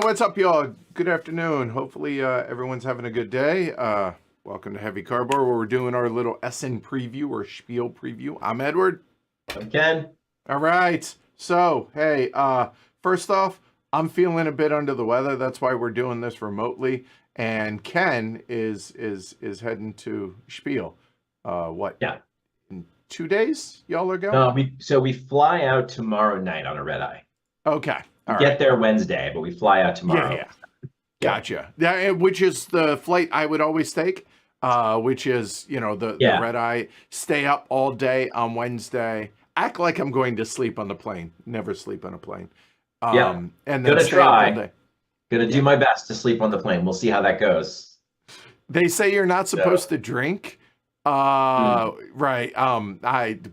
What's up, y'all? Good afternoon. Hopefully everyone's having a good day. Welcome to Heavy Cardboard, where we're doing our little Essen preview or Spiel preview. I'm Edward. I'm Ken. All right. So, hey, first off, I'm feeling a bit under the weather. That's why we're doing this remotely. And Ken is heading to Spiel. What? Yeah. In 2 days, y'all are going? No, we fly out tomorrow night on a red eye. Okay. We get there Wednesday, but we fly out tomorrow. Yeah. Gotcha. Yeah, which is the flight I would always take, which is, the red eye, stay up all day on Wednesday, act like I'm going to sleep on the plane, never sleep on a plane. And then gonna stay up all try. day. Gonna do my best to sleep on the plane. We'll see how that goes. They say you're not supposed to drink. Right.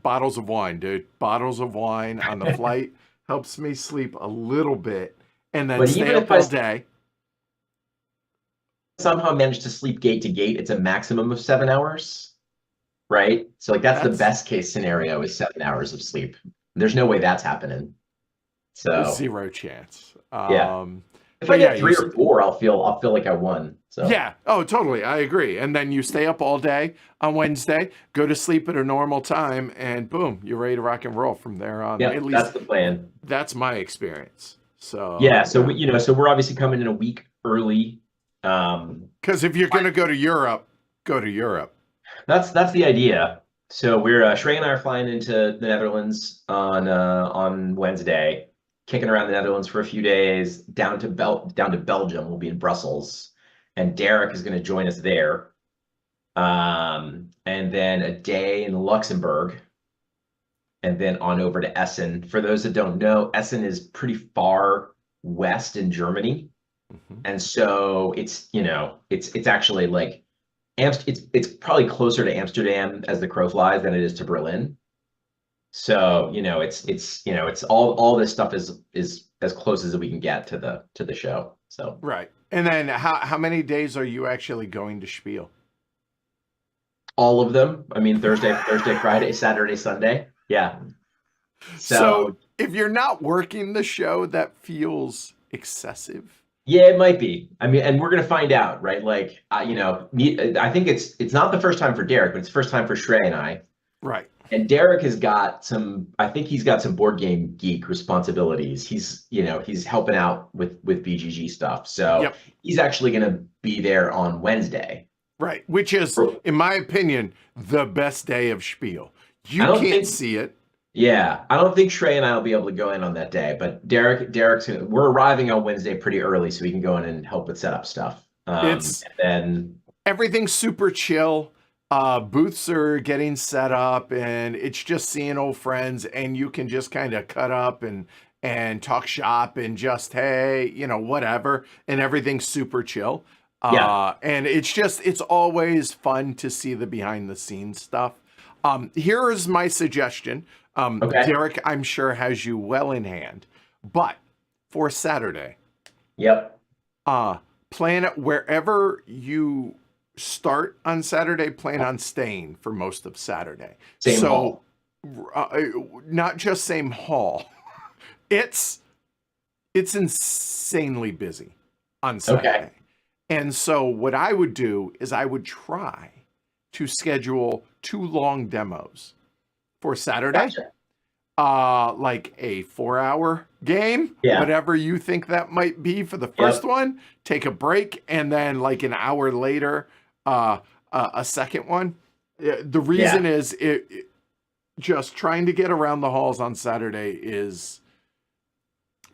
Bottles of wine, dude. Bottles of wine on the flight helps me sleep a little bit. and then But stay even up if I all day. somehow manage to sleep gate to gate, it's a maximum of 7 hours, right? So like that's the That's best case scenario is 7 hours of sleep. There's no way that's happening. So zero chance. yeah. If I But yeah, get 3 or 4, I'll feel like I won. So yeah. Oh, totally. I agree. And then you stay up all day on Wednesday, go to sleep at a normal time, and boom, you're ready to rock and roll from there on. yeah, At least that's the plan. that's my experience. Yeah, So so yeah. so we're obviously coming in a week early. Because if you're gonna go to Europe, go to Europe. That's the idea. So we're Shrey and I are flying into the Netherlands on Wednesday, kicking around the Netherlands for a few days, down to Belgium. We'll be in Brussels, and Derek is going to join us there. And then a day in Luxembourg, and then on over to Essen. For those that don't know, Essen is pretty far west in Germany, and so it's actually like it's probably closer to Amsterdam as the crow flies than it is to Berlin. So, it's all this stuff is as close as we can get to the show. So Right. And then how many days are you actually going to Spiel? all of them. I mean, Thursday, Friday, Saturday, Sunday. Yeah. So if you're not working the show, that feels excessive. Yeah, it might be. I mean, and we're gonna find out, right? Like, I think it's not the first time for Derek, but it's the first time for Shrey and I. Right. And Derek has got I think he's got some board game geek responsibilities. He's helping out with BGG stuff. So Yep. he's actually gonna be there on Wednesday. Right. Which is, in my opinion, the best day of Spiel. You I don't can't think see it. Yeah, I don't think Shrey and I will be able to go in on that day, but we're arriving on Wednesday pretty early, so we can go in and help with setup stuff. It's And then everything's super chill. Booths are getting set up, and it's just seeing old friends, and you can just kind of cut up and talk shop and just, hey, whatever, and everything's super chill. Yeah. And it's always fun to see the behind the scenes stuff. Here is my suggestion. Okay. Derek, I'm sure, has you well in hand, but for Saturday, Yep. plan it wherever you start on Saturday, plan on staying for most of Saturday. Same hall. Not just same hall. It's insanely busy on Saturday. Okay. And so what I would do is I would try to schedule 2 long demos for Saturday. Gotcha. Like a 4-hour game, Yeah. whatever you think that might be for the first one, take a break, and then like an hour later, a second one. The reason is just trying to get around the halls on Saturday is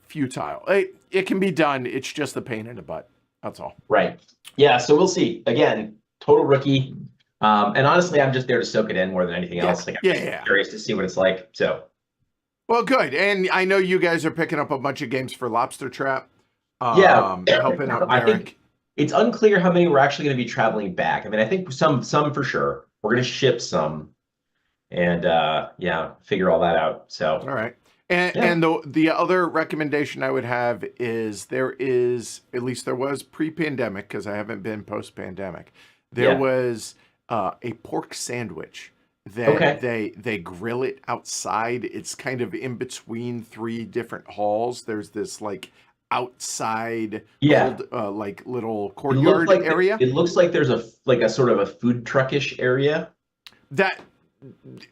futile. It can be done. It's just a pain in the butt. That's all. Right. Yeah. So we'll see. Again, total rookie. And honestly, I'm just there to soak it in more than anything else. Like, I'm curious to see what it's like. So. Well, good. And I know you guys are picking up a bunch of games for Lobster Trap. Helping out Derek. I think it's unclear how many we're actually going to be traveling back. I mean, I think some for sure. We're going to ship some, and figure all that out. So. All right. And the other recommendation I would have is there was pre-pandemic, because I haven't been post-pandemic. There was a pork sandwich that they grill it outside. It's kind of in between 3 different halls. There's this like outside like little courtyard area. It looks like there's a sort of a food truckish area. That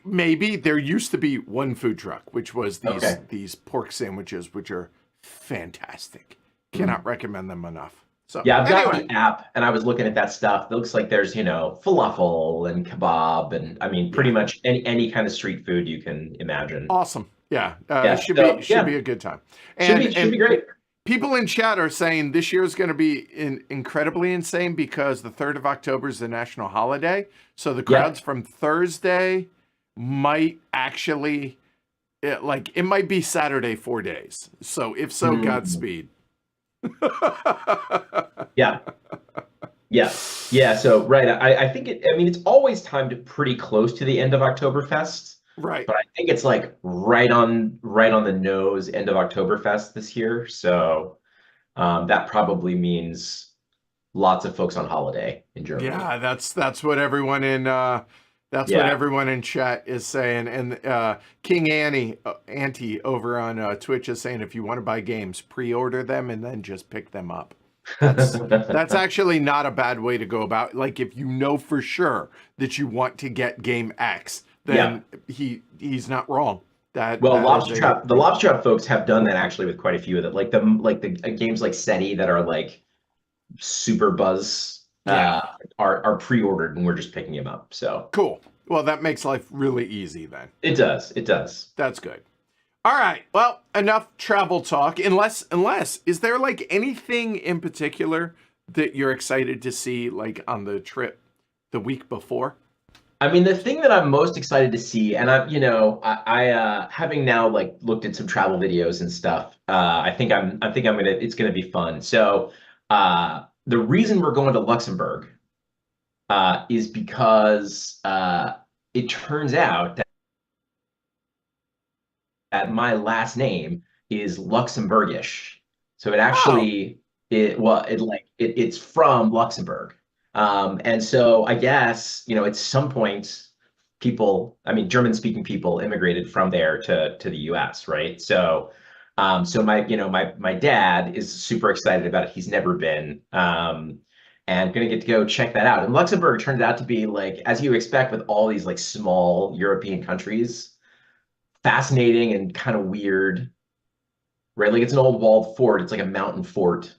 maybe there used to be one food truck, which was these pork sandwiches, which are fantastic. Cannot recommend them enough. So yeah, I've got the app, and I was looking at that stuff. It looks like there's falafel and kebab, and I mean pretty much any kind of street food you can imagine. Awesome. Yeah, should be a good time. And should be great. People in chat are saying this year is going to be incredibly insane because the 3rd of October is the national holiday. So the crowds from Thursday might actually, it might be Saturday 4 days. So if so, Godspeed. Yeah. So right, I think it's always timed pretty close to the end of Oktoberfest. Right. But I think it's like right on the nose end of Oktoberfest this year. So that probably means lots of folks on holiday in Germany. Yeah, that's what everyone in what everyone in chat is saying. And King Auntie over on Twitch is saying if you want to buy games, pre-order them and then just pick them up. That's actually not a bad way to go about. Like if you know for sure that you want to get game X, then he's not wrong. The Lobster Trap folks have done that actually with quite a few of them. Like the games like SETI that are like super buzz are pre-ordered and we're just picking them up. So cool. Well, that makes life really easy then. It does. That's good. All right. Well, enough travel talk. Unless is there like anything in particular that you're excited to see like on the trip the week before? I mean, the thing that I'm most excited to see, and I having now like looked at some travel videos and stuff, I think it's gonna be fun. So the reason we're going to Luxembourg is because it turns out that my last name is Luxembourgish. So it actually it's from Luxembourg. And so I guess, at some point German-speaking people immigrated from there to the US, right? So my dad is super excited about it. He's never been, and gonna get to go check that out. And Luxembourg turned out to be like, as you expect with all these like small European countries, fascinating and kind of weird, right? Like it's an old walled fort. It's like a mountain fort,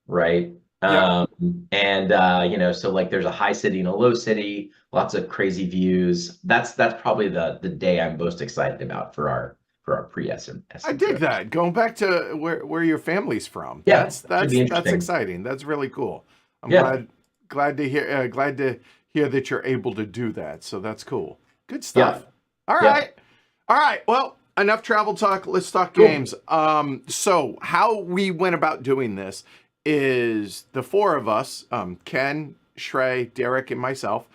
right? Yeah. So like there's a high city and a low city, lots of crazy views. That's probably the day I'm most excited about for our pre-Essen. I dig that. Going back to where your family's from. Yeah, that's exciting. That's really cool. I'm glad to hear that you're able to do that. So that's cool. Good stuff. All right. Well, enough travel talk. Let's talk games. So how we went about doing this is the four of us, Ken, Shrey, Derek, and myself,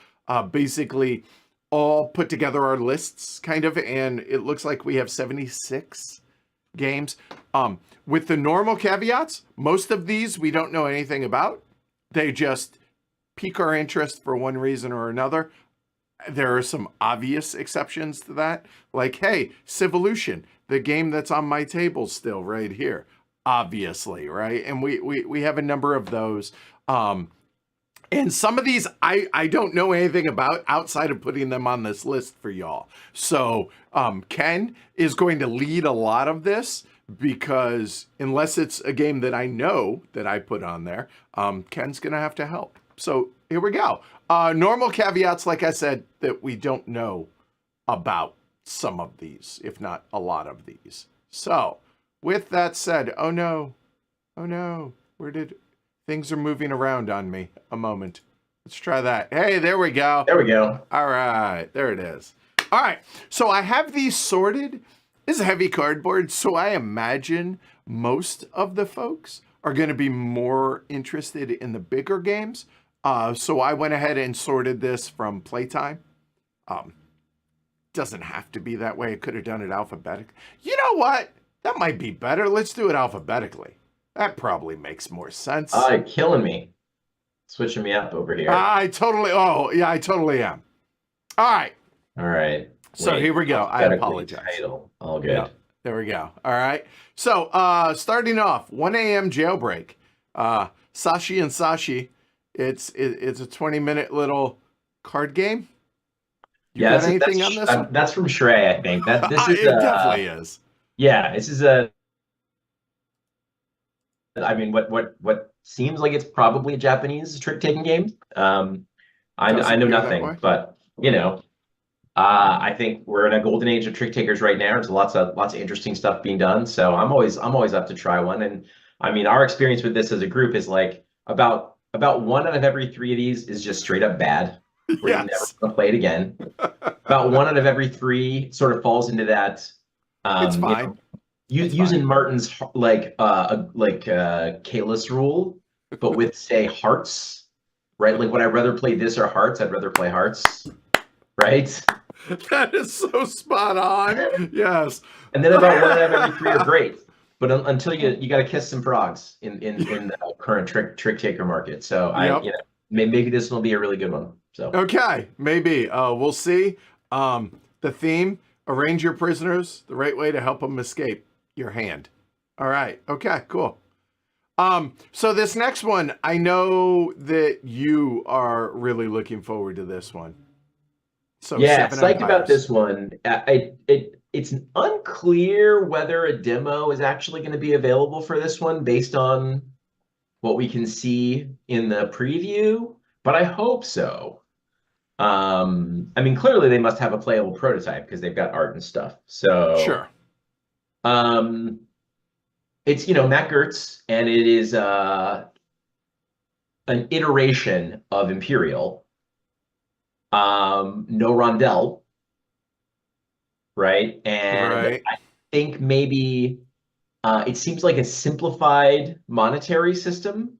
basically all put together our lists kind of, and it looks like we have 76 games. With the normal caveats, most of these we don't know anything about. They just pique our interest for one reason or another. There are some obvious exceptions to that. Like, hey, Civolution, the game that's on my table still right here. Obviously, right? And we have a number of those. And some of these I don't know anything about outside of putting them on this list for y'all. So Ken is going to lead a lot of this because unless it's a game that I know that I put on there, Ken's going to have to help. So here we go. Normal caveats, like I said, that we don't know about some of these, if not a lot of these. So with that said, oh no, things are moving around on me. A moment. Let's try that. Hey, there we go. There we go. All right, there it is. All right, so I have these sorted. This is heavy cardboard, so I imagine most of the folks are going to be more interested in the bigger games. So I went ahead and sorted this from playtime. Doesn't have to be that way. I could have done it alphabetically. You know what? That might be better. Let's do it alphabetically. That probably makes more sense. Killing me. Switching me up over here. I totally am. All right. So here we go. I apologize. Title. All good. Yeah, there we go. All right. So starting off, 1 a.m. jailbreak. Sashi and Sashi. It's a 20-minute little card game. You got anything on this one? That's from Shrey, I think. It definitely is. Yeah, this is what seems like it's probably a Japanese trick-taking game. I know nothing, but I think we're in a golden age of trick takers right now. There's lots of interesting stuff being done. So I'm always up to try one. And I mean, our experience with this as a group is like about 1 out of every 3 of these is just straight up bad. We're never gonna play it again. About 1 out of every 3 sort of falls into that. It's fine. Using Martin's Kalis rule, but with say hearts, right? Like, would I rather play this or hearts? I'd rather play hearts, right? That is so spot on. Yes. And then about 1 out of every 3 are great. but until you got to kiss some frogs in the current trick taker market. So Yep. maybe this will be a really good one. So Okay, maybe. We'll see. The theme: arrange your prisoners the right way to help them escape your hand. All right. Okay. Cool. So this next one, I know that you are really looking forward to this one. So yeah, Seven psyched about Empires. this one. It's unclear whether a demo is actually going to be available for this one based on what we can see in the preview, but I hope so. I mean, clearly they must have a playable prototype because they've got art and stuff. So, Sure. um, it's Mattgz, and it is an iteration of Imperial. No Rondell, right? And Right. I think maybe it seems like a simplified monetary system.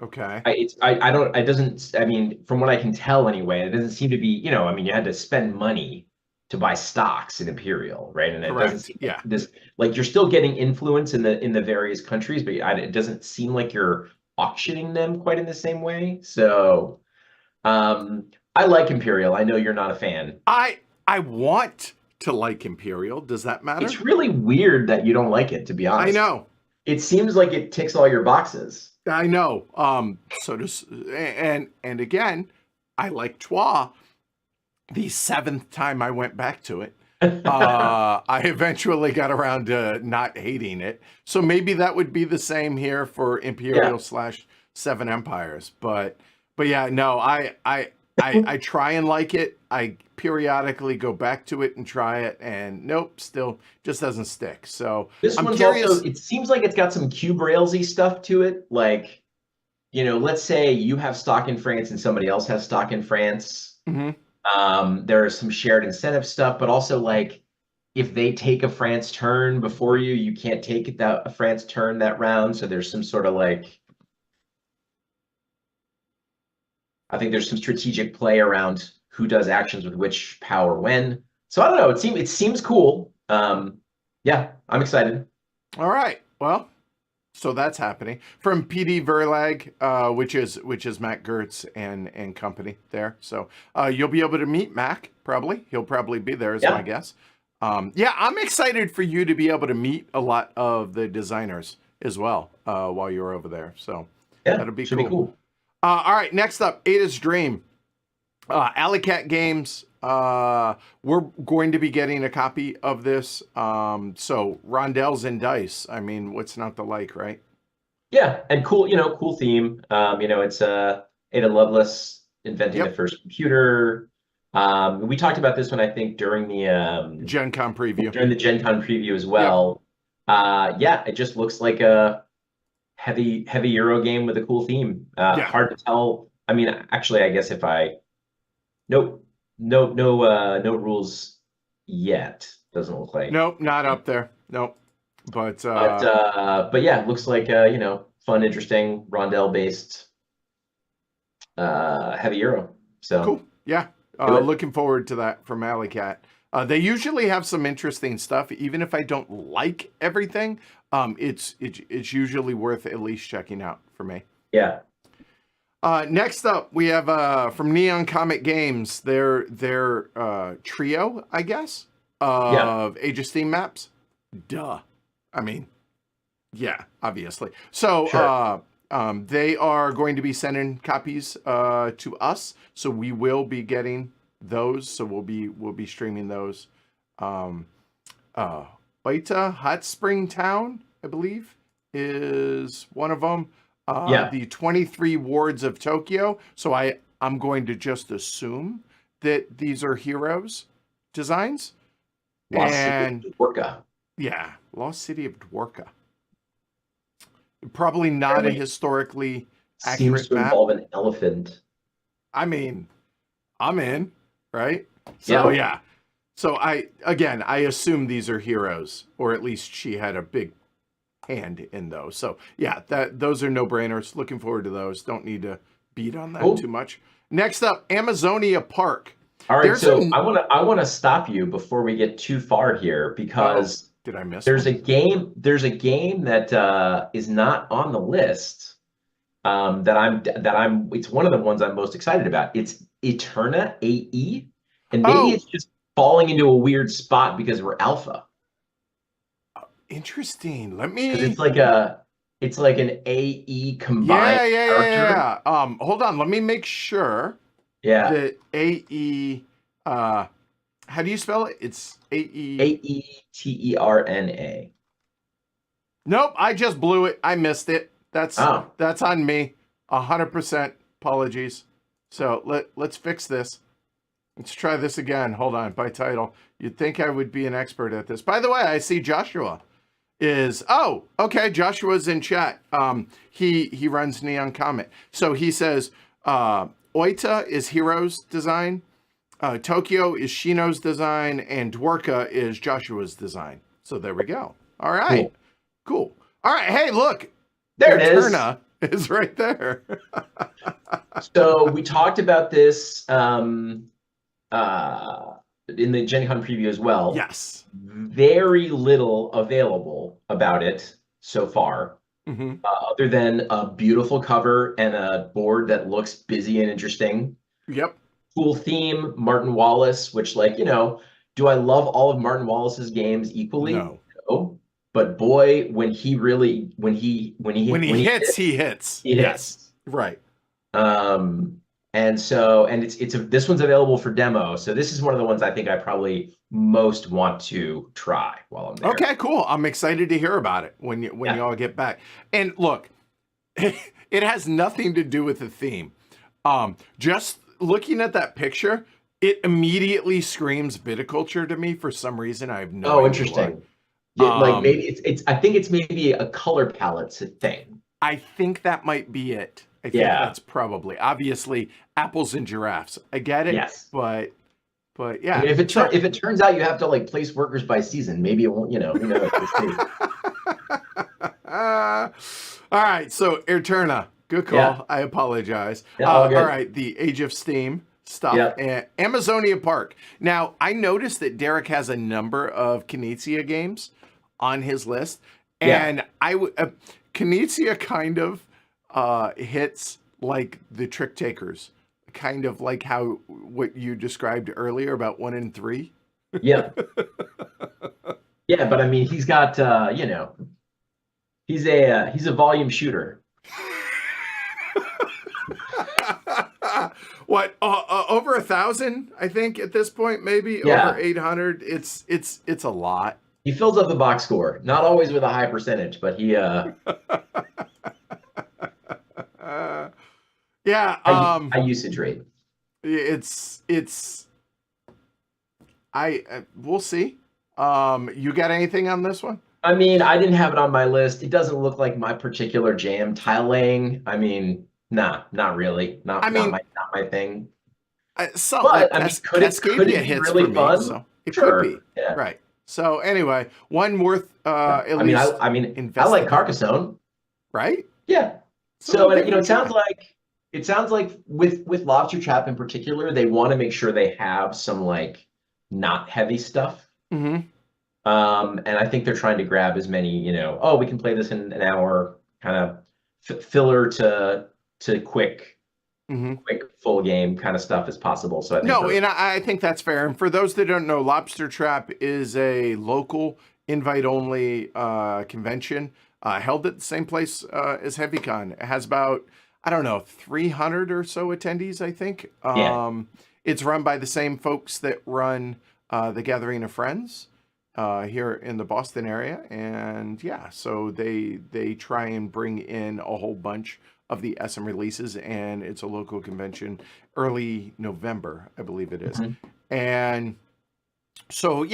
Okay. I don't it doesn't I mean from what I can tell anyway, it doesn't seem to be, I mean you had to spend money to buy stocks in Imperial, right? And it doesn't Correct. seem like Yeah. this like you're still getting influence in the various countries, but it doesn't seem like you're auctioning them quite in the same way. So I like Imperial. I know you're not a fan. I want to like Imperial. Does that matter? It's really weird that you don't like it, to be I honest. know. It seems like it ticks all your boxes. I know. So does and again, I like Trois. The seventh time I went back to it, I eventually got around to not hating it. So maybe that would be the same here for Imperial / Seven Empires. But yeah, no, I try and like it. I periodically go back to it and try it, and nope, still just doesn't stick. So This I'm one's curious. also, it seems like it's got some cube railsy stuff to it. Like, let's say you have stock in France and somebody else has stock in France. Mhm. There's some shared incentive stuff, but also like if they take a France turn before you, you can't take a France turn that round. So there's some sort of like, I think there's some strategic play around who does actions with which power when. So I don't know. It seems cool. Yeah, I'm excited. All right. Well, so that's happening from PD Verlag, which is Matt Gertz and company there. So you'll be able to meet Mac probably. He'll probably be there, is my guess. Yeah, I'm excited for you to be able to meet a lot of the designers as well while you're over there. So Yeah, that'll be should cool. be cool. All right, next up, Ada's Dream. Alicat Games. We're going to be getting a copy of this. So rondelles and dice. I mean, what's not to like, right? Yeah, and cool, cool theme. It's Ada Lovelace inventing the first computer. We talked about this one, I think, during the Gen Con preview. During the Gen Con preview as well. Yeah, it just looks like a heavy Euro game with a cool theme. Hard to tell. I mean, actually, I guess if I no rules yet. Doesn't look like. Nope, not up there. Nope. But yeah, it looks like fun, interesting rondel based heavy Euro. So cool. Yeah. Looking forward to that from Alicat. They usually have some interesting stuff, even if I don't like everything. It's usually worth at least checking out for me. Yeah. Next up, we have from Neon Comet Games their trio, I guess, of Age of Steam maps. Duh. I mean, yeah, obviously. So Sure. they are going to be sending copies to us, so we will be getting those. So we'll be streaming those. Oita Hot Spring Town, I believe, is one of them. The 23 wards of Tokyo. So I'm going to just assume that these are heroes designs. Lost City of Dworka. Yeah, Lost City of Dworka. Probably not a historically accurate seems to map. involve an elephant. I mean, I'm in, right? So yeah. So I assume these are heroes, or at least she had a big hand in those. So yeah, those are no-brainers. Looking forward to those. Don't need to beat on that too much. Next up, Amazonia Park. All right, so I want to stop you before we get too far here because Did I miss There's one? a game. There's a game that is not on the list. It's one of the ones I'm most excited about. It's Eterna, AE, and maybe Oh, it's just falling into a weird spot because we're alpha. interesting. Because it's like an AE combined character. Yeah. Hold on. Let me make sure Yeah, that AE, how do you spell it? It's AE. AETERNA. Nope, I just blew it. I missed it. Oh, That's on me. 100% apologies. So let's fix this. Let's try this again. Hold on. By title. You'd think I would be an expert at this. By the way, I see Joshua is, oh, okay. Joshua's in chat. He runs Neon Comet. So he says, Oita is Hero's design. Tokyo is Shino's design, and Dwarka is Joshua's design. So there we go. All right. Cool. All right. Hey, look. there it is. Eterna is right there. So we talked about this in the Gen Con preview as well. Yes. Very little available about it so far, other than a beautiful cover and a board that looks busy and interesting. Yep. Cool theme, Martin Wallace, which, like, do I love all of Martin Wallace's games equally? No. But boy, when he hits, he hits. Yes. Right. And this one's available for demo. So this is one of the ones I think I probably most want to try while I'm there. Okay, cool. I'm excited to hear about it when you all get back. And look, it has nothing to do with the theme. Just looking at that picture, it immediately screams viticulture to me for some reason. I have no idea. Oh, interesting. Yeah, like maybe it's I think it's maybe a color palette thing. I think that might be it. I think that's probably, obviously, apples and giraffes. I get it. Yes. But yeah. I mean, if it turns out you have to like place workers by season, maybe it won't, who knows. All right. So Eterna, good call. Yeah. I apologize. Yeah, all right. The Age of Steam stuff. Yeah. Amazonia Park. Now, I noticed that Derek has a number of Kenia games on his list. And Kenia kind of hits like the Trick Takers, kind of like what you described earlier about 1 and 3. Yeah. Yeah, but I mean, he's got he's a volume shooter. What, over 1,000? I think at this point, maybe over 800. It's a lot. He fills up the box score, not always with a high percentage, but he. Yeah. I usage rate. We'll see. You got anything on this one? I mean, I didn't have it on my list. It doesn't look like my particular jam. Tile laying, I mean, nah, not really. Not my thing. Could it be really fun? So it could be. Yeah. Right. So anyway, one worth at least. I like Carcassonne. Right? Yeah. So it sounds like with Lobster Trap in particular, they want to make sure they have some like not heavy stuff. Mm-hmm. And I think they're trying to grab as many, we can play this in an hour, kind of filler to quick full game kind of stuff as possible. So I think that's fair. And for those that don't know, Lobster Trap is a local invite-only convention held at the same place as HeavyCon. It has about, 300 or so attendees, I think. It's run by the same folks that run the Gathering of Friends here in the Boston area. And so they try and bring in a whole bunch of the Essen releases, and it's a local convention early November, I believe it is. And so,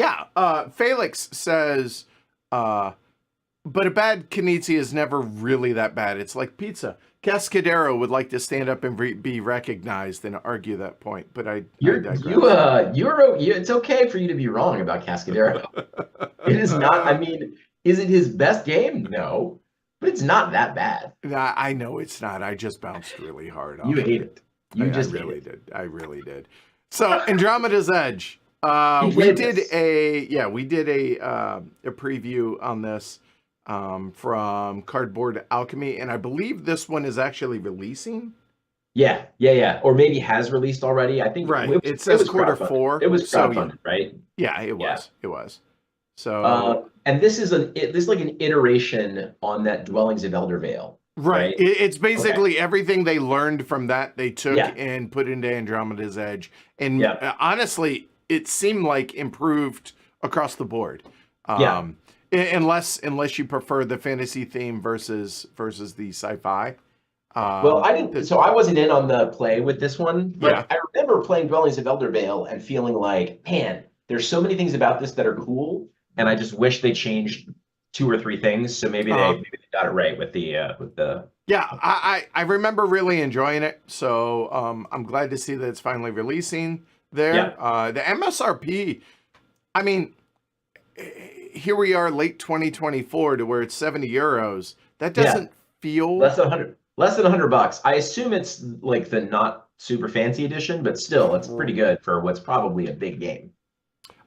Felix says, but a bad Kenia is never really that bad. It's like pizza. Cascadero would like to stand up and be recognized and argue that point, but I digress. It's okay for you to be wrong about Cascadero. It is not. I mean, is it his best game? No, but it's not that bad. I know it's not. I just bounced really hard. You hate it. I really did. So Andromeda's Edge. You We played did this. a preview on this from Cardboard Alchemy, and I believe this one is actually releasing. Yeah. Or maybe has released already. I think Right. It it says was quarter crowdfunded. four. It was So yeah, crowdfunded, right? yeah, it Yeah. was. It was. So And this is this is like an iteration on that Dwellings of Eldervale, right. right? It's Okay. basically everything they learned from that they took Yeah. and put into Andromeda's Edge. And Yeah. honestly, it seemed like improved across the board. Yeah. Unless you prefer the fantasy theme versus the sci-fi. Well, I didn't, so I wasn't in on the play with this one, Yeah. but I remember playing Dwellings of Eldervale and feeling like, man, there's so many things about this that are cool, and I just wish they changed two or three things. So maybe they got it right with the Yeah, I remember really enjoying it. So I'm glad to see that it's finally releasing there. yeah. The MSRP, I mean, here we are late 2024 to where it's 70 euros. That doesn't feel Less than $100. I assume it's like the not super fancy edition, but still, it's pretty good for what's probably a big game.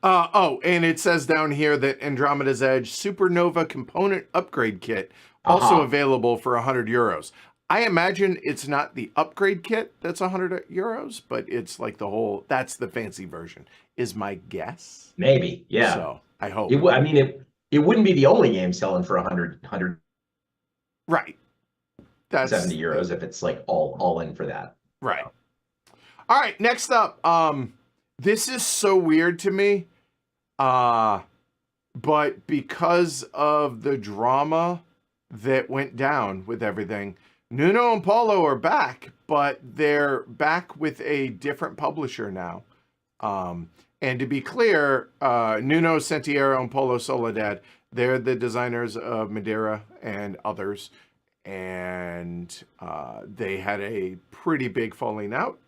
And it says down here that Andromeda's Edge Supernova Component Upgrade Kit also available for 100 euros. I imagine it's not the upgrade kit that's 100 euros, but it's like that's the fancy version, is my guess. Maybe, yeah. So I hope. I mean, it wouldn't be the only game selling for 100 right. That's 70 euros if it's like all in for that. Right. All right, next up. This is so weird to me. But because of the drama that went down with everything, Nuno and Paulo are back, but they're back with a different publisher now. And to be clear, Nuno Sentiero and Paulo Soledad, they're the designers of Madeira and others. And they had a pretty big falling out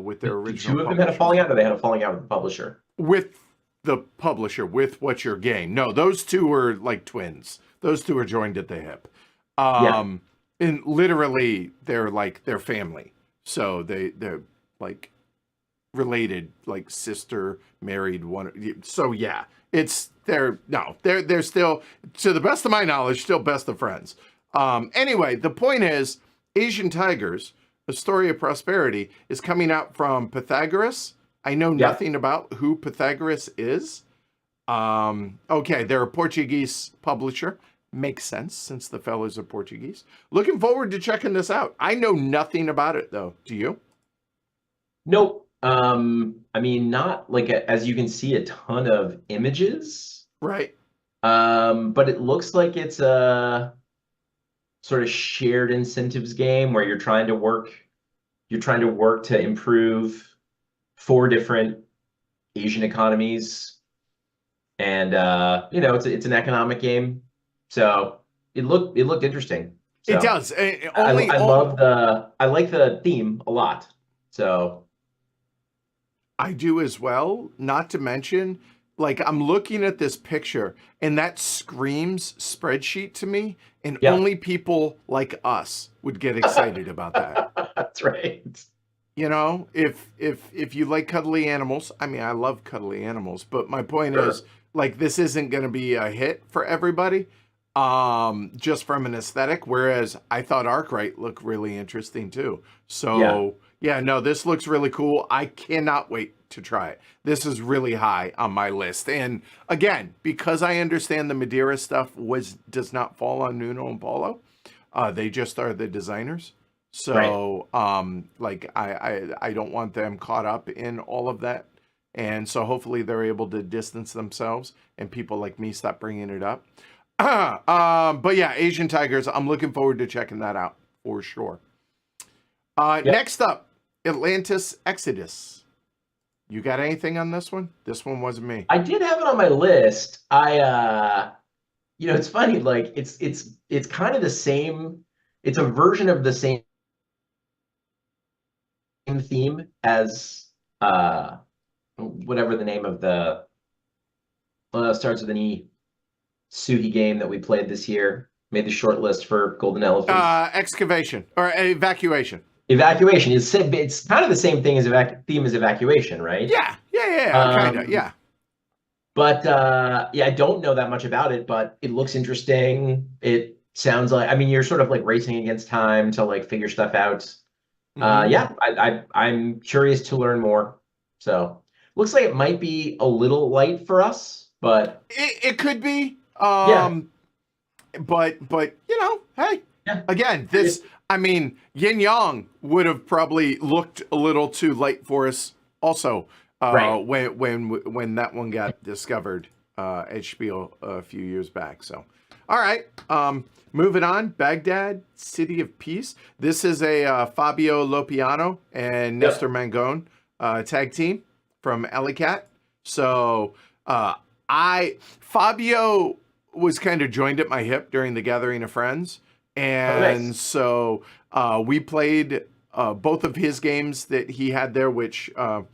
with their original. Two of them had a falling out, or they had a falling out with the publisher? With the publisher, with What's Your Game? No, those two were like twins. Those two are joined at the hip. And literally, they're family. So they're like related, like sister, married one. So yeah, they're still, to the best of my knowledge, still best of friends. Anyway, the point is, Asian Tigers, A Story of Prosperity, is coming out from Pythagoras. I know nothing about who Pythagoras is. Okay, they're a Portuguese publisher. Makes sense since the fellows are Portuguese. Looking forward to checking this out. I know nothing about it though. Do you? Nope. I mean, not like as you can see a ton of images. Right. But it looks like it's a sort of shared incentives game where you're trying to work to improve 4 different Asian economies. And it's an economic game. So it looked interesting. So it does. I like the theme a lot. So I do as well. Not to mention, like, I'm looking at this picture and that screams spreadsheet to me, and only people like us would get excited about that. That's right. You know, if you like cuddly animals, I mean, I love cuddly animals, but my point is, like, this isn't going to be a hit for everybody, just from an aesthetic, whereas I thought Arkwright looked really interesting too. So yeah, no, this looks really cool. I cannot wait to try it. This is really high on my list. And again, because I understand the Madeira stuff does not fall on Nuno and Paulo. They just are the designers. So like I don't want them caught up in all of that. And so hopefully they're able to distance themselves and people like me stop bringing it up. But yeah, Asian Tigers, I'm looking forward to checking that out for sure. Next up, Atlantis Exodus. You got anything on this one? This one wasn't me. I did have it on my list. It's funny, like it's kind of the same, it's a version of the same theme as whatever the name of the starts with an E Suhi game that we played this year. Made the short list for Golden Elephants. Excavation or evacuation. Evacuation is it's kind of the same thing as theme as evacuation, right? Yeah, kind of, yeah. But yeah, I don't know that much about it, but it looks interesting. It sounds like, I mean, you're sort of like racing against time to like figure stuff out. Yeah, I'm curious to learn more. So looks like it might be a little light for us, but it could be. Yeah. But you know, hey, Yeah. again, this, I mean, Yin Yang would have probably looked a little too light for us also, Right. when that one got discovered at Spiel a few years back. So all right, moving on. Baghdad, City of Peace. This is a Fabio Lopiano and Nester Mangone tag team from Alicat. So Fabio was kind of joined at my hip during the Gathering of Friends. And nice. so we played both of his games that he had there, which both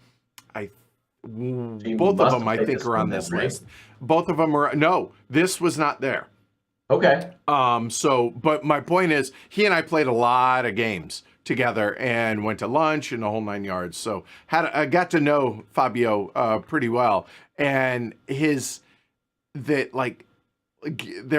of them I think are on this list. Both of them are, no, this was not there. Okay. So, but my point is, he and I played a lot of games together and went to lunch and the whole 9 yards. So I got to know Fabio pretty well, and there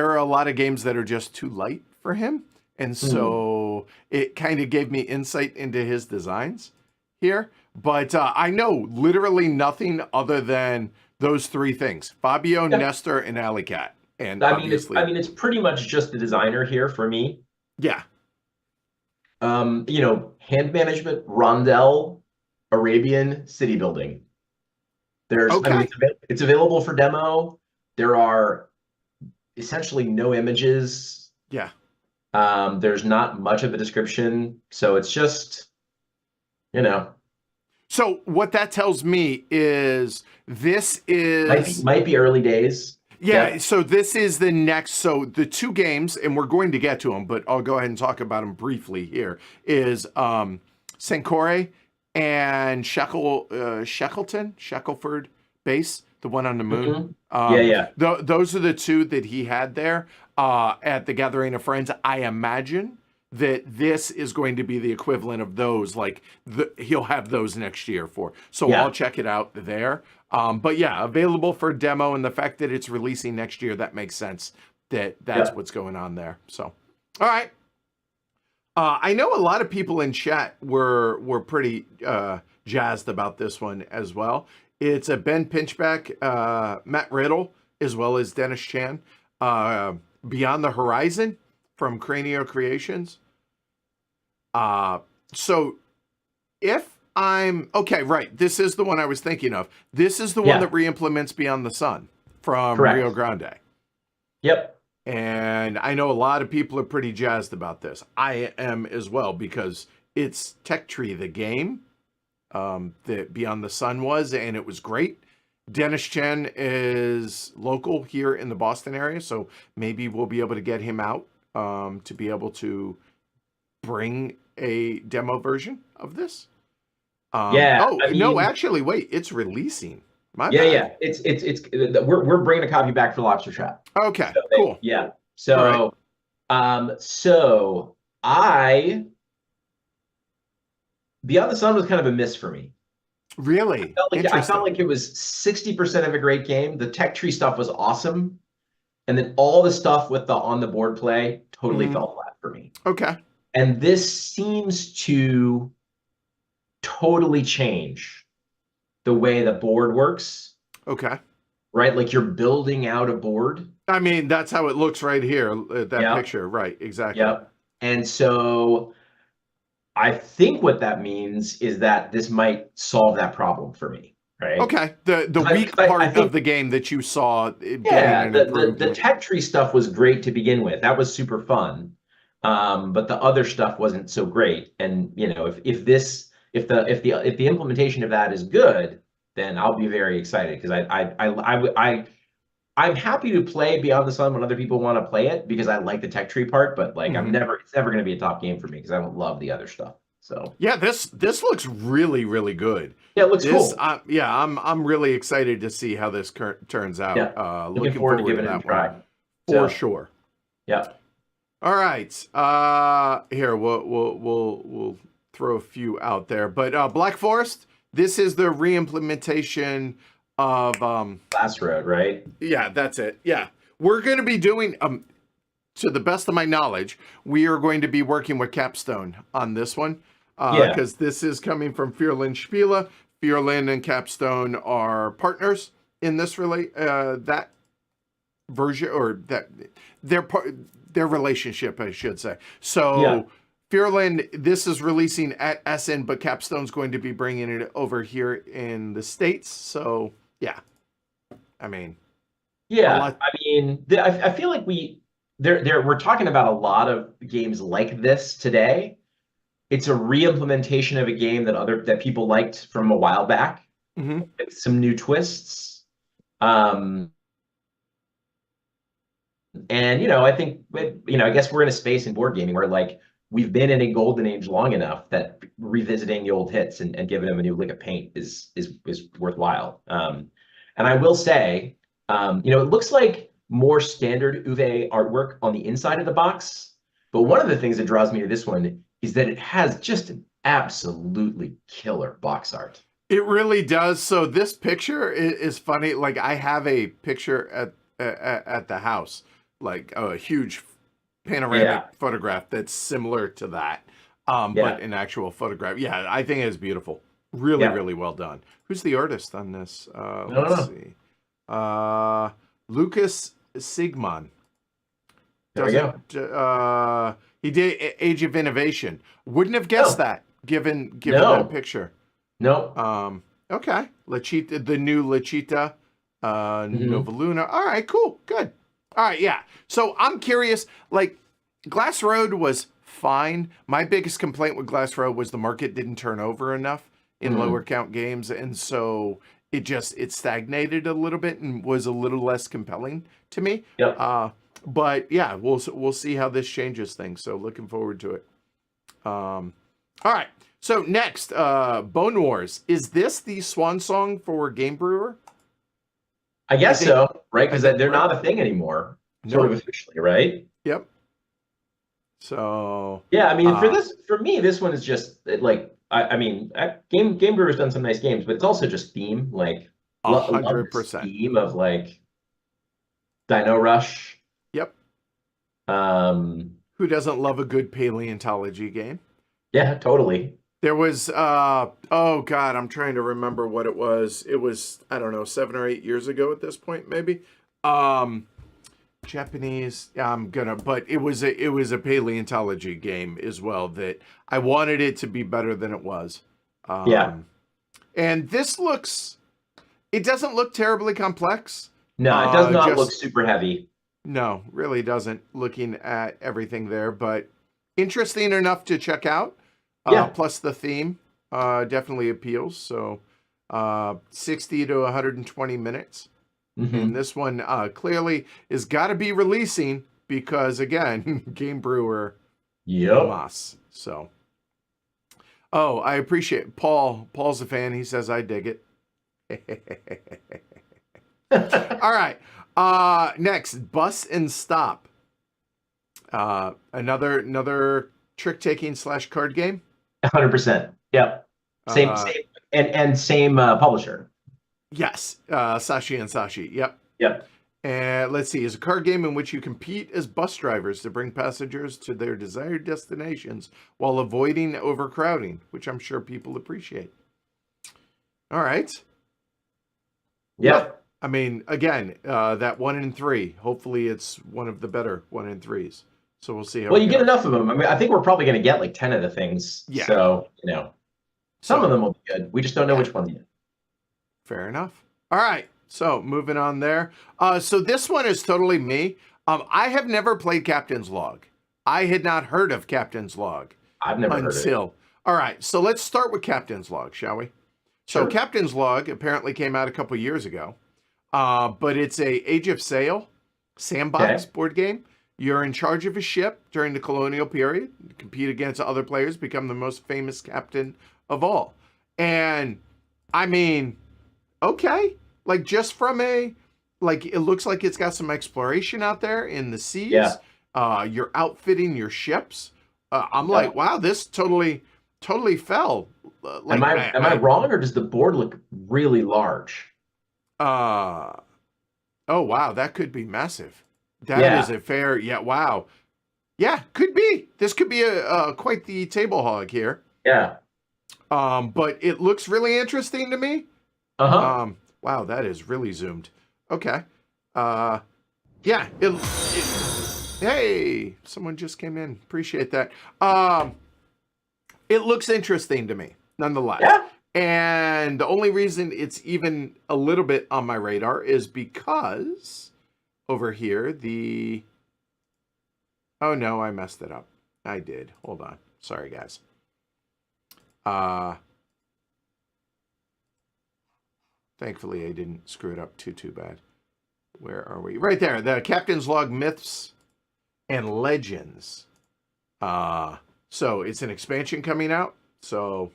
are a lot of games that are just too light for him, and so it kind of gave me insight into his designs here. But I know literally nothing other than those three things: Fabio, Nester, and Alicat. And I mean, it's pretty much just the designer here for me. Yeah. You know, hand management, rondel, Arabian, city building. There's, I mean, it's available for demo. There are essentially no images. Yeah. There's not much of a description, so it's just, you know. So what that tells me is this is might be early days. Yeah, so this is the next. So the two games, and we're going to get to them, but I'll go ahead and talk about them briefly here. Is Sancore and Shackleford base, the one on the moon. Those are the two that he had there at the Gathering of Friends. I imagine that this is going to be the equivalent of those. Like he'll have those next year for. So I'll check it out there. But yeah, available for demo, and the fact that it's releasing next year, that makes sense. That's what's going on there. So, all right. I know a lot of people in chat were pretty jazzed about this one as well. It's a Ben Pinchback, Matt Riddle, as well as Dennis Chan. Beyond the Horizon from Cranio Creations. So if I'm okay, right. This is the one I was thinking of. This is the one that re-implements Beyond the Sun from Rio Grande. Yep. And I know a lot of people are pretty jazzed about this. I am as well, because it's Tech Tree, the game that Beyond the Sun was, and it was great. Dennis Chen is local here in the Boston area, so maybe we'll be able to get him out to be able to bring a demo version of this. Actually, wait, it's releasing. My bad. It's we're bringing a copy back for Lobster Trap. Okay, so cool. So, Beyond the Sun was kind of a miss for me. Really? I felt like it was 60% of a great game. The Tech Tree stuff was awesome, and then all the stuff with the on the board play totally fell flat for me. Okay. And this seems to totally change the way the board works. Okay. Right? Like you're building out a board. I mean, that's how it looks right here, that picture. Right, exactly. Yep. And so I think what that means is that this might solve that problem for me. Right. Okay. The weak part of the game that you saw. The Tech Tree stuff was great to begin with. That was super fun. But the other stuff wasn't so great. And you know, if the implementation of that is good, then I'll be very excited, because I'm happy to play Beyond the Sun when other people want to play it, because I like the Tech Tree part, but like it's never going to be a top game for me because I don't love the other stuff. So yeah, this looks really, really good. Yeah, it looks cool. I'm really excited to see how this turns out. Yeah. Looking forward to giving it a try. For sure. Yeah. All right. Here we'll throw a few out there. But Black Forest, this is the re-implementation of Glass Road, right? Yeah, that's it. Yeah. We're going to be doing to the best of my knowledge, we are going to be working with Capstone on this one. Because this is coming from Fearland Spiele. Fearland and Capstone are partners in this that version, or that their relationship, I should say. So Fearland, this is releasing at Essen, but Capstone's going to be bringing it over here in the States. So yeah, I mean, I feel like we're talking about a lot of games like this today. It's a re-implementation of a game that people liked from a while back, with some new twists. And I think I guess we're in a space in board gaming where like we've been in a golden age long enough that revisiting the old hits and giving them a new lick of paint is worthwhile. And I will say, it looks like more standard Uwe artwork on the inside of the box, but one of the things that draws me to this one is that it has just an absolutely killer box art. It really does. So this picture is funny. Like I have a picture at the house, like a huge panoramic photograph that's similar to that, but an actual photograph. Yeah, I think it's beautiful. Really, really well done. Who's the artist on this? Let's see. Lucas Sigmund. There we go. He did Age of Innovation. Wouldn't have guessed that given that picture. No. Okay. Lachita, the new Lachita, Nova Luna. All right, cool. Good. All right, yeah. So I'm curious, like Glass Road was fine. My biggest complaint with Glass Road was the market didn't turn over enough in lower count games. And so it stagnated a little bit and was a little less compelling to me. Yep. But yeah, we'll see how this changes things. So looking forward to it. All right. So next, Bone Wars. Is this the swan song for Game Brewer? I guess so, right? Because they're not a thing anymore, sort of officially, right? Yep. So yeah, I mean, for me, this one is just like Game Brewer's done some nice games, but it's also just theme, like 100% theme of like Dino Rush. Yep. Who doesn't love a good paleontology game? Yeah, totally. There was oh god, I'm trying to remember what it was. It was, I don't know, 7 or 8 years ago at this point, maybe. Japanese, but it was a paleontology game as well that I wanted it to be better than it was. And this it doesn't look terribly complex. No, it does not look super heavy. No, really doesn't, looking at everything there, but interesting enough to check out. Plus the theme definitely appeals. So 60 to 120 minutes. And this one clearly is got to be releasing because, again, Game Brewer. So, I appreciate Paul's a fan. He says, I dig it. All right. Next, Bus and Stop. Another trick-taking / card game. 100%. Yep. Same and same publisher. Yes. Sashi and Sashi. Yep. And let's see, is a card game in which you compete as bus drivers to bring passengers to their desired destinations while avoiding overcrowding, which I'm sure people appreciate. All right. Yeah. Well, I mean, again, that 1 in 3. Hopefully, it's one of the better 1 in 3s. So we'll see how. Well, you get enough of them. I mean, I think we're probably going to get like 10 of the things. Yeah. So some of them will be good. We just don't know which ones yet. Fair enough. All right. So moving on there. So this one is totally me. I have never played Captain's Log. I had not heard of Captain's Log. I've never heard of it. All right. So let's start with Captain's Log, shall we? Sure. So Captain's Log apparently came out a couple years ago. But it's a Age of Sail sandbox board game. You're in charge of a ship during the colonial period. You compete against other players, become the most famous captain of all. And I mean, okay. Like just from it looks like it's got some exploration out there in the seas. Yeah. You're outfitting your ships. I'm like, wow, this totally, totally fell. Am I wrong, or does the board look really large? Oh wow, that could be massive. That Yeah. is a fair. Yeah, wow. Yeah, could be. This could be a quite the table hog here. Yeah. But it looks really interesting to me. Uh-huh. Wow, that is really zoomed. Okay. Yeah. Hey, someone just came in. Appreciate that. It looks interesting to me, nonetheless. Yeah. And the only reason it's even a little bit on my radar is because over here, oh no, I messed it up. I did. Hold on. Sorry, guys. Thankfully, I didn't screw it up too bad. Where are we? Right there. The Captain's Log Myths and Legends. So it's an expansion coming out. So,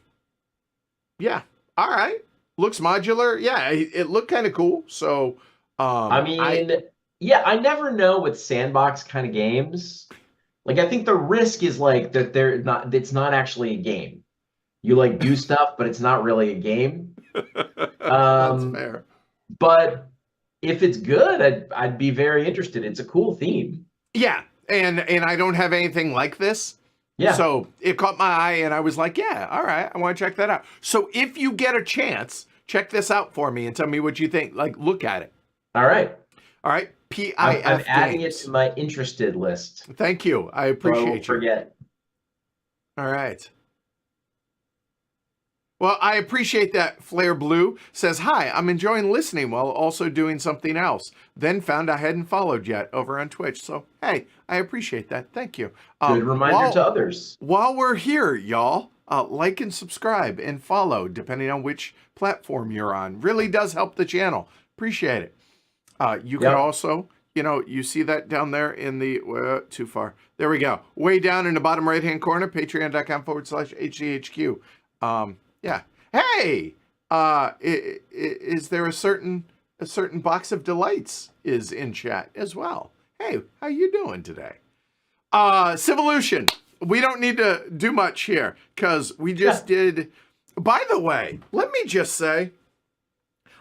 yeah. All right. Looks modular. Yeah, it looked kind of cool. So, I mean, yeah, I never know with sandbox kind of games. Like, I think the risk is like that it's not actually a game. You like do stuff, but it's not really a game. That's fair. But if it's good, I'd be very interested. It's a cool theme. Yeah, and I don't have anything like this. Yeah. So it caught my eye, and I was like, yeah, all right, I want to check that out. So if you get a chance, check this out for me and tell me what you think. Like, look at it. All right. All right. PIF I'm adding Games. it to my interested list. Thank you. I appreciate you. Forget. All right. Well, I appreciate that. Flare Blue says, hi, I'm enjoying listening while also doing something else. Then found I hadn't followed yet over on Twitch. So, hey, I appreciate that. Thank you. Good reminder to others. While we're here, y'all, like and subscribe and follow, depending on which platform you're on. Really does help the channel. Appreciate it. You can also, you see that down there in the, too far. There we go. Way down in the bottom right-hand corner, patreon.com/HDHQ. Yeah. Hey, is there a certain box of delights is in chat as well? Hey, how you doing today? Civolution. We don't need to do much here because we just did. By the way, let me just say,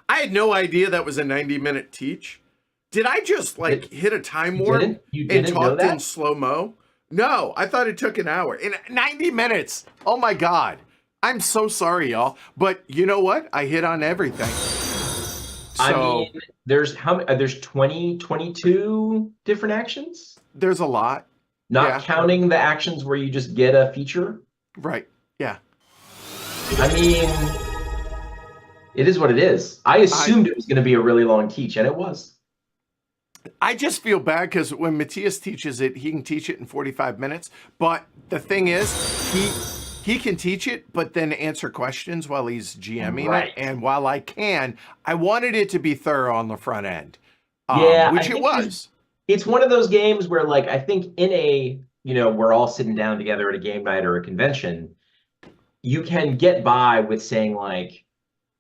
I had no idea that was a 90-minute teach. Did I just hit a time warp and talked in slow-mo? No, I thought it took an hour. In 90 minutes. Oh my God. I'm so sorry, y'all. But you know what? I hit on everything. So, I mean, there's 20, 22 different actions? There's a lot. Not counting the actions where you just get a feature? Right. Yeah. I mean, it is what it is. I assumed it was going to be a really long teach, and it was. I just feel bad because when Matthias teaches it, he can teach it in 45 minutes. But the thing is, he can teach it, but then answer questions while he's GMing it. And while I wanted it to be thorough on the front end. Which it was. It's one of those games where, like, I think in a, we're all sitting down together at a game night or a convention, you can get by with saying, like,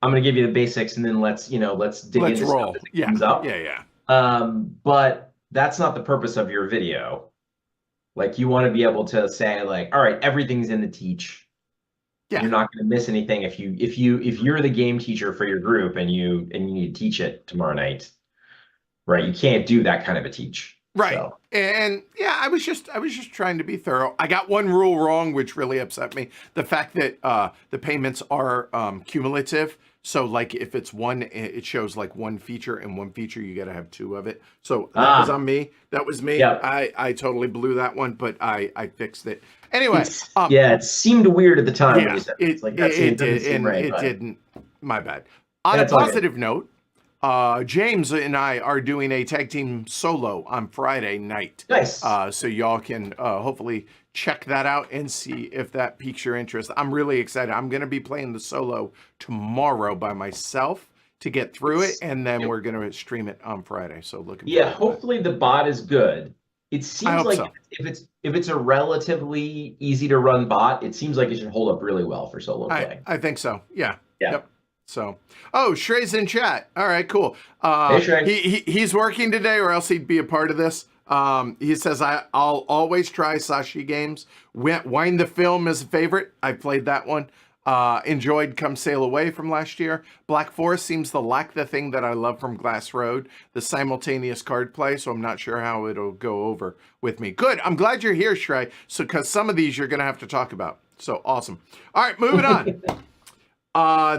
I'm going to give you the basics and then let's dig into roll. Stuff as it comes up. Yeah. But that's not the purpose of your video. Like, you want to be able to say, like, all right, everything's in the teach. Yeah. You're not going to miss anything if you're the game teacher for your group and you need to teach it tomorrow night. Right. You can't do that kind of a teach. Right. So. And yeah, I was just trying to be thorough. I got one rule wrong, which really upset me. The fact that the payments are cumulative. So like if it's one, it shows like one feature, and one feature you got to have two of it. So that was on me. That was me. Yep. I totally blew that one, but I fixed it. Anyway. It seemed weird at the time. Yeah, it did, and it didn't. My bad. On a positive note, James and I are doing a tag team solo on Friday night. Nice. So y'all can hopefully check that out and see if that piques your interest. I'm really excited. I'm going to be playing the solo tomorrow by myself to get through it, and then we're going to stream it on Friday. So looking. Yeah, hopefully the bot is good. It seems like if it's a relatively easy to run bot, it seems like it should hold up really well for solo play. I think so. Yeah. Yeah. Yep. So, Shrey's in chat. All right, cool. Hey, Shrey. He's working today, or else he'd be a part of this. He says, I'll always try Sashi games. Wind the Film is a favorite. I played that one. Enjoyed Come Sail Away from last year. Black Forest seems to lack the thing that I love from Glass Road, the simultaneous card play, so I'm not sure how it'll go over with me. Good. I'm glad you're here, Shrey, so because some of these you're going to have to talk about. So awesome. All right, moving on.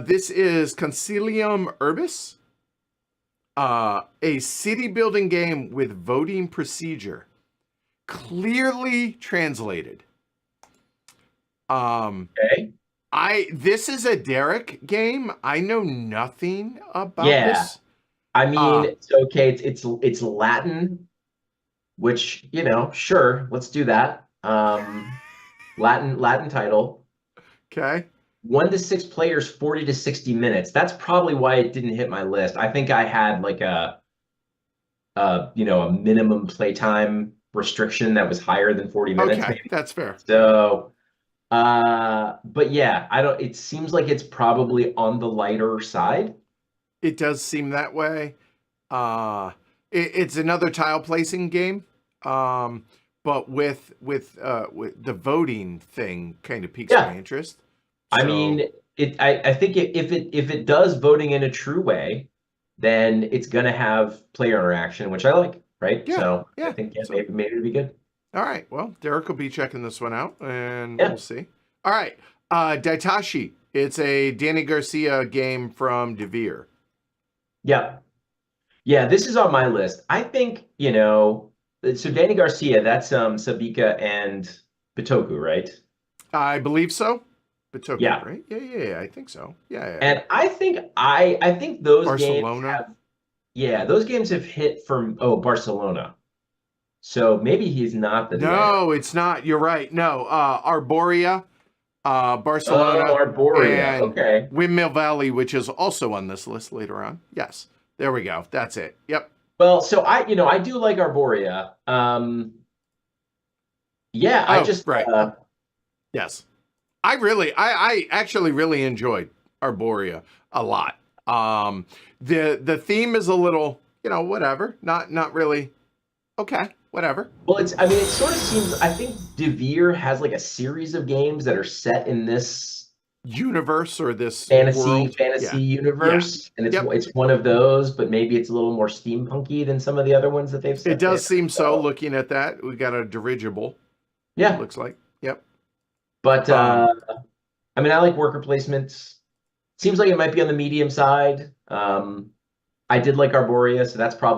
This is Concilium Urbis, a city building game with voting procedure, clearly translated. Okay. This is a Derek game. I know nothing about this. I mean, it's okay. It's Latin, which, sure, let's do that. Latin title. Okay. 1 to 6 players, 40 to 60 minutes. That's probably why it didn't hit my list. I think I had like a minimum playtime restriction that was higher than 40 minutes. Okay, maybe. that's fair. So, but yeah, it seems like it's probably on the lighter side. It does seem that way. It's another tile placing game. But with the voting thing kind of piques my interest. So, I mean, I think if it does voting in a true way, then it's gonna have player interaction, which I like, right? Yeah, so I think maybe it'd be good. All right. Well, Derek will be checking this one out, and we'll see. All right. Daitashi. It's a Danny Garcia game from Devere. Yeah. Yeah, this is on my list. I think, so Danny Garcia, that's Sabika and Bitoku, right? I believe so. Bitoku, yeah. Right? Yeah, I think so. Yeah. And I think those Barcelona. those games have hit from Barcelona. So maybe he's not the designer. No, it's not. You're right. No, Arborea, Barcelona, Arborea. Okay. Windmill Valley, which is also on this list later on. Yes, there we go. That's it. Yep. Well, so I do like Arborea. I just right. Yes, I actually really enjoyed Arborea a lot. The theme is a little, whatever. Not really. Okay. Whatever. Well, it sort of seems, I think Devere has like a series of games that are set in this universe or this fantasy universe. Yeah. And it's one of those, but maybe it's a little more steampunky than some of the other ones that they've set. It does seem so, looking at that. We got a dirigible. Yeah. It looks like. Yep. But I like worker placements. Seems like it might be on the medium side. I did like Arborea, so that's I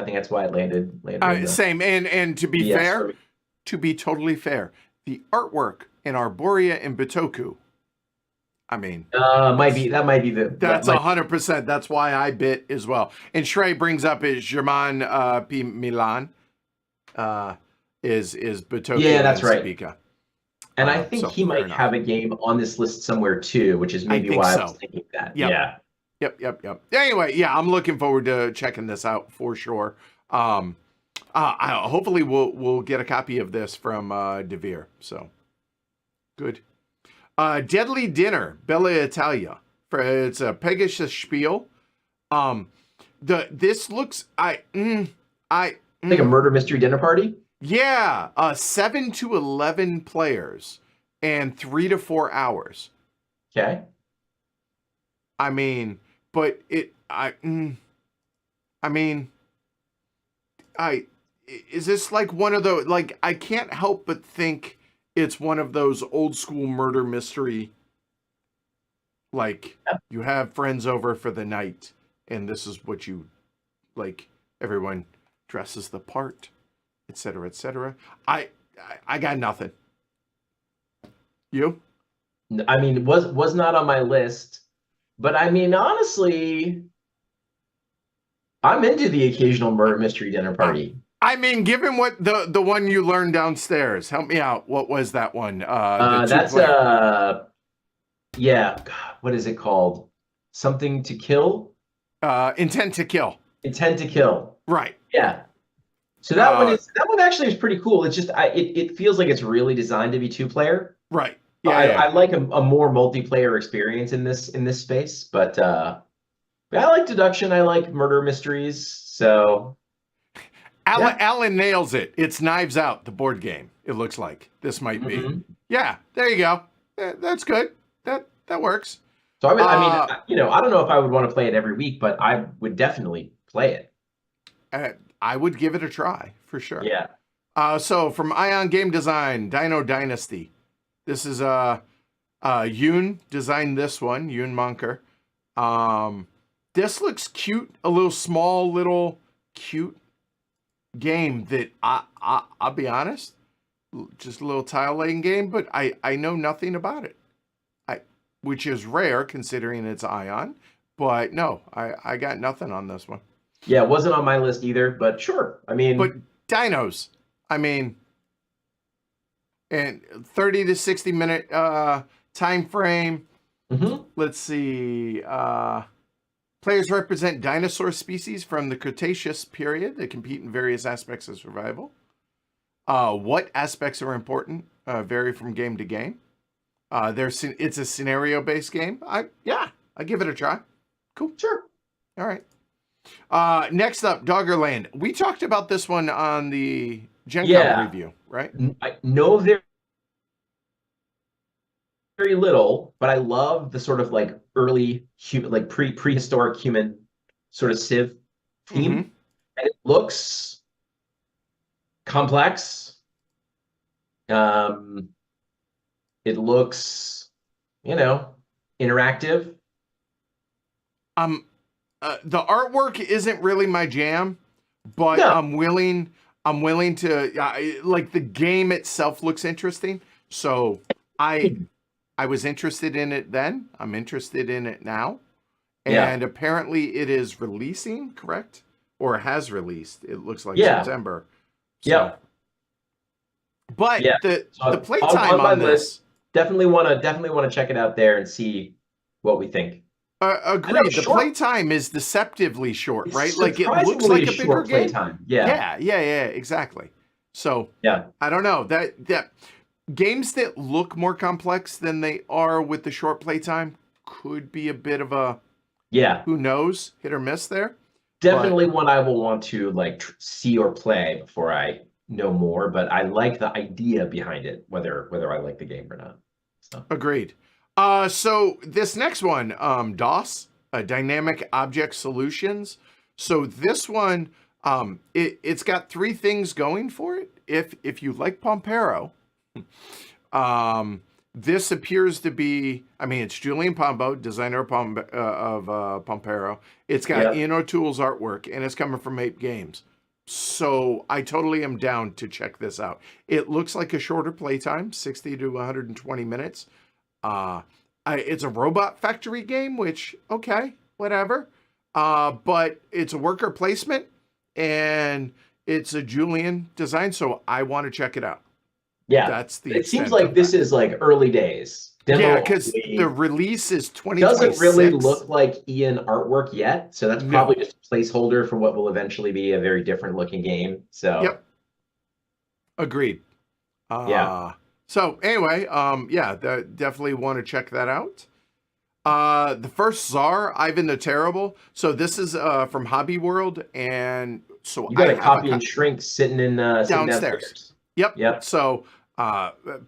think that's why it landed same. And to be fair, to be totally fair, the artwork in Arborea and Bitoku, that might be that's 100%. That's why I bit as well. And Shrey brings up is German P. Milan is Bitoku. Yeah, that's right. Spica. And I think he might have a game on this list somewhere too, which is maybe why I was thinking that. Yep. Yeah. Yep. Anyway, yeah, I'm looking forward to checking this out for sure. Hopefully we'll get a copy of this from Devere. So good. Deadly Dinner, Bella Italia. It's a Pegasus Spiel. This looks like a murder mystery dinner party. Yeah, 7 to 11 players and 3 to 4 hours. Okay. But is this like one of those, like, I can't help but think it's one of those old school murder mystery, like, you have friends over for the night and this is what you, like, everyone dresses the part, etc., etc. I got nothing. You? Was not on my list. But honestly, I'm into the occasional murder mystery dinner party. Given what the one you learned downstairs, help me out. What was that one? That's what is it called? Something to Kill? Intent to Kill. Intent to Kill. Right. Yeah. So that one actually is pretty cool. It's just it feels like it's really designed to be 2-player. Right. Yeah, I like a more multiplayer experience in this space, but I like deduction. I like murder mysteries. So Alan nails it. It's Knives Out, the board game. It looks like this might be. Yeah, there you go. That's good. That works. So I mean, I don't know if I would want to play it every week, but I would definitely play it. I would give it a try for sure. Yeah. So from Ion Game Design, Dino Dynasty. This is Yoon designed this one, Yoon Monker. This looks cute, a little small, little cute game that I'll be honest, just a little tile laying game, but I know nothing about it. Which is rare considering it's Ion, but no, I got nothing on this one. Yeah, it wasn't on my list either, but sure. I mean, but dinos, I mean, and 30 to 60 minute time frame. Let's see. Players represent dinosaur species from the Cretaceous period that compete in various aspects of survival. What aspects are important vary from game to game. It's a scenario-based game. I give it a try. Cool. Sure. All right. Next up, Doggerland. We talked about this one on the Gen Con review, right? I know very little, but I love the sort of like early human, like prehistoric human sort of civ theme. And it looks complex. It looks, interactive. The artwork isn't really my jam, but no. I'm willing to like the game itself looks interesting. So I was interested in it then. I'm interested in it now. And apparently it is releasing, correct? Or has released. It looks like September. So. But the playtime on this. Definitely want to check it out there and see what we think. Agreed. The playtime is deceptively short, right? Like it looks like a bigger game. Playtime. Yeah, exactly. So I don't know that games that look more complex than they are with the short playtime could be a bit of a who knows, hit or miss there. Definitely one I will want to like see or play before I know more, but I like the idea behind it, whether I like the game or not. So. Agreed. So this next one, DOS, Dynamic Object Solutions. So this one, it's got three things going for it. If you like Pompero, this appears to be, it's Julian Pombo, designer of Pompero. It's got InnoTools artwork, and it's coming from Ape Games. So I totally am down to check this out. It looks like a shorter playtime, 60 to 120 minutes. It's a robot factory game, which, okay, whatever. But it's a worker placement, and it's a Julian design, so I want to check it out. Yeah, it seems like this is like early days. Because the release is 2026. Doesn't really look like Ian artwork yet, so that's probably just a placeholder for what will eventually be a very different looking game. So agreed. So anyway, definitely want to check that out. The first Tsar, Ivan the Terrible. So this is from Hobby World, and so you got a copy and shrink sitting in downstairs. Yep. So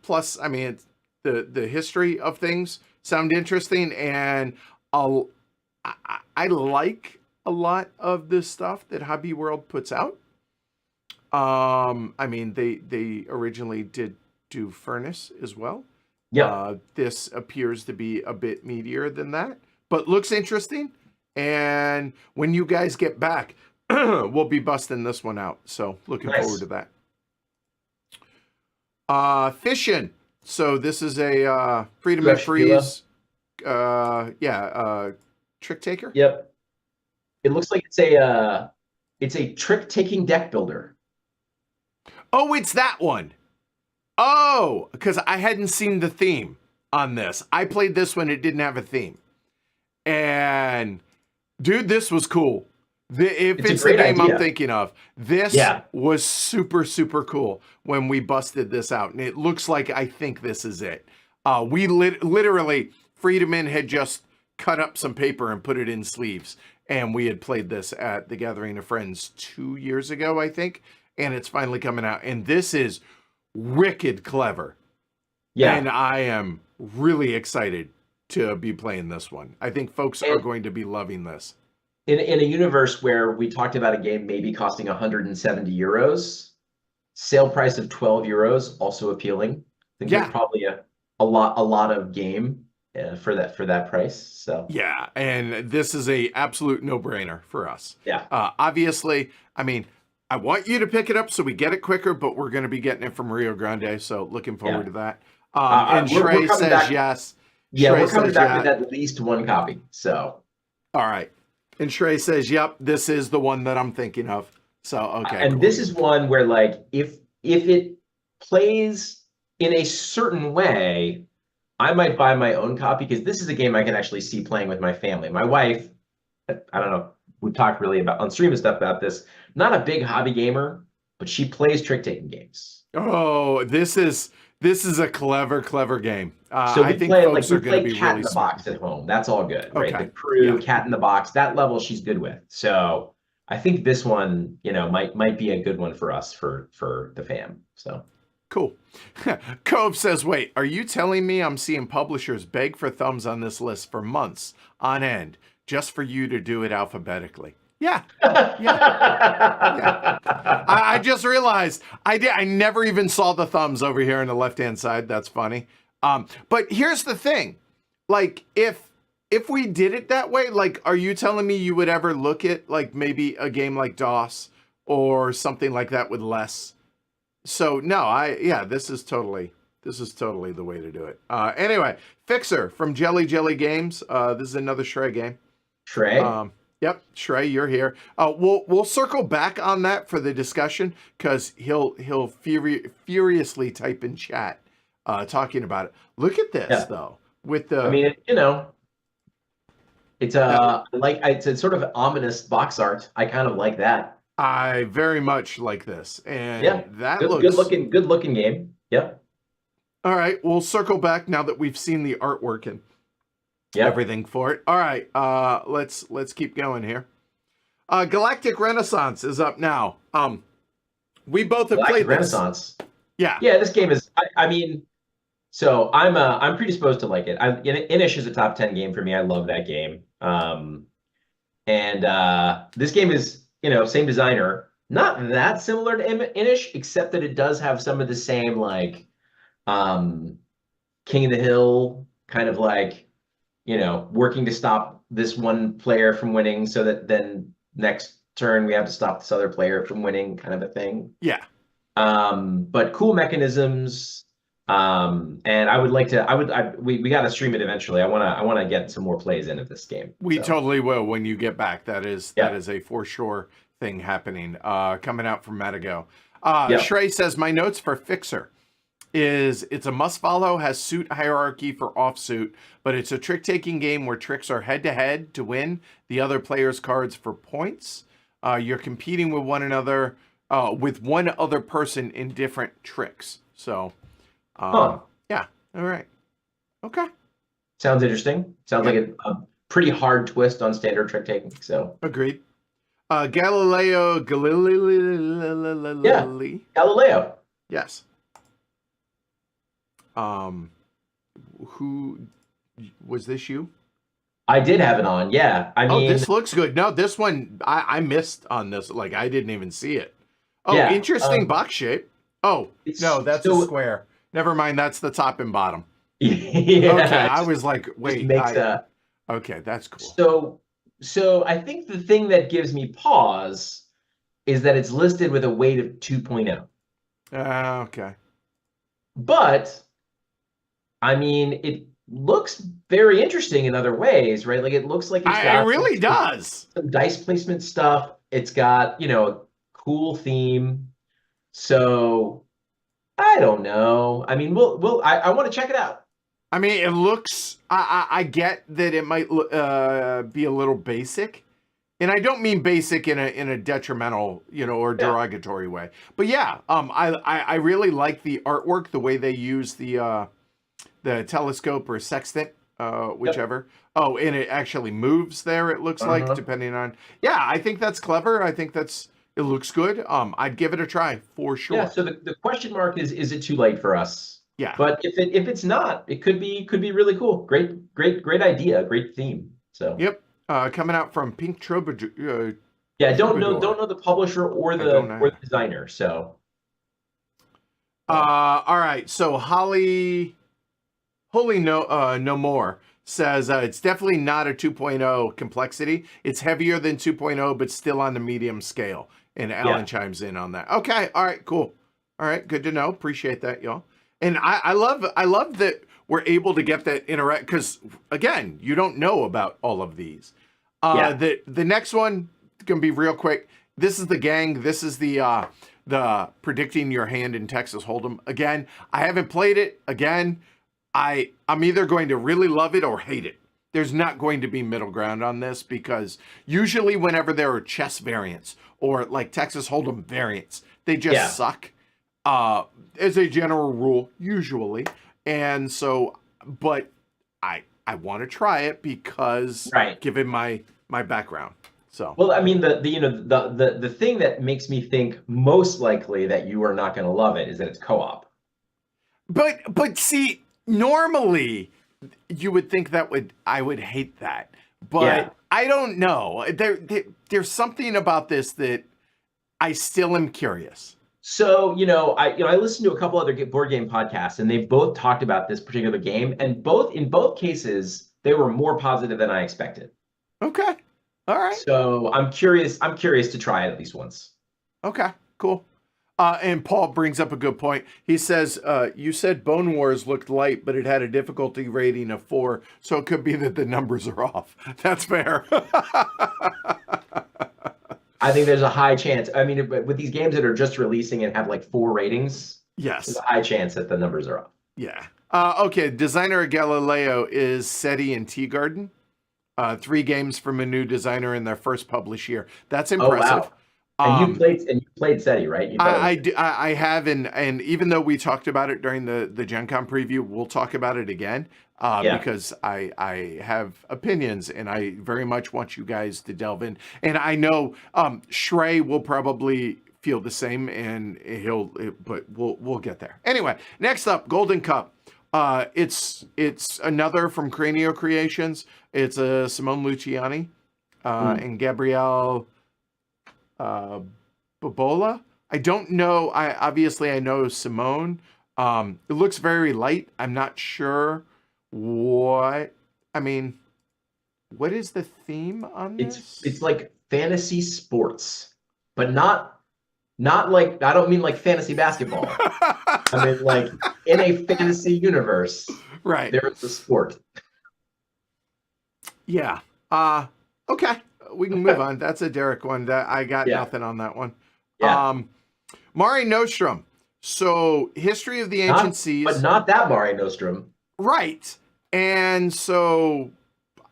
plus, it's the history of things sound interesting, and I like a lot of this stuff that Hobby World puts out. They originally did do Furnace as well. This appears to be a bit meatier than that, but looks interesting. And when you guys get back, we'll be busting this one out. So looking forward to that. Fission. So this is a Freedom and Freeze. Trick taker. Yep. It looks like it's a trick taking deck builder. Oh, it's that one. Oh, because I hadn't seen the theme on this. I played this when it didn't have a theme. And dude, this was cool. If it's the game I'm thinking of, this was super, super cool when we busted this out. And it looks like I think this is it. We literally, Friedemann had just cut up some paper and put it in sleeves. and we had played this at the Gathering of Friends 2 years ago, I think, and it's finally coming out. And this is wicked clever. Yeah. And I am really excited to be playing this one. I think folks are going to be loving this. In a universe where we talked about a game maybe costing 170 euros, sale price of 12 euros, also appealing. I think there's probably a lot of game for that price. So yeah, and this is a absolute no-brainer for us. Yeah. Obviously, I mean, I want you to pick it up so we get it quicker, but we're going to be getting it from Rio Grande, so looking forward to that. And Shrey says yes. Yeah, Shrey we're coming back with at least one copy. So all right. And Shrey says, yep, this is the one that I'm thinking of. So okay. And this is one where, like, if it plays in a certain way, I might buy my own copy, because this is a game I can actually see playing with my family. My wife, I don't know, we've talked really about on stream and stuff about this, not a big hobby gamer, but she plays trick-taking games. Oh, this is a clever game. So I think folks are going to be cat really in the smart. box at home. That's all good, right? Okay. The crew, cat in the box, that level she's good with. So I think this one, might be a good one for us for the fam. So cool. Cove says, wait, are you telling me I'm seeing publishers beg for thumbs on this list for months on end just for you to do it alphabetically? Yeah. I just realized I never even saw the thumbs over here on the left-hand side. That's funny. But here's the thing. Like, if we did it that way, like, are you telling me you would ever look at, like, maybe a game like DOS or something like that with less? So no, this is totally the way to do it. Anyway, Fixer from Jelly Games. This is another Shrey game. Shrey? Yep, Shrey, you're here. We'll circle back on that for the discussion, because he'll furiously type in chat talking about it. Look at this though. With the, I mean, it's a sort of ominous box art. I kind of like that. I very much like this, and that looks good looking game. Yep. All right, we'll circle back now that we've seen the artwork and everything for it. All right, let's keep going here. Galactic Renaissance is up now. We both have played Renaissance. This. Yeah. Yeah, this game is. I mean, so I'm predisposed to like it. Inish is a top 10 game for me. I love that game. And this game is, same designer, not that similar to Inish, except that it does have some of the same, like, King of the Hill kind of, like, working to stop this one player from winning so that then next turn we have to stop this other player from winning, kind of a thing. Yeah. But cool mechanisms. And I would like to, we got to stream it eventually. I want to get some more plays into this game. We totally will when you get back. That is a for sure thing happening, coming out from Mattgz. Shrey says, my notes for Fixer is it's a must follow, has suit hierarchy for offsuit, but it's a trick taking game where tricks are head to head to win the other player's cards for points. You're competing with one another, with one other person in different tricks. So, yeah. All right. Okay. Sounds interesting. Sounds like a pretty hard twist on standard trick taking. So agreed. Galileo. Yeah. Galileo. Yes. Who was this? You? I did have it on. Yeah. I mean, this looks good. No, this one I missed on this. Like, I didn't even see it. Oh, interesting box shape. Oh, no, that's a square. Never mind. That's the top and bottom. Yeah. Okay. I was like, wait. Okay, that's cool. So I think the thing that gives me pause is that it's listed with a weight of 2.0. Okay. But I mean, it looks very interesting in other ways, right? Like, it looks like it really does. Some dice placement stuff. It's got, a cool theme. So I don't know. I mean, I want to check it out. I mean, it looks, I get that it might be a little basic. And I don't mean basic in a detrimental, or derogatory way. But yeah, I really like the artwork, the way they use the telescope or sextant whichever. Oh, and it actually moves there, it looks like, depending on... Yeah, I think that's clever. I think it looks good. I'd give it a try for sure. Yeah, so the question mark is it too late for us? Yeah. But if it's not, it could be really cool. Great idea, great theme. So yep. Coming out from Pink Troubadour. Yeah, don't know the publisher or the designer. So all right. So Holy No More says it's definitely not a 2.0 complexity. It's heavier than 2.0, but still on the medium scale. And Alan chimes in on that. Okay. All right. Cool. All right. Good to know. Appreciate that, y'all. And I love that we're able to get that interact, because again, you don't know about all of these. The next one gonna be real quick. This is the gang. This is the predicting your hand in Texas Hold'em. Again, I haven't played it. Again, I'm either going to really love it or hate it. There's not going to be middle ground on this, because usually whenever there are chess variants or like Texas Hold'em variants, they just suck. As a general rule, usually. And so, but I want to try it because given my background. So well, I mean, the thing that makes me think most likely that you are not going to love it is that it's co-op. But see, normally you would think I would hate that, but I don't know. There's something about this that I still am curious. So, I listened to a couple other board game podcasts, and they've both talked about this particular game, and in both cases, they were more positive than I expected. Okay. All right. So I'm curious to try it at least once. Okay, cool. And Paul brings up a good point. He says, you said Bone Wars looked light, but it had a difficulty rating of 4, so it could be that the numbers are off. That's fair. I think there's a high chance. I mean, with these games that are just releasing and have like 4 ratings, there's a high chance that the numbers are off. Yeah. Okay, designer of Galileo is SETI and Tea Garden. 3 games from a new designer in their first published year. That's impressive. Oh, wow. And you played SETI, right? I have, and even though we talked about it during the Gen Con preview, we'll talk about it again. Because I have opinions, and I very much want you guys to delve in. And I know Shrey will probably feel the same, and but we'll get there. Anyway, next up, Golden Cup. It's another from Cranio Creations. It's Simone Luciani and Gabrielle Bobola. I don't know. I know Simone. It looks very light. I'm not sure what is the theme on this? It's like fantasy sports, but not like, I don't mean like fantasy basketball. I mean like in a fantasy universe. Right. There's a sport. Yeah. Okay. We can move on. That's a Derek one. That I got nothing on that one. Yeah. Mare Nostrum. So History of the Ancient Seas. But not that Mare Nostrum. Right. And so,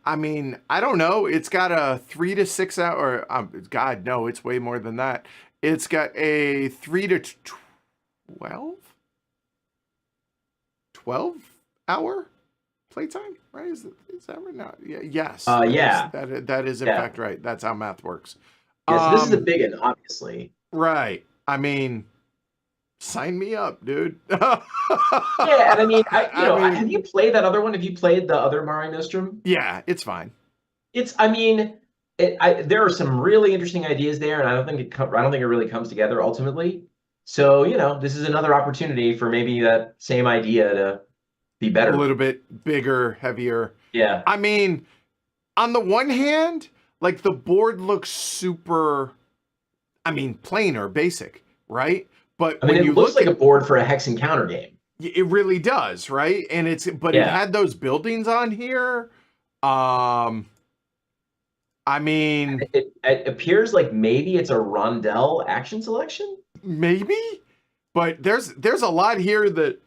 I mean, I don't know. It's got a 3 to 6 hour. God, no, it's way more than that. It's got a 3 to 12 hour playtime, right? Is that right now? Yeah. Yes. That is in fact right. That's how math works. Yes, this is a big one, obviously. Right. I mean, sign me up, dude. Yeah, and I mean, have you played that other one? Have you played the other Mare Nostrum? Yeah, it's fine. There are some really interesting ideas there, and I don't think it really comes together ultimately. So, this is another opportunity for maybe that same idea to be better. A little bit bigger, heavier. Yeah. I mean, on the one hand, like the board looks super, plain or basic, right? But it looks like a board for a hex and counter game. It really does, right? And it had those buildings on here. It appears like maybe it's a rondel action selection. Maybe, but there's a lot here that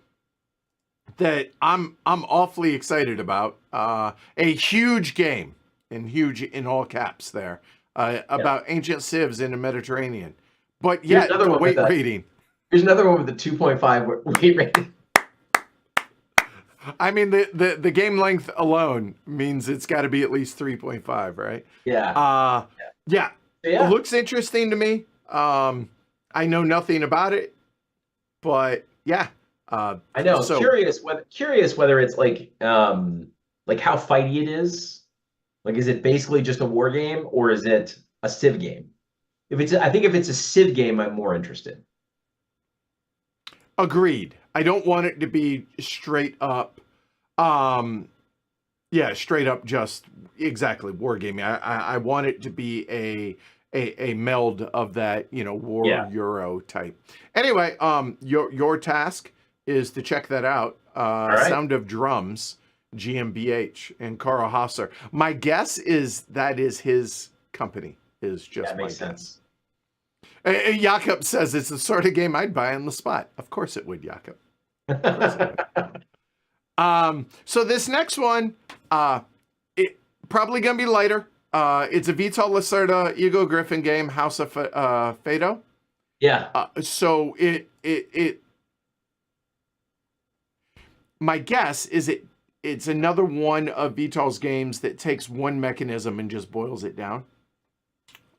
I'm awfully excited about. A huge game, in all caps there, about ancient civs in the Mediterranean. But yet the weight rating. Here's another one with a 2.5 weight rating. I mean, the game length alone means it's got to be at least 3.5, right? Yeah. Yeah. It looks interesting to me. I know nothing about it, but yeah. I know. So, curious whether it's like how fighty it is. Like, is it basically just a war game, or is it a Civ game? I think if it's a Civ game, I'm more interested. Agreed. I don't want it to be straight up. Straight up just exactly wargaming. I want it to be a meld of that, war Euro type. Anyway, your task is to check that out. Right. Sound of Drums, GmbH, and Carl Hasser. My guess is that is his company. Is just my guess. Jakob says it's the sort of game I'd buy on the spot. Of course it would, Jakob. Of course it would. So this next one, it probably gonna be lighter. It's a Vital Lacerda Ego Griffin game, House of Fado. Yeah. So it. My guess is it's another one of Vital's games that takes one mechanism and just boils it down.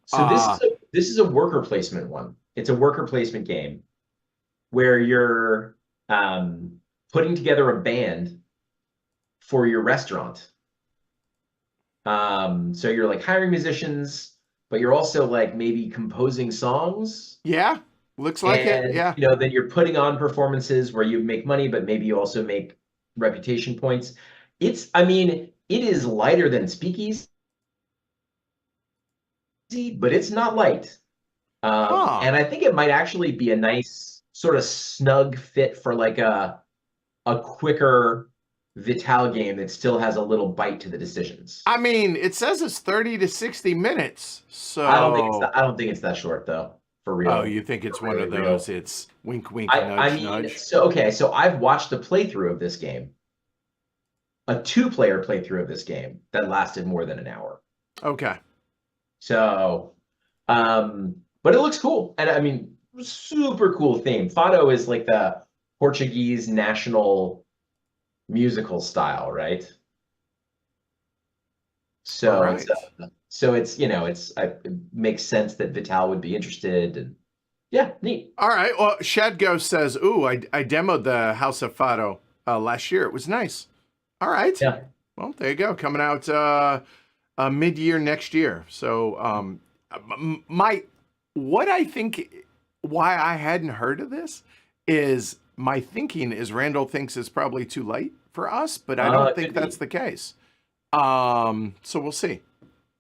So this is a worker placement one. It's a worker placement game where you're putting together a band for your restaurant. So you're like hiring musicians, but you're also like maybe composing songs. Yeah, looks like it. Yeah. Then you're putting on performances where you make money, but maybe you also make reputation points. It is lighter than Speakeasy, but it's not light. And I think it might actually be a nice sort of snug fit for like a quicker Vital game that still has a little bite to the decisions. I mean, it says it's 30 to 60 minutes. So I don't think it's that short though, for real. Oh, you think it's one of those? Real. It's wink, wink, nudge, nudge. So I've watched a playthrough of this game, a 2-player playthrough of this game that lasted more than an hour. Okay. So, but it looks cool, and I mean, super cool theme. Fado is like the Portuguese national musical style, right? So right. It makes sense that Vital would be interested, and yeah, neat. All right. Well, Shadgo says, "Ooh, I demoed the House of Fado last year. It was nice." All right. Yeah. Well, there you go. Coming out mid-year next year. So, why I hadn't heard of this is my thinking is Randall thinks it's probably too late for us, but I don't think that's the case. So we'll see.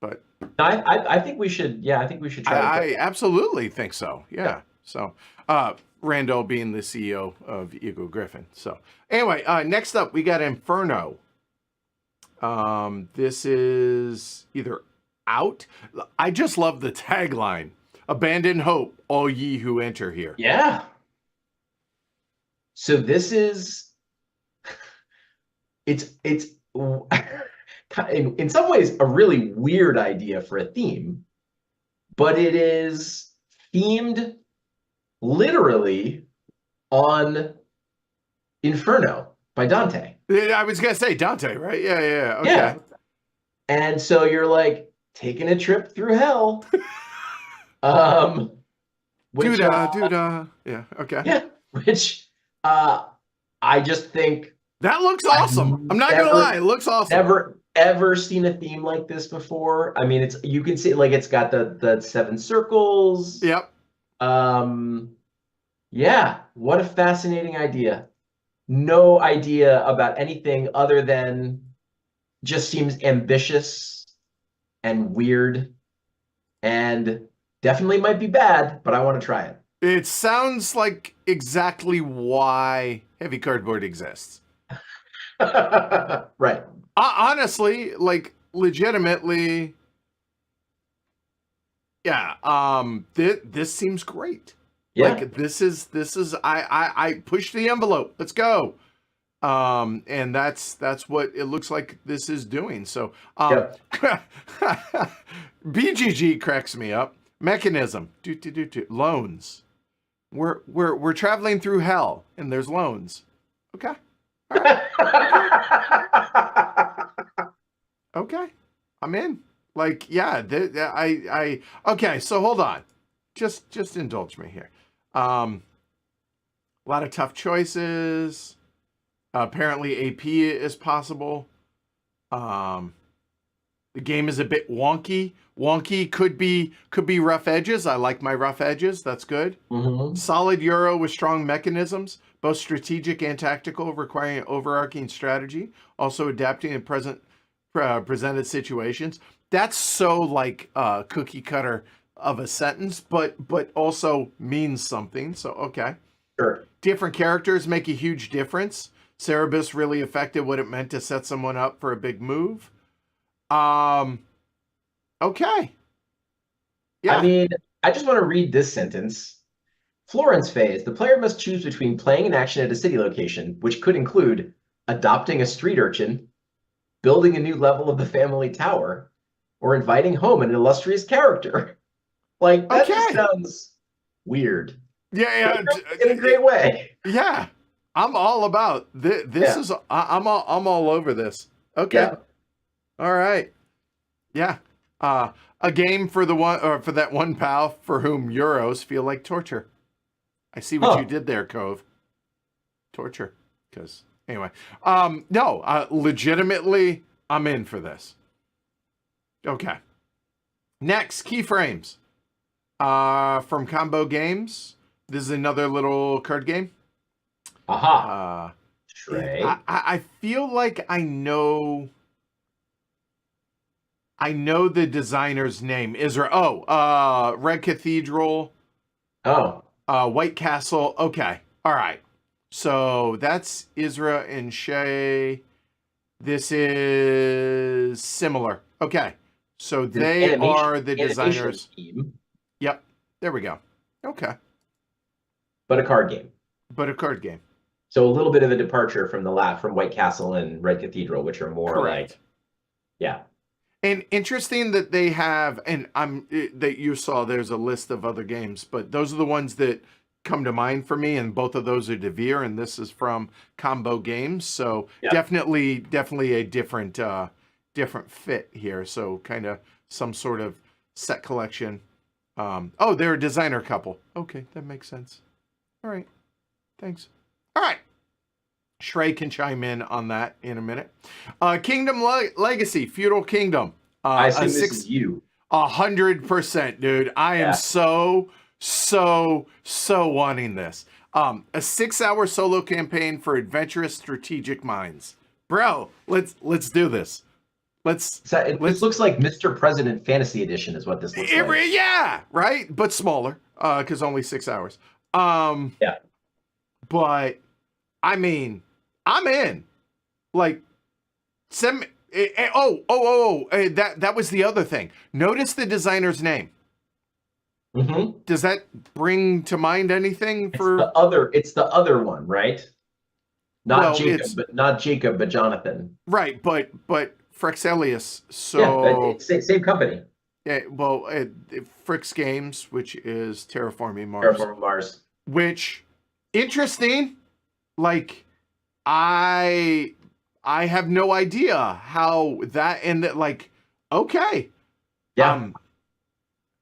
But I think we should. Yeah, I think we should try. I absolutely think so. Yeah. So Randall being the CEO of Ego Griffin. So anyway, next up we got Inferno. This is either out. I just love the tagline: "Abandon hope, all ye who enter here." Yeah. So this is, it's in some ways a really weird idea for a theme, but it is themed literally on Inferno by Dante. I was gonna say Dante, right? Yeah. Okay. Yeah. And so you're like taking a trip through hell. Which, doo-dah. Yeah. Okay. Yeah. Which. I just think that looks awesome. I'm not gonna lie, it looks awesome. Never ever seen a theme like this before. I mean, you can see like it's got the 7 circles. Yep. Yeah. What a fascinating idea. No idea about anything other than just seems ambitious and weird, and definitely might be bad, but I want to try it. It sounds like exactly why Heavy Cardboard exists. Right. Honestly, like legitimately, yeah. This seems great. Yeah. Like this is I pushed the envelope. Let's go. And that's what it looks like this is doing. So BGG cracks me up. Mechanism. Loans. We're traveling through hell and there's loans. Okay. All right. Okay, I'm in. Like, yeah, okay, so hold on. Just indulge me here. A lot of tough choices. Apparently AP is possible. The game is a bit wonky. Wonky could be rough edges. I like my rough edges. That's good. Mm-hmm. Solid Euro with strong mechanisms, both strategic and tactical, requiring overarching strategy, also adapting in presented situations. That's so like cookie cutter of a sentence, but also means something. So okay. Sure. Different characters make a huge difference. Cerebus really affected what it meant to set someone up for a big move. Okay. Yeah. I mean, I just want to read this sentence. Florence phase. The player must choose between playing an action at a city location, which could include adopting a street urchin, building a new level of the family tower, or inviting home an illustrious character. Like, that just sounds weird. Yeah, in a great way. Yeah. I'm all about this. Is I'm all over this. Okay. Yeah. All right. Yeah. A game for for that one pal for whom Euros feel like torture. I see what you did there, Cove. Torture. Because anyway. No, legitimately, I'm in for this. Okay. Next, keyframes. From Combo Games. This is another little card game. Aha. Shrey. I feel like I know the designer's name. Red Cathedral. White Castle. Okay. All right. So that's Isra and Shay. This is similar. Okay. So they are the designers. Team. Yep. There we go. Okay. But a card game. So a little bit of a departure from from White Castle and Red Cathedral, which are more like, yeah. And interesting that they have, and that you saw. There's a list of other games, but those are the ones that come to mind for me, and both of those are Devere, and this is from Combo Games. So definitely a different fit here. So kind of some sort of set collection. They're a designer couple. Okay, that makes sense. All right, thanks. All right. Shrey can chime in on that in a minute. Kingdom Legacy, Feudal Kingdom. I assume this is you. 100%, dude. I am so wanting this. A 6-hour solo campaign for adventurous strategic minds. Bro, let's do this. This looks like Mr. President Fantasy Edition is what this looks like. Yeah, right? But smaller, because only 6 hours. Yeah. But I mean, I'm in. Like, that was the other thing. Notice the designer's name. Mm-hmm. Does that bring to mind anything for It's the other one, right? Not Jacob, but Jonathan. Right, but Frexelius. So it's same company. Yeah, well, Frix Games, which is Terraforming Mars. Which interesting. Like, I have no idea how that ended. Like, okay. Yeah.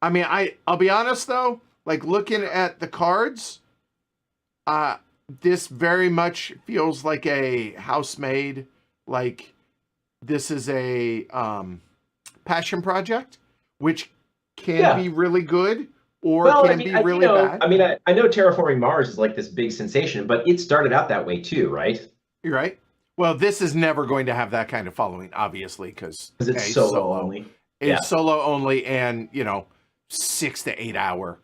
I mean, I'll be honest though, like looking at the cards, this very much feels like a house-made, like this is a passion project, which can be really good or be really bad. I mean, I know Terraforming Mars is like this big sensation, but it started out that way too, right? You're right. Well, this is never going to have that kind of following, obviously, because it's solo only. It's solo only, and 6 to 8 hour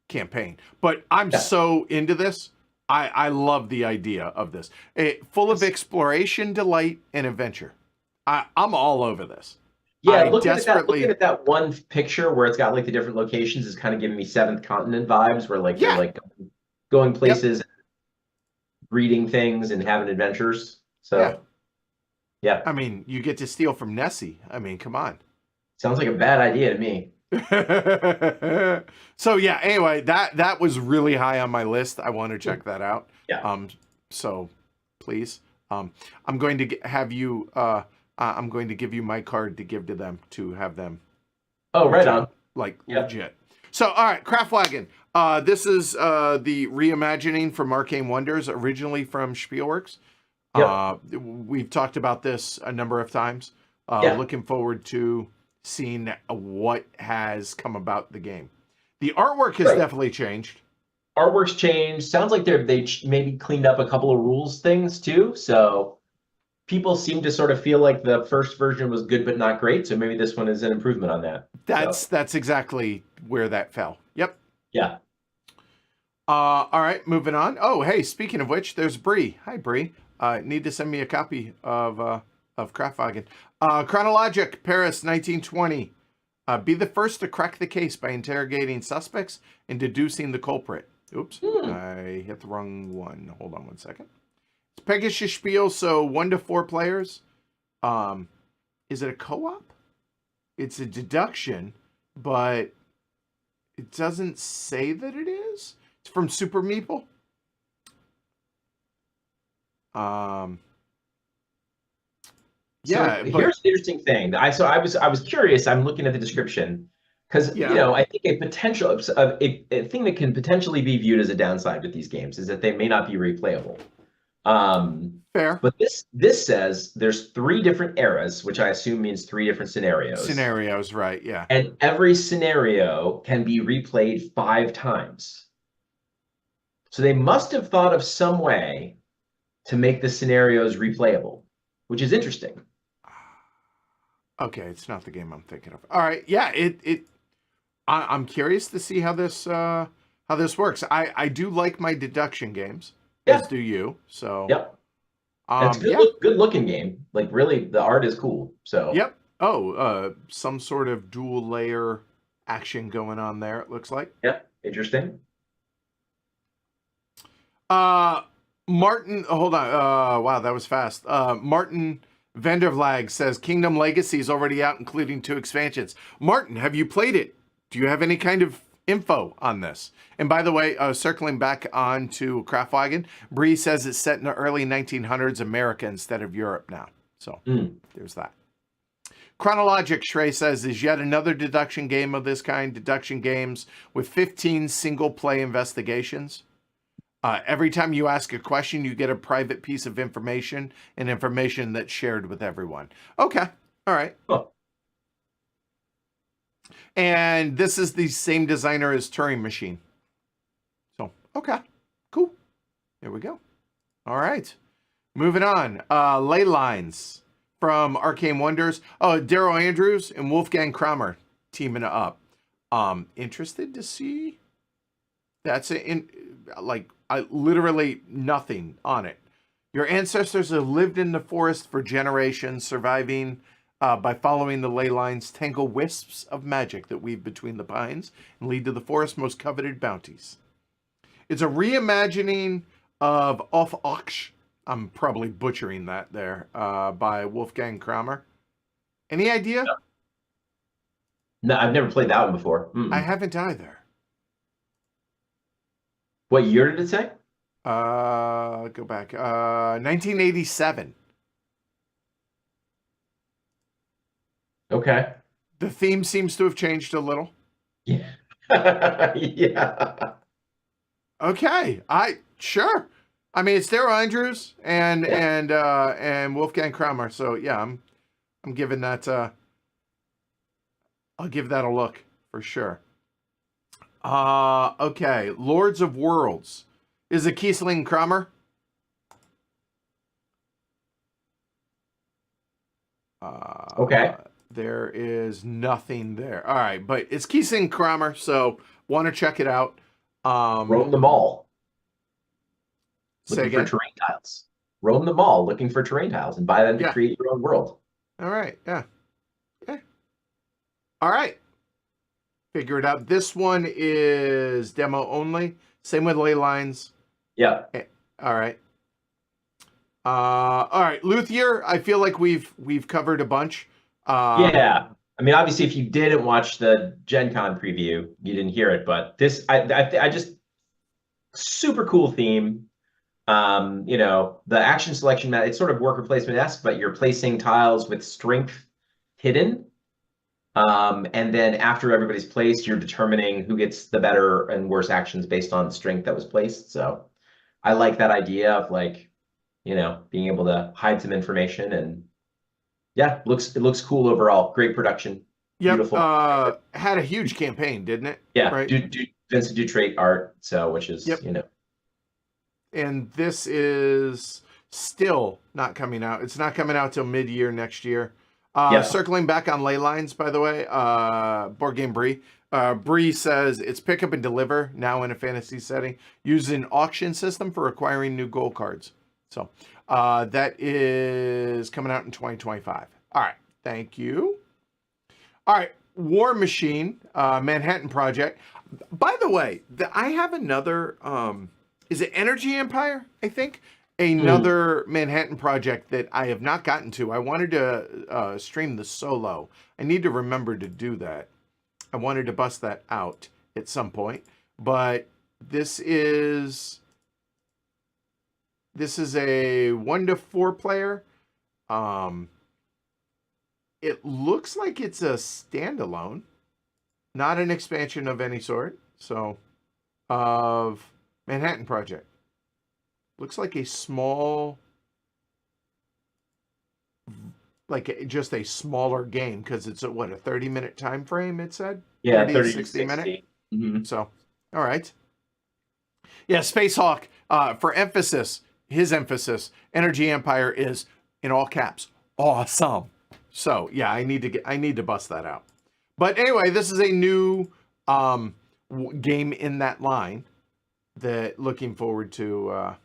campaign. But I'm so into this. I love the idea of this. Full of exploration, delight, and adventure. I'm all over this. Yeah, looking at that one picture where it's got like the different locations is kind of giving me Seventh Continent vibes, where like you're like going places, reading things, and having adventures. So, yeah. I mean, you get to steal from Nessie. I mean, come on. Sounds like a bad idea to me. So yeah, anyway, that was really high on my list. I want to check that out. Yeah. So please. I'm going to have you. I'm going to give you my card to give to them to have them. Oh, right on. Like legit. So, all right, Kraftwagen. This is the reimagining from Arcane Wonders, originally from Spielworks. Yep. We've talked about this a number of times. Looking forward to seeing what has come about the game. The artwork has definitely changed. Artwork's changed. Sounds like they maybe cleaned up a couple of rules things too. So people seem to sort of feel like the first version was good but not great. So maybe this one is an improvement on that. That's exactly where that fell. Yep. Yeah. All right, moving on. Oh, hey, speaking of which, there's Bree. Hi, Bree. Need to send me a copy of Kraftwagen. Chronologic, Paris, 1920. Be the first to crack the case by interrogating suspects and deducing the culprit. Oops, I hit the wrong one. Hold on one second. It's Pegasus Spiel, so 1 to 4 players. Is it a co-op? It's a deduction, but it doesn't say that it is. It's from Super Meeple. Yeah, so here's the interesting thing. I was curious. I'm looking at the description because I think a thing that can potentially be viewed as a downside with these games is that they may not be replayable. Fair. But this says there's 3 different eras, which I assume means 3 different scenarios. Scenarios, right? Yeah. And every scenario can be replayed 5 times. So they must have thought of some way to make the scenarios replayable, which is interesting. Okay, it's not the game I'm thinking of. All right, yeah, I'm curious to see how this works. I do like my deduction games, as do you. So yep, it's good looking game. Like really, the art is cool. So yep. Oh, some sort of dual layer action going on there. It looks like. Yep, interesting. Martin, hold on. Wow, that was fast. Martin Vandervlag says Kingdom Legacy is already out, including 2 expansions. Martin, have you played it? Do you have any kind of info on this? And by the way, circling back on to Kraftwagen, Bree says it's set in the early 1900s America instead of Europe now. So there's that. Chronologic, Shrey says, is yet another deduction game of this kind. Deduction games with 15 single-play investigations. Every time you ask a question, you get a private piece of information and information that's shared with everyone. Okay. All right. Oh. And this is the same designer as Turing Machine. So, okay. Cool. There we go. All right. Moving on. Ley Lines from Arcane Wonders. Oh, Daryl Andrews and Wolfgang Kramer teaming up. Interested to see? That's literally nothing on it. Your ancestors have lived in the forest for generations, surviving by following the ley lines, tangle wisps of magic that weave between the pines and lead to the forest's most coveted bounties. It's a reimagining of Off Ochs. I'm probably butchering that there, by Wolfgang Kramer. Any idea? No, I've never played that one before. I haven't either. What year did it say? Go back. 1987. Okay. The theme seems to have changed a little. Yeah. Yeah. Okay. Sure. I mean, it's Daryl Andrews and Wolfgang Kramer. So yeah, I'm giving that. I'll give that a look for sure. Okay. Lords of Worlds. Is it Kiesling Kramer? Okay. There is nothing there. All right, but it's Kiesling Kramer, so want to check it out. Roam the mall. Looking for terrain tiles. Roam the mall looking for terrain tiles and buy them to create your own world. All right, yeah. All right. Figure it out. This one is demo only. Same with ley lines. Yeah. All right. All right. Luthier, I feel like we've covered a bunch. Yeah. I mean, obviously, if you didn't watch the Gen Con preview, you didn't hear it. But this, I just super cool theme. The action selection mat, it's sort of worker placement-esque, but you're placing tiles with strength hidden. And then after everybody's placed, you're determining who gets the better and worse actions based on the strength that was placed. So I like that idea of being able to hide some information, and yeah, it looks cool overall. Great production. Yep. Beautiful. Had a huge campaign, didn't it? Yeah. Right. Vincent Dutrait art. So, which is, And this is still not coming out. It's not coming out till mid-year next year. Circling back on ley lines, by the way, Board Game Bree. Bree says it's pick up and deliver now in a fantasy setting using auction system for acquiring new gold cards. So that is coming out in 2025. All right. Thank you. All right. War Machine, Manhattan Project. By the way, I have another, is it Energy Empire, I think? Another Manhattan Project that I have not gotten to. I wanted to stream the solo. I need to remember to do that. I wanted to bust that out at some point. But this is a 1 to 4 player. It looks like it's a standalone, not an expansion of any sort. So, of Manhattan Project. Looks like a small, like just a smaller game, because it's a 30-minute time frame, it said? Yeah, 30 to 60 minute. Mm-hmm. So, all right. Yeah, Space Hawk, for emphasis, his emphasis, Energy Empire is, in all caps, awesome. So, yeah, I need to bust that out. But anyway, this is a new game in that line that looking forward to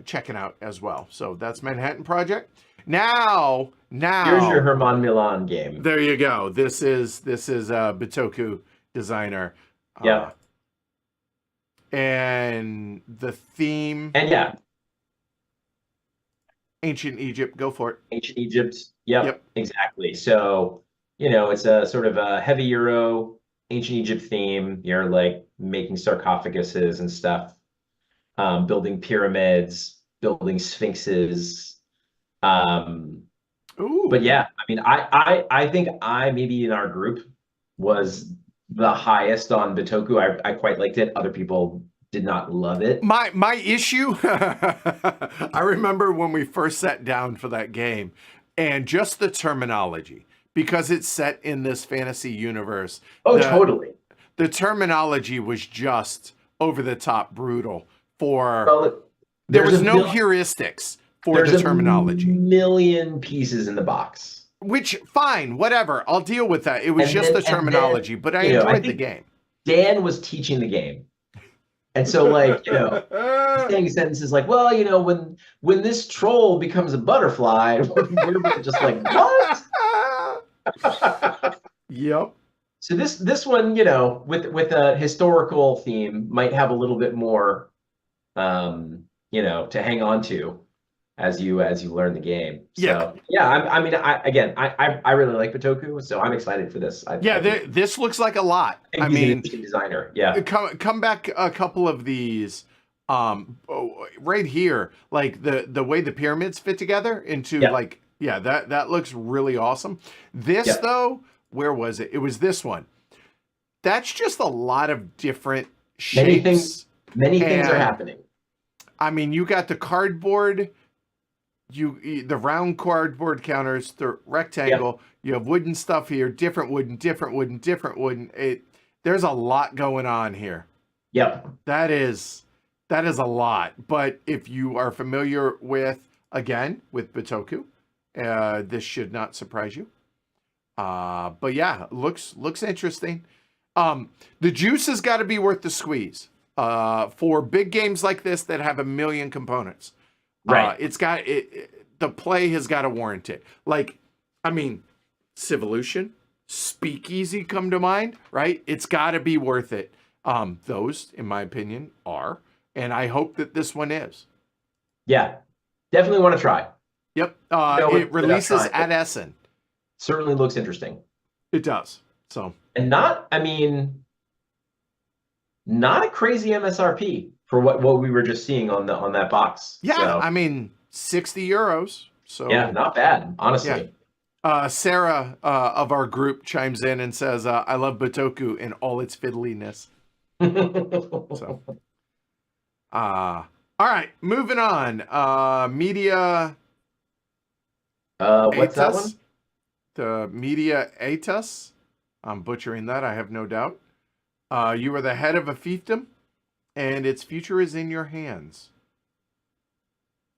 checking out as well. So that's Manhattan Project. Now here's your Herman Milan game. There you go. This is Bitoku designer. Yeah. And the theme. And yeah. Ancient Egypt. Go for it. Ancient Egypt. Yep. Exactly. So, it's a sort of a heavy Euro Ancient Egypt theme. You're like making sarcophaguses and stuff. Building pyramids, building sphinxes. But yeah, I mean, I think I maybe in our group was the highest on Bitoku. I quite liked it. Other people did not love it. My issue, I remember when we first sat down for that game, and just the terminology, because it's set in this fantasy universe. Oh, totally. The terminology was just over the top brutal. There was no heuristics for the terminology. There's a million pieces in the box. Which, fine, whatever. I'll deal with that. It was just the terminology, but I enjoyed the game. Dan was teaching the game. And so, saying sentences like, well, when this troll becomes a butterfly, we're just like, what? Yep. So this one, with a historical theme, might have a little bit more to hang on to as you learn the game. So, I really like Bitoku, so I'm excited for this. This looks like a lot. I mean, an interesting designer. Yeah. Come back a couple of these right here, like the way the pyramids fit together into that looks really awesome. This though, where was it? It was this one. That's just a lot of different shapes. Many things are happening. I mean, you got the cardboard, the round cardboard counters, the rectangle. You have wooden stuff here, different wooden. There's a lot going on here. Yep. That is a lot. But if you are familiar with Bitoku, this should not surprise you. But yeah, looks interesting. The juice has got to be worth the squeeze. For big games like this that have a million components, right? The play has got to warrant it. Like, I mean, Civolution, Speakeasy come to mind, right? It's got to be worth it. Those, in my opinion, are, and I hope that this one is. Yeah, definitely want to try. Yep. It releases at Essen. Certainly looks interesting. It does. So, and not a crazy MSRP for what we were just seeing on that box. Yeah, So I mean, 60 euros. So yeah, not bad, yeah. honestly. Sarah of our group chimes in and says, I love Botoku in all its fiddliness. So, all right, moving on. Media What's that one? Atus. The Media Atus. I'm butchering that, I have no doubt. You are the head of a fiefdom, and its future is in your hands.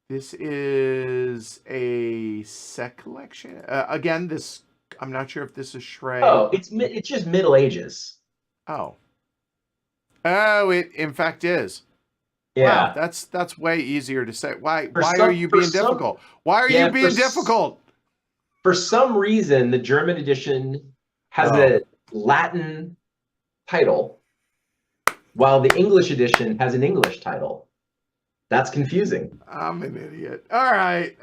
This is a set collection. Again, this I'm not sure if this is Shrey. Oh, it's just Middle Ages. Oh. Oh, it in fact is. Yeah. Wow, that's way easier to say. Why are you being difficult? Why are you being difficult? For some reason, the German edition has a Latin title, while the English edition has an English title. That's confusing. I'm an idiot. All right.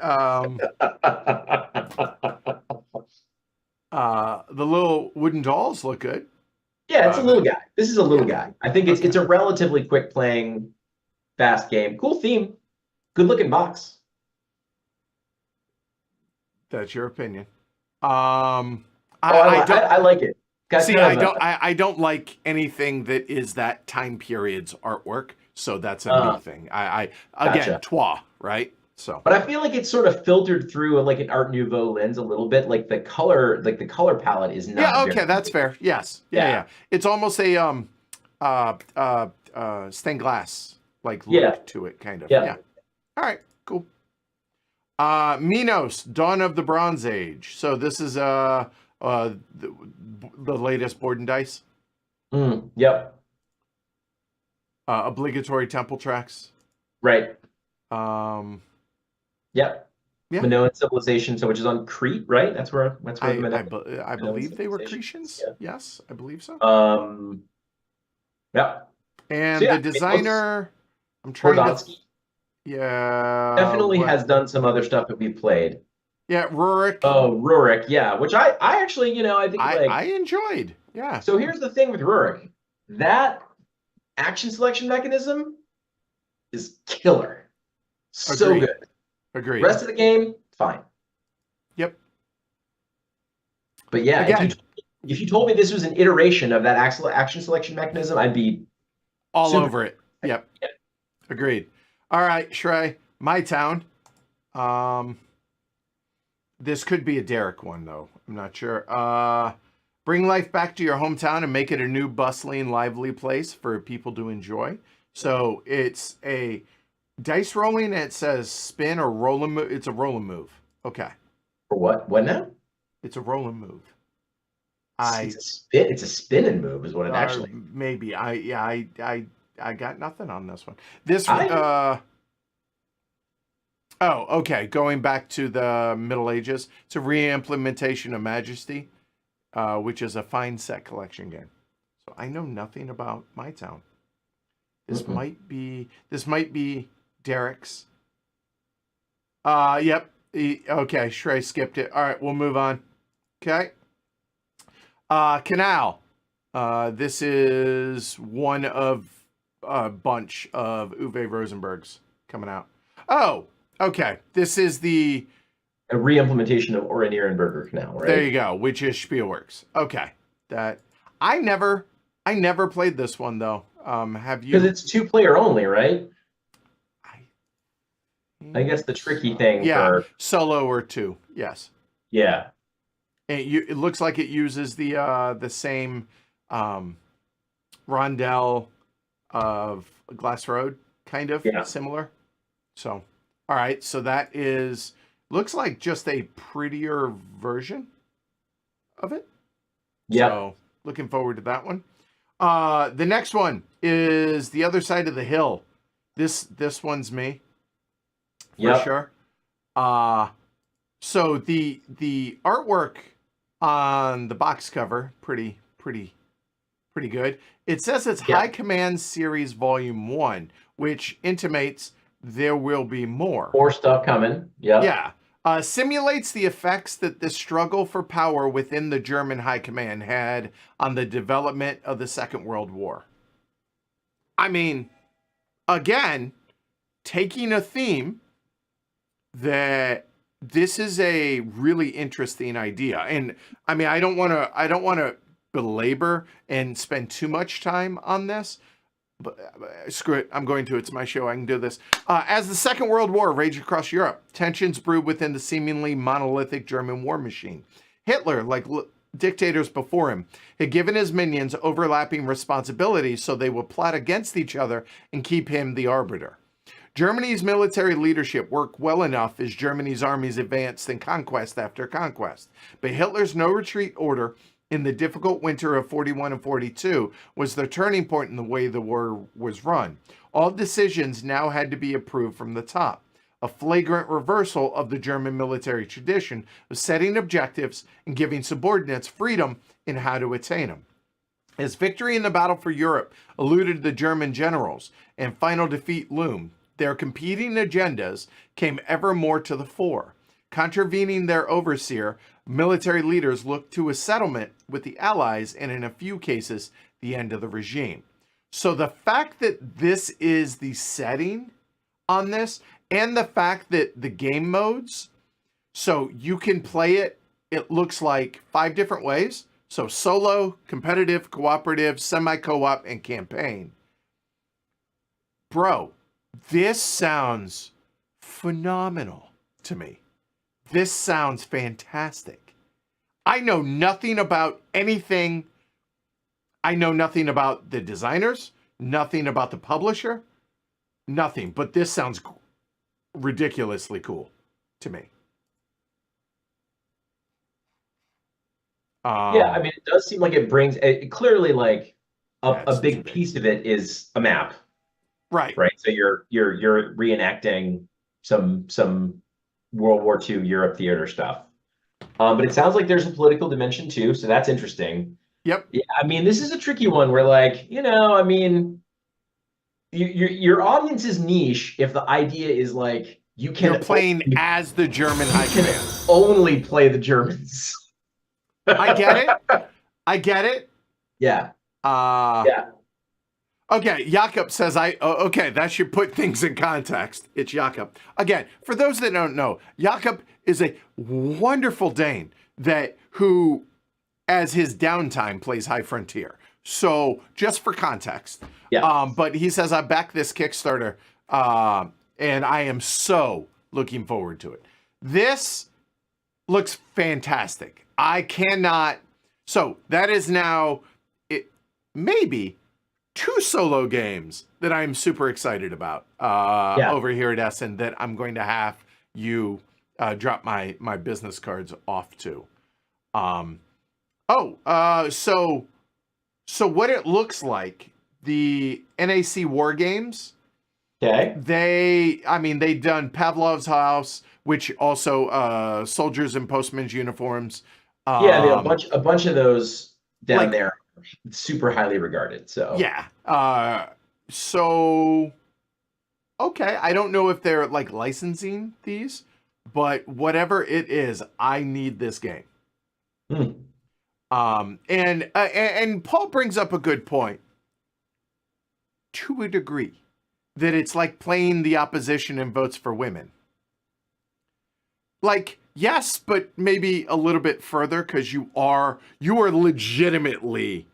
The little wooden dolls look good. Yeah, it's a little guy. This is a little guy. I think it's a relatively quick playing, fast game. Cool theme. Good looking box. That's your opinion. I like it. I don't like anything that is that time period's artwork. So that's a me thing. Again, gotcha. Trois, right? So, but I feel like it's sort of filtered through like an Art Nouveau lens a little bit. Like the color palette is not. Yeah, okay, that's fair. Yes, yeah. It's almost a stained glass like look to it, kind of. Yeah. All right, cool. Minos, Dawn of the Bronze Age. So this is the latest board and dice. Yep. Obligatory temple tracks. Right. Yeah. Yep. Minoan civilization, so which is on Crete, right? That's where I believe they were Cretians. Yeah. Yes, I believe so. Yeah. And the designer, I'm trying Bordansky. Yeah. Definitely has done some other stuff that we've played. Yeah, Rurik. Oh, Rurik, yeah. Which I actually, I think I enjoyed. Yeah. So here's the thing with Rurik. That action selection mechanism is killer. So good. Agreed. Rest of the game, fine. Yep. But yeah, if you told me this was an iteration of that action selection mechanism, I'd be all over it. Yep. Agreed. All right, Shrey, my town. This could be a Derek one, though. I'm not sure. Bring life back to your hometown and make it a new, bustling, lively place for people to enjoy. So it's a dice rolling, and it says spin or roll and move. It's a roll and move. Okay. For what? What now? It's a roll and move. It's a spin and move is what it actually. Maybe. I got nothing on this one. This oh, okay. Going back to the Middle Ages, it's a re-implementation of Mattgz, which is a fine set collection game. So I know nothing about my town. This might be Derek's. Yep. Okay, Shrey skipped it. All right, we'll move on. Okay. Canal. This is one of a bunch of Uwe Rosenberg's coming out. Oh, okay. This is a re-implementation of Ora Nierenberger Canal, right? There you go, which is Spielworks. Okay. That I never played this one though. Have you? Because it's 2-player only, right? I guess the tricky thing for solo or 2. Yes. Yeah. And it looks like it uses the same rondel of Glass Road, kind of similar. So, all right. So that looks like just a prettier version of it. Yeah. So looking forward to that one. The next one is The Other Side of the Hill. This one's me. For sure. So the artwork on the box cover, pretty good. It says it's High Command Series Volume 1, which intimates there will be more. More stuff coming. Yeah. Simulates the effects that the struggle for power within the German High Command had on the development of the Second World War. I mean, again, taking a theme that this is a really interesting idea. And I mean, I don't want to belabor and spend too much time on this, but screw it. I'm going to. It's my show. I can do this. As the Second World War raged across Europe, tensions brewed within the seemingly monolithic German war machine. Hitler, like dictators before him, had given his minions overlapping responsibilities so they would plot against each other and keep him the arbiter. Germany's military leadership worked well enough as Germany's armies advanced in conquest after conquest, but Hitler's no-retreat order in the difficult winter of 41 and 42 was the turning point in the way the war was run. All decisions now had to be approved from the top, a flagrant reversal of the German military tradition of setting objectives and giving subordinates freedom in how to attain them. As victory in the battle for Europe eluded the German generals and final defeat loomed, their competing agendas came ever more to the fore. Contravening their overseer, military leaders looked to a settlement with the Allies and, in a few cases, the end of the regime. So the fact that this is the setting on this, and the fact that the game modes, so you can play it, it looks like 5 different ways. So solo, competitive, cooperative, semi-co-op, and campaign. Bro, this sounds phenomenal to me. This sounds fantastic. I know nothing about anything. I know nothing about the designers, nothing about the publisher, nothing. But this sounds ridiculously cool to me. Yeah, I mean, it does seem like it brings it clearly like a big piece of it is a map. Right. So you're reenacting some World War II Europe theater stuff. But it sounds like there's a political dimension too, so that's interesting. Yep. Yeah, I mean, this is a tricky one where, like, I mean, your audience is niche if the idea is like you're playing as the German high command. Only play the Germans. I get it. Yeah. Yeah. Okay, Jakob says, okay, that should put things in context. It's Jakob. Again, for those that don't know, Jakob is a wonderful Dane who, as his downtime, plays High Frontier. So, just for context. Yeah. But he says, I back this Kickstarter, and I am so looking forward to it. This looks fantastic. I cannot... So, that is now, maybe 2 solo games that I'm super excited about over here at Essen that I'm going to have you drop my business cards off to. So what it looks like, the NAC War Games. Okay. They've done Pavlov's House, which also soldiers in postmen's uniforms. Yeah, I mean, a bunch of those down there. Super highly regarded. So yeah. Okay, I don't know if they're like licensing these, but whatever it is, I need this game. And Paul brings up a good point to a degree, that it's like playing the opposition in Votes for Women. Like, yes, but maybe a little bit further, because you are legitimately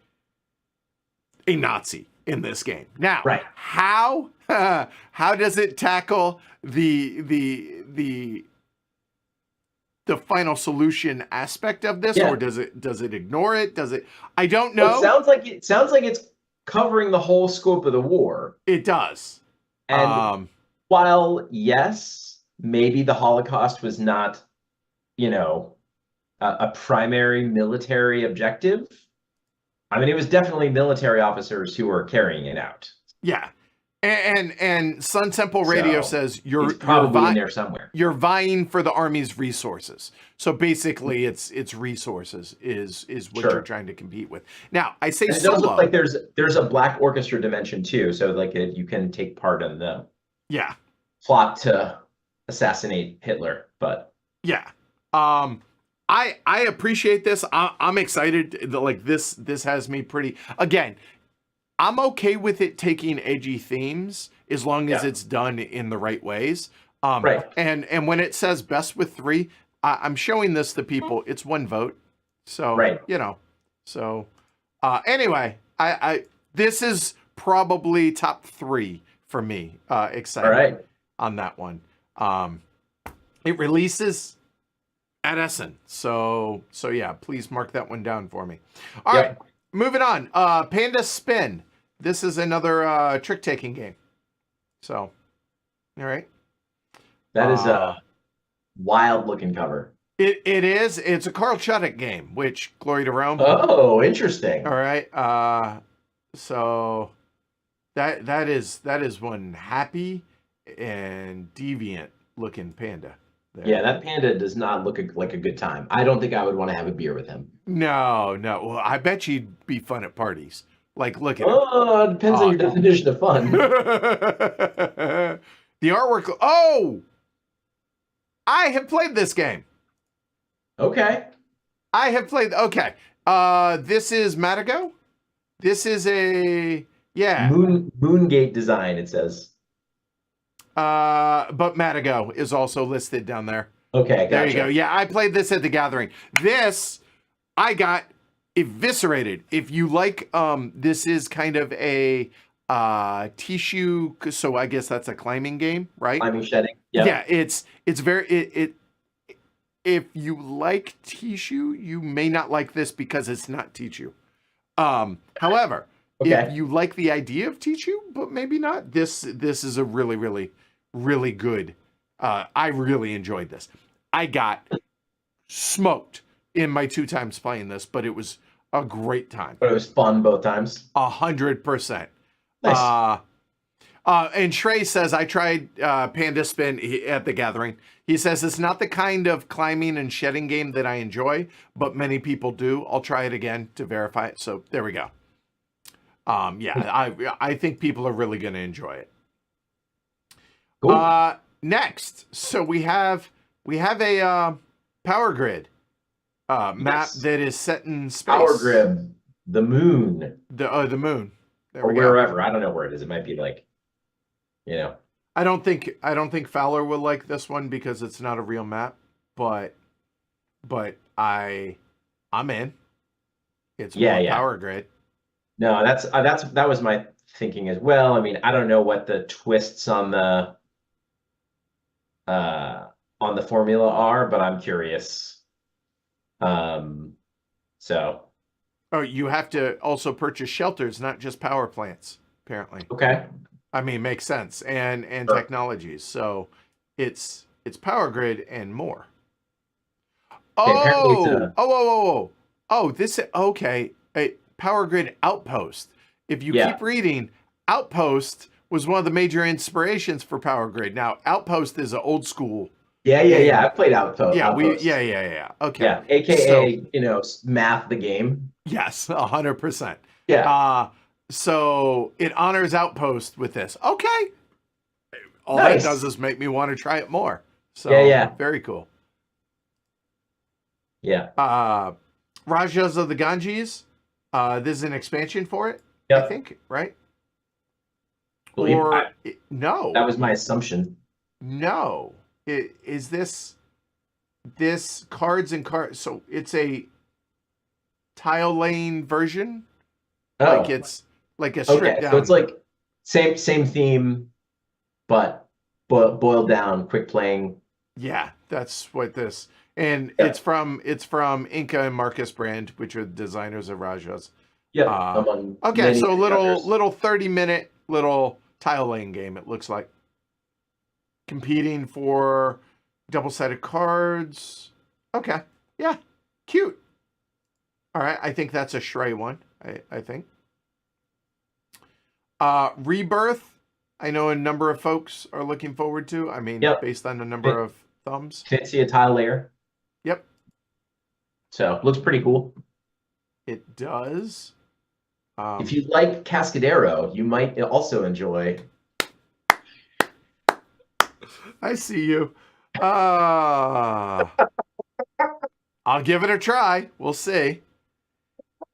a Nazi in this game. Now, how does it tackle the final solution aspect of this, or does it ignore it? I don't know. Well, it sounds like it's covering the whole scope of the war. It does. And while yes, maybe the Holocaust was not, a primary military objective, I mean, it was definitely military officers who were carrying it out. Yeah. And Sun Temple Radio says you're probably in there somewhere. You're vying for the Army's resources. So basically it's resources is what you're trying to compete with. Now, I say it does look like there's a Black Orchestra dimension too. So like you can take part in the plot to assassinate Hitler. But yeah. I appreciate this. I'm excited. Like this has me pretty. Again, I'm okay with it taking edgy themes as long as it's done in the right ways. Right. And when it says best with 3, I'm showing this to people. It's 1 vote. So, Right. So anyway, I this is probably top 3 for me. Excited on that one. It releases at Essen. So yeah, please mark that one down for me. All right, moving on. Panda Spin. This is another trick-taking game. So, all right. That is a wild-looking cover. It is. It's a Carl Chuddick game, which glory to Rome. Oh, interesting. All right. So that is one happy and deviant looking panda. There. Yeah, that panda does not look like a good time. I don't think I would want to have a beer with him. No. Well, I bet you'd be fun at parties. Like, look at it depends on your definition of fun. The artwork. Oh, I have played this game. Okay. I have played. Okay. This is Mattgz. This is a Moongate design. It says. But Mattgz is also listed down there. Okay, gotcha. There you go. Yeah, I played this at the Gathering. This I got eviscerated. If you like, this is kind of a tissue. So I guess that's a climbing game, right? Climbing shedding. Yep. Yeah, it's very. If you like tissue, you may not like this because it's not tissue. However, if you like the idea of tissue, but maybe not, this is a really, really, really good. I really enjoyed this. I got smoked in my 2 times playing this, but it was a great time. But it was fun both times. 100%. Nice. And Shrey says, I tried Panda Spin at the Gathering. He says, it's not the kind of climbing and shedding game that I enjoy, but many people do. I'll try it again to verify it. So there we go. Yeah, I think people are really going to enjoy it. Cool. Next, so we have a power grid map that is set in space. Power grid, the moon. The moon. There or wherever. I don't know where it is. It might be like, I don't think Fowler will like this one because it's not a real map, but I'm in. It's power grid. No, that was my thinking as well. I mean, I don't know what the twists on the formula are, but I'm curious. So. Oh, you have to also purchase shelters, not just power plants, apparently. Okay. I mean, makes sense, and technologies. So it's power grid and more. Oh, this is okay. A power grid outpost. If you keep reading, outpost was one of the major inspirations for power grid. Now, outpost is an old school. Yeah. I played outpost. Yeah, outpost. Okay. Yeah, AKA math the game. Yes, 100%. Yeah. So it honors Outpost with this. Okay. All that does is make me want to try it more. So very cool. Yeah. Rajas of the Ganges. This is an expansion for it, I think, right? No. That was my assumption. No. Is this cards and cards? So it's a tile lane version. Like it's like a stripped down. So it's like same theme, but boiled down, quick playing. Yeah, that's what this. And it's from Inca and Marcus Brand, which are the designers of Rajas. Yeah. Okay, so a little 30-minute little tile lane game, it looks like. Competing for double-sided cards. Okay. Yeah. Cute. All right. I think that's a Shrey one, I think. Rebirth, I know a number of folks are looking forward to. I mean, based on the number of thumbs. Fancy a tile layer. Yep. So, looks pretty cool. It does. If you like Cascadero, you might also enjoy... I see you. I'll give it a try. We'll see.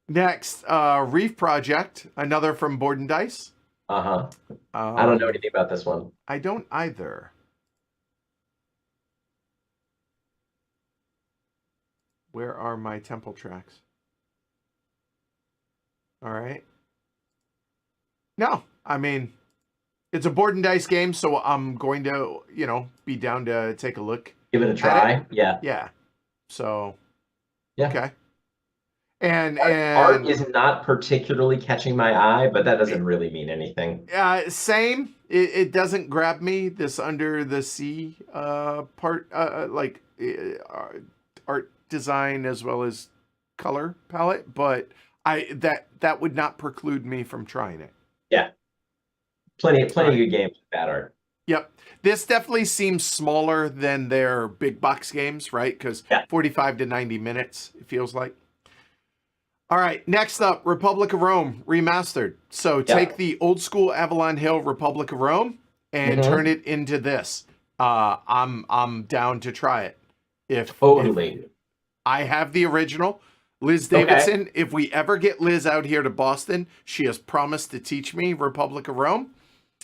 Next, Reef Project, another from Board and Dice. I don't know anything about this one. I don't either. Where are my temple tracks? All right. No, I mean, it's a Board and Dice game, so I'm going to, be down to take a look. Give it a try. Yeah. Yeah. So, yeah. Okay. And art is not particularly catching my eye, but that doesn't really mean anything. Same. It doesn't grab me, this under the sea part, art design as well as color palette, but that would not preclude me from trying it. Yeah. Plenty of good games with bad art. Yep. This definitely seems smaller than their big box games, right? Because 45 to 90 minutes, it feels like. All right, next up, Republic of Rome Remastered. So take the old school Avalon Hill Republic of Rome and turn it into this. I'm down to try it. If I have the original. Liz Davidson, if we ever get Liz out here to Boston, she has promised to teach me Republic of Rome.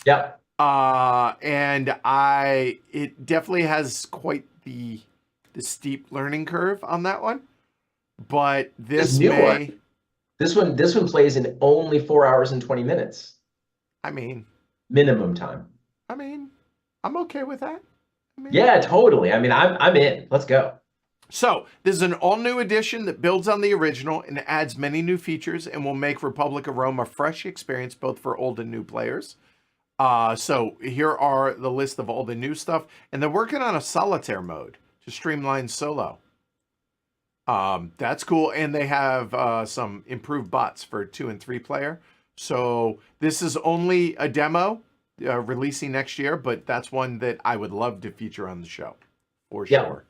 Yep. And it definitely has quite the steep learning curve on that one. But this one plays in only 4 hours and 20 minutes. I mean, minimum time. I mean, I'm okay with that. Yeah, totally. I mean, I'm in. Let's go. So this is an all-new edition that builds on the original and adds many new features and will make Republic of Rome a fresh experience both for old and new players. So here are the list of all the new stuff, and they're working on a solitaire mode to streamline solo. That's cool, and they have some improved bots for 2 and 3 player. So this is only a demo, releasing next year, but that's one that I would love to feature on the show for sure.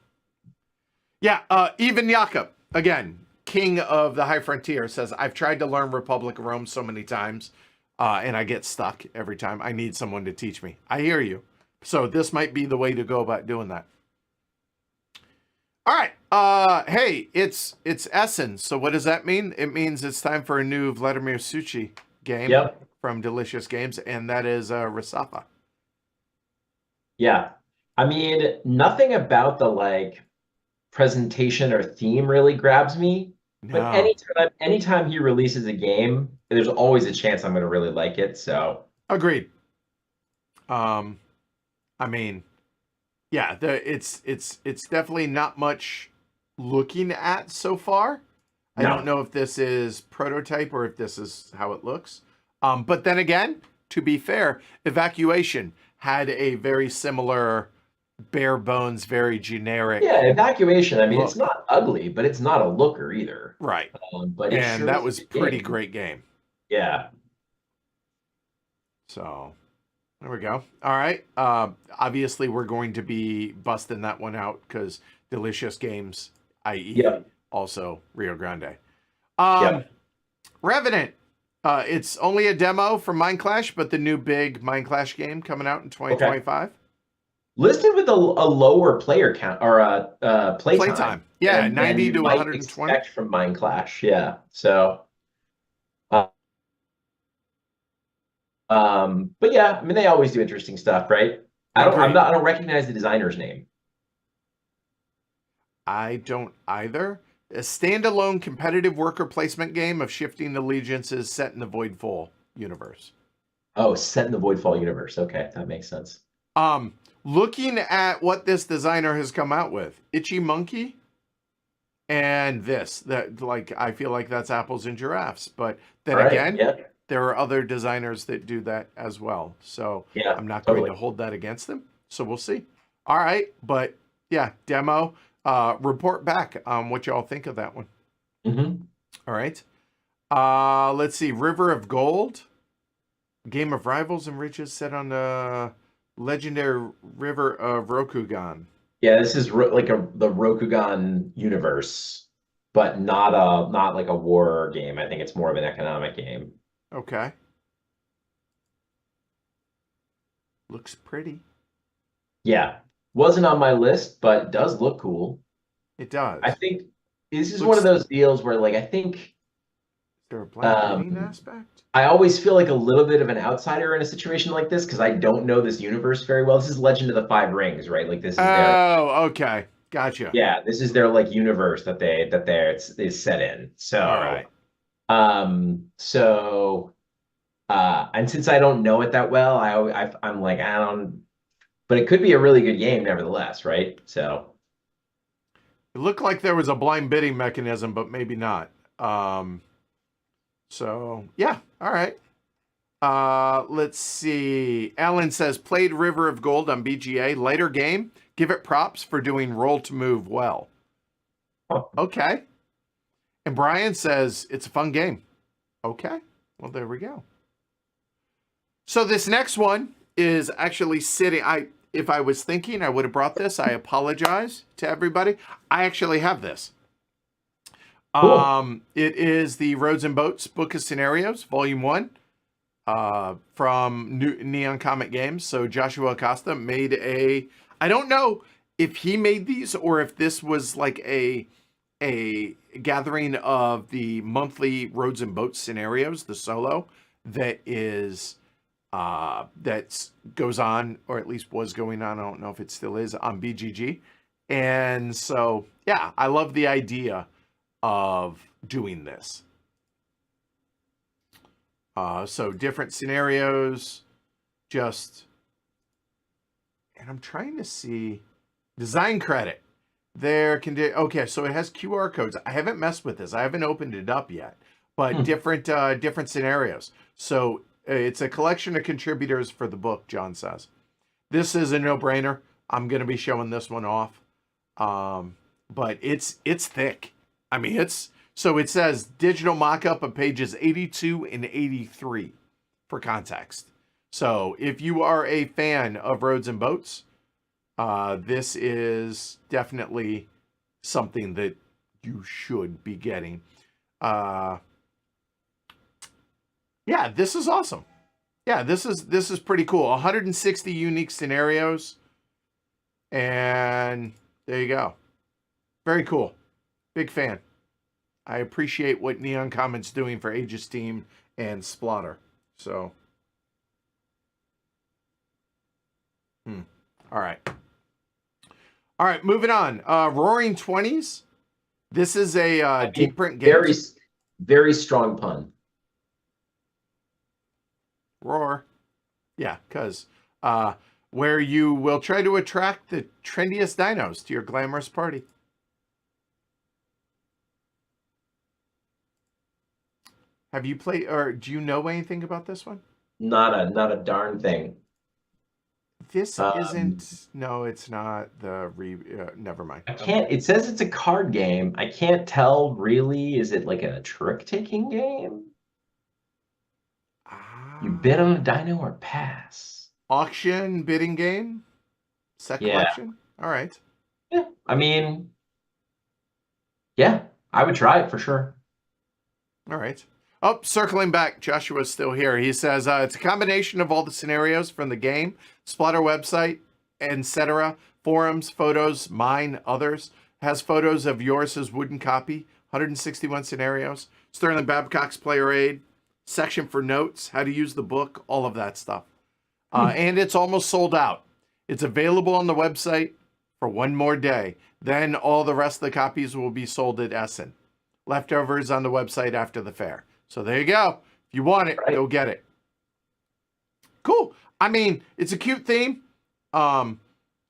Yeah, Even Jakob, again, king of the High Frontier, says, I've tried to learn Republic of Rome so many times, and I get stuck every time. I need someone to teach me. I hear you. So this might be the way to go about doing that. All right. Hey, it's Essen. So what does that mean? It means it's time for a new Vladimir Suchi game from Delicious Games, and that is Rasafa. Yeah. I mean, nothing about the presentation or theme really grabs me. No. But anytime he releases a game, there's always a chance I'm going to really like it. So agreed. I mean, yeah, it's definitely not much looking at so far. I don't know if this is prototype or if this is how it looks. But then again, to be fair, Evacuation had a very similar, bare bones, very generic. Yeah, Evacuation. I mean, it's not ugly, but it's not a looker either. Right. And that was pretty great game. Yeah. So there we go. All right. Obviously, we're going to be busting that one out because Delicious Games, i.e., also Rio Grande. Revenant. It's only a demo for Mind Clash, but the new big Mind Clash game coming out in 2025. Listed with a lower player count or play time. Yeah, 90 to 120. Expect from Mind Clash. Yeah. So. But yeah, I mean, they always do interesting stuff, right? I don't recognize the designer's name. I don't either. A standalone competitive worker placement game of shifting allegiances set in the Voidfall universe. Oh, set in the Voidfall universe. Okay, that makes sense. Looking at what this designer has come out with, Itchy Monkey and this, I feel like that's apples and giraffes. But then again, there are other designers that do that as well. So I'm not going to hold that against them. So we'll see. All right. But yeah, demo. Report back on what y'all think of that one. All right. Let's see. River of Gold. Game of Rivals and Riches set on the legendary river of Rokugan. Yeah, this is like the Rokugan universe, but not like a war game. I think it's more of an economic game. Okay. Looks pretty. Yeah. Wasn't on my list, but it does look cool. It does. I think this is one of those deals where I think there a blind bidding aspect? I always feel like a little bit of an outsider in a situation like this because I don't know this universe very well. This is Legend of the Five Rings, right? Like this is their Okay. Gotcha. yeah, this is their like universe that they're is set in. All So right. so and since I don't know it that well, I'm like I don't, but it could be a really good game nevertheless, right? So It looked like there was a blind bidding mechanism, but maybe not. So yeah, all right. Let's see. Alan says played River of Gold on BGA. Later game. Give it props for doing roll to move well. Okay. And Brian says it's a fun game. Okay. Well, there we go. So this next one is actually sitting. If I was thinking, I would have brought this. I apologize to everybody. I actually have this. cool. It is the Roads and Boats Book of Scenarios, Volume 1, from Neon Comet Games. So Joshua Acosta made I don't know if he made these or if this was like a gathering of the monthly Roads and Boats scenarios, the solo that is that goes on, or at least was going on. I don't know if it still is on BGG. And so, yeah, I love the idea of doing this. So different scenarios, and I'm trying to see design credit. Okay, so it has QR codes. I haven't messed with this. I haven't opened it up yet, but different scenarios. So it's a collection of contributors for the book, John says. This is a no-brainer. I'm going to be showing this one off. But it's thick. I mean, so it says digital mock-up of pages 82 and 83 for context. So if you are a fan of Roads and Boats, this is definitely something that you should be getting. Yeah, this is awesome. Yeah, this is pretty cool. 160 unique scenarios. And there you go. Very cool. Big fan. I appreciate what Neon Comet's doing for Aegis Team and Splotter. So, all right. All right, moving on. Roaring 20s. This is a deep print game. Very, very strong pun. Roar. Yeah, because where you will try to attract the trendiest dinos to your glamorous party. Have you played, or do you know anything about this one? Not a darn thing. This isn't. No, it's not the never mind. I can't. It says it's a card game. I can't tell really. Is it like a trick-taking game? You bid on a dino or pass? Auction bidding game? Set collection? All right. Yeah. I mean, yeah, I would try it for sure. All right. Oh, circling back, Joshua's still here. He says it's a combination of all the scenarios from the game, Splatter website, etc., forums, photos, mine, others. Has photos of yours' wooden copy, 161 scenarios, Sterling Babcock's player aid, section for notes, how to use the book, all of that stuff. And it's almost sold out. It's available on the website for one more day. Then all the rest of the copies will be sold at Essen. Leftovers on the website after the fair. So there you go. If you want it, go get it. Cool. I mean, it's a cute theme.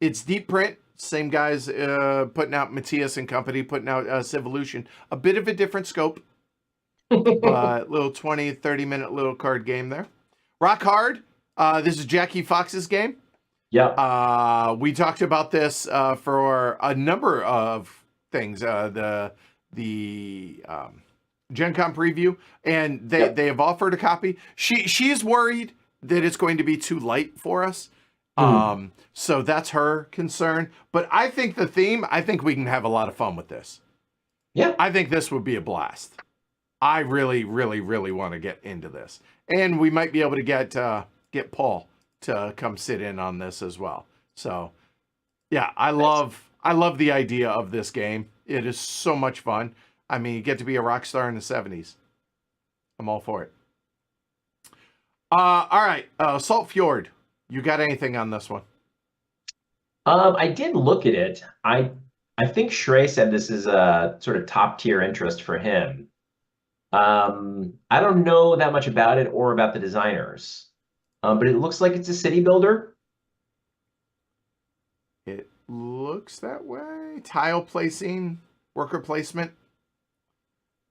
It's deep print. Same guys putting out Mattgz and company, putting out Civolution. A bit of a different scope. Little 20, 30-minute little card game there. Rock Hard. This is Jackie Fox's game. Yeah. We talked about this for a number of things. The Gen Con preview, and they have offered a copy. She's worried that it's going to be too light for us. So that's her concern. But I think I think we can have a lot of fun with this. Yeah. I think this would be a blast. I really, really, really want to get into this. And we might be able to get Paul to come sit in on this as well. So yeah, I love the idea of this game. It is so much fun. I mean, you get to be a rock star in the 70s. I'm all for it. All right. Salt Fjord. You got anything on this one? I did look at it. I think Shrey said this is a sort of top tier interest for him. I don't know that much about it or about the designers, but it looks like it's a city builder. It looks that way. Tile placing, worker placement.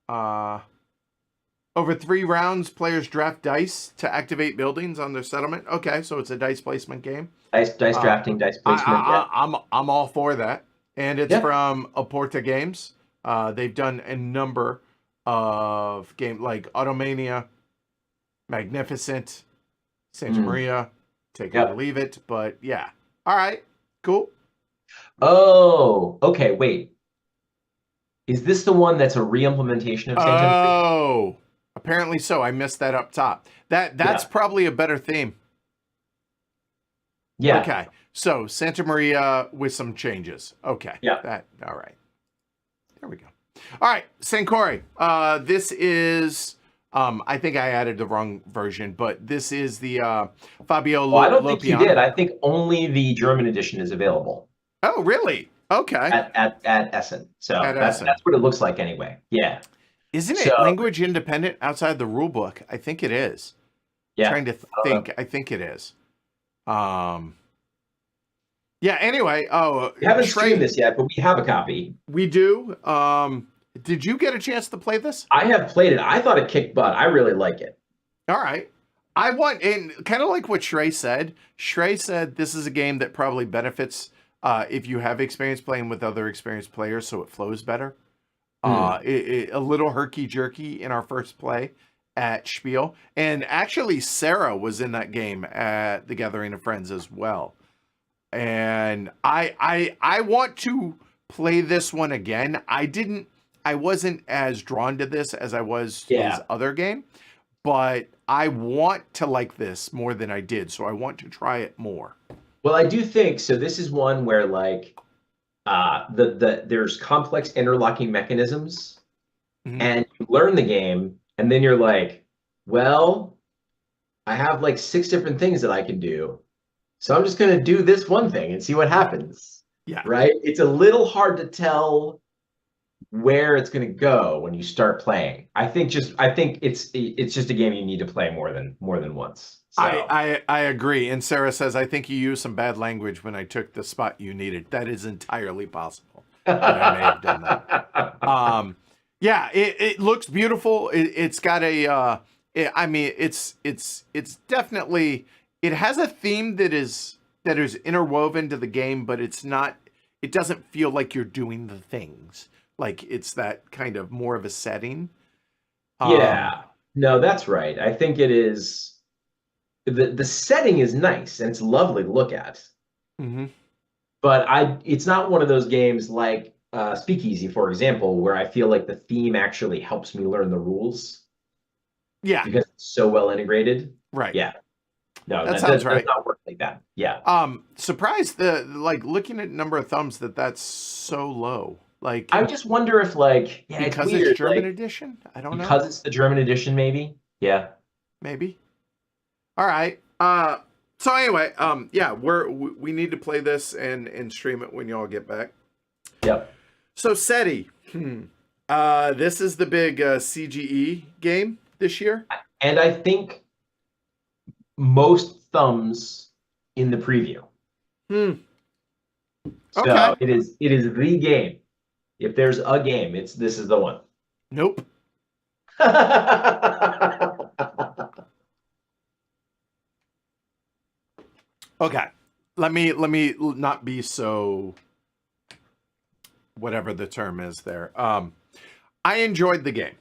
Over 3 rounds, players draft dice to activate buildings on their settlement. Okay, so it's a dice placement game. Dice drafting, dice placement. I'm all for that, and it's from Aporta Games. They've done a number of games like Automania, Magnificent, Santa Maria. Take it or leave it, but yeah. All right, cool. Oh, okay. Wait, is this the one that's a re-implementation of Santa Maria? Oh, apparently so. I missed that up top. That's probably a better theme. Yeah. Okay. So Santa Maria with some changes. Okay. Yeah. All right. There we go. All right, Sankore. This is I think I added the wrong version, but this is the Fabio I don't think you did. I think only the German edition is available. Oh, really? Okay. At Essen. So that's what it looks like anyway. Yeah. Isn't it language independent outside the rule book? I think it is. Yeah. Trying to think. I think it is. Yeah, anyway. Oh, we haven't streamed this yet, but we have a copy. We do. Did you get a chance to play this? I have played it. I thought it kicked butt. I really like it. All right. And kind of like what Shrey said. Shrey said this is a game that probably benefits if you have experience playing with other experienced players, so it flows better. A little herky-jerky in our first play at Spiel. And actually, Sarah was in that game at the Gathering of Friends as well. And I want to play this one again. I wasn't as drawn to this as I was to his other game, but I want to like this more than I did, so I want to try it more. Well, I do think so. This is one where like there's complex interlocking mechanisms, and you learn the game, and then you're like, well, I have like 6 different things that I can do, so I'm just gonna do this one thing and see what happens. Yeah. Right. It's a little hard to tell where it's going to go when you start playing. I think it's just a game you need to play more than once. So. I agree. And Sarah says, I think you used some bad language when I took the spot you needed. That is entirely possible. That I may have done that. Yeah, it looks beautiful. It's got a it's definitely, it has a theme that is interwoven to the game, but it doesn't feel like you're doing the things. Like it's that kind of more of a setting. Yeah, no, that's right. I think it is. The setting is nice and it's lovely to look at. But it's not one of those games like Speakeasy, for example, where I feel like the theme actually helps me learn the rules. Yeah, because it's so well integrated. Right. Yeah. No, that sounds right. Does not work like that. Yeah. Surprised looking at number of thumbs that's so low. Like, I just wonder if because it's German edition. I don't know. Because it's the German edition, maybe. Yeah. Maybe. All right. So anyway, yeah, we need to play this and stream it when y'all get back. Yep. So SETI. This is the big CGE game this year. And I think most thumbs in the preview. So okay. it is the game. If there's a game, this is the one. Nope. Okay. Let me not be so whatever the term is there. I enjoyed the game.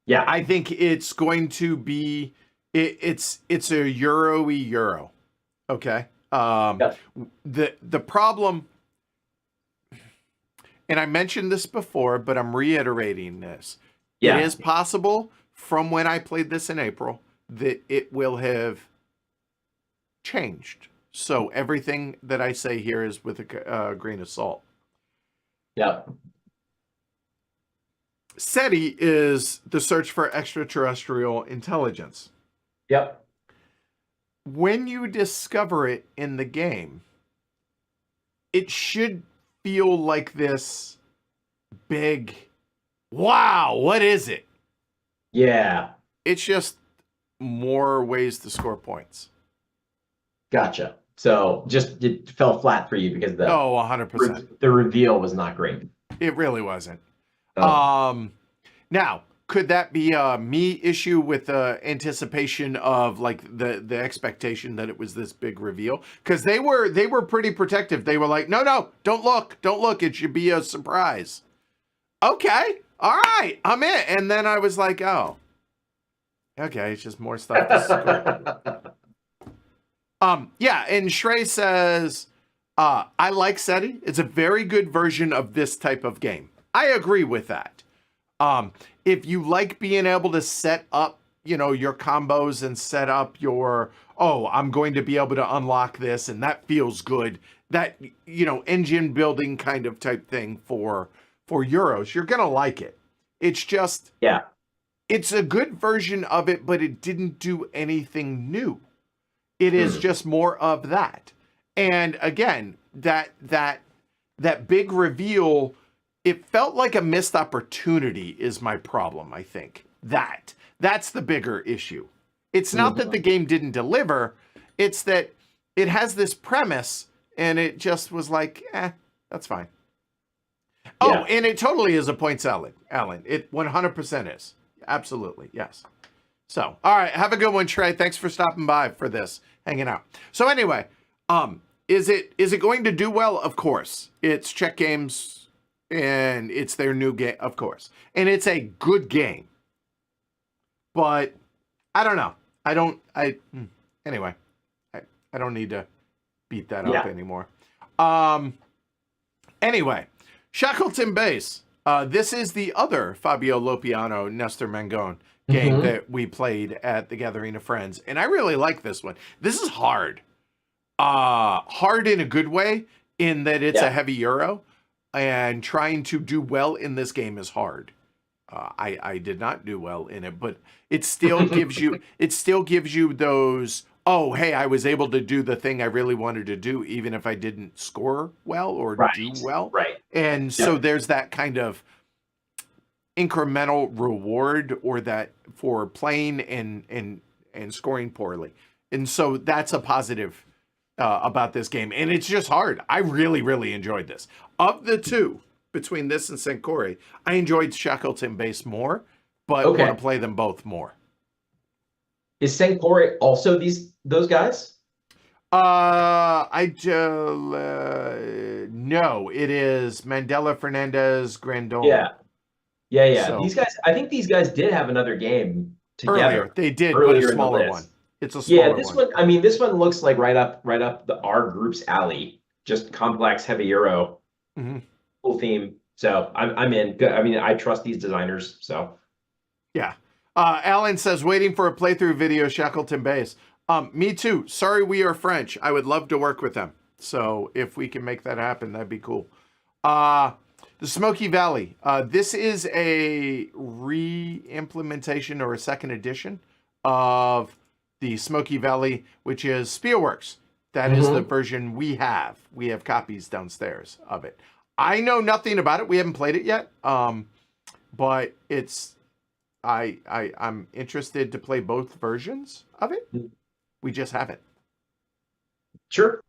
Yeah. I think it's going to be it's a Euro. Okay. The problem, and I mentioned this before, but I'm reiterating this. Yeah. It is possible from when I played this in April that it will have changed. So everything that I say here is with a grain of salt. Yeah. SETI is the search for extraterrestrial intelligence. Yep. When you discover it in the game, it should feel like this big, wow, what is it? Yeah. It's just more ways to score points. Gotcha. So just it fell flat for you because 100%. The reveal was not great. It really wasn't. Oh. Now, could that be a me issue with the anticipation of like the expectation that it was this big reveal? Because they were pretty protective. They were like, no, don't look. It should be a surprise. Okay, all right, I'm in. And then I was like, oh, okay, it's just more stuff to score. Yeah, and Shrey says, I like SETI. It's a very good version of this type of game. I agree with that. If you like being able to set up, your combos and set up your, I'm going to be able to unlock this and that feels good. That, engine building kind of type thing for Euros, you're going to like it. It's just, it's a good version of it, but it didn't do anything new. It is just more of that. And again, that big reveal, it felt like a missed opportunity is my problem, I think. That's the bigger issue. It's not that the game didn't deliver, it's that it has this premise and it just was like, that's fine. Yeah. Oh, and it totally is a point salad, Alan. It 100% is. Absolutely, yes. So, all right, have a good one, Shrey. Thanks for stopping by for this, hanging out. So anyway, is it going to do well? Of course. It's Czech Games, and it's their new game, of course. And it's a good game. But I don't know. Anyway, I don't need to beat that up anymore. Anyway, Shackleton Base. This is the other Fabio Lopiano, Nester Mangone game that we played at the Gathering of Friends. And I really like this one. This is hard. Hard in a good way, in that it's a heavy Euro. And trying to do well in this game is hard. I did not do well in it, but it still gives you those, oh, hey, I was able to do the thing I really wanted to do, even if I didn't score well or do well. Right. And so there's that kind of incremental reward or that for playing and scoring poorly. And so that's a positive about this game. And it's just hard. I really, really enjoyed this. Of the two, between this and Senkore, I enjoyed Shackleton Base more, but want to play them both more. Is Senkore also those guys? No, it is Mandela, Fernandez, Grandon. Yeah. So, I think these guys did have another game together. Earlier, they did, but a smaller one. It's a smaller one. This one. I mean, this one looks like right up our group's alley. Just complex, heavy Euro, full theme. So I'm in. Good. I mean, I trust these designers. So yeah. Alan says, waiting for a playthrough video, Shackleton Base. Me too. Sorry, we are French. I would love to work with them. So if we can make that happen, that'd be cool. The Smoky Valley. This is a re-implementation or a second edition of the Smoky Valley, which is Spielworks. That is the version we have. We have copies downstairs of it. I know nothing about it. We haven't played it yet. But it's I'm interested to play both versions of it. We just haven't. Sure.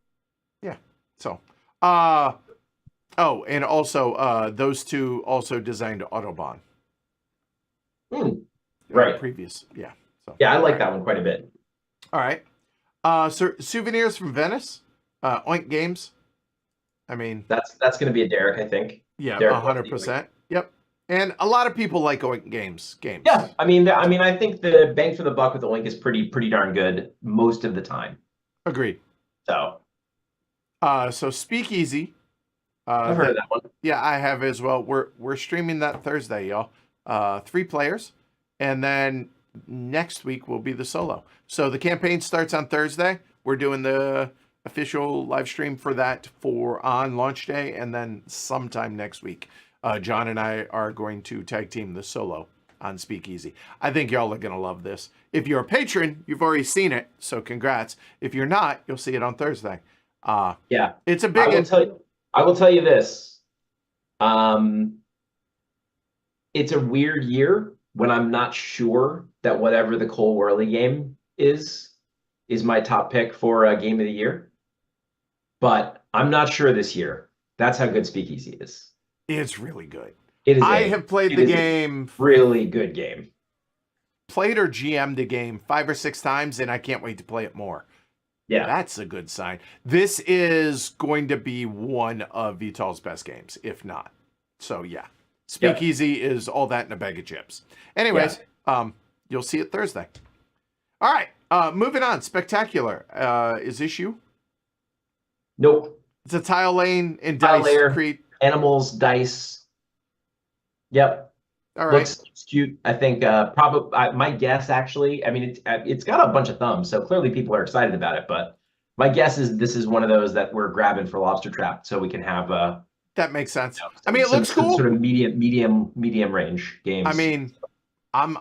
Yeah. So, and also those two also designed Autobahn. Right. Previous. Yeah. So. Yeah, I like that one quite a bit. All right. So Souvenirs from Venice, Oink Games. I mean, that's going to be a Derek, I think. Yeah, 100%. Yep. And a lot of people like Oink games. Yeah, I mean, I think the bang for the buck with Oink is pretty darn good most of the time. Agreed. So Speakeasy. I've heard of that one. Yeah, I have as well. We're streaming that Thursday, y'all. 3 players, and then next week will be the solo. So the campaign starts on Thursday. We're doing the official live stream for that on launch day, and then sometime next week John and I are going to tag team the solo on Speakeasy. I think y'all are going to love this. If you're a patron, you've already seen it, so congrats. If you're not, you'll see it on Thursday. Yeah. It's a big... I will tell you this. It's a weird year when I'm not sure that whatever the Cole Worley game is my top pick for a game of the year. But I'm not sure this year. That's how good Speakeasy is. It's really good. I have played the game. Really good game. Played or GM'd the game 5 or 6 times, and I can't wait to play it more. Yeah. That's a good sign. This is going to be one of Vital's best games, if not. So, yeah. Speakeasy is all that in a bag of chips. Anyways, you'll see it Thursday. All right. Moving on. Spectacular. Is this you? Nope. It's a tile lane in Tile Dice layer, Create. Animals, dice. Yep. All right. Looks cute. I think probably my guess actually. I mean, it's got a bunch of thumbs, so clearly people are excited about it. But my guess is this is one of those that we're grabbing for Lobster Trap, so we can have that makes sense. I mean, it looks cool. Sort of medium range games. I mean, I'm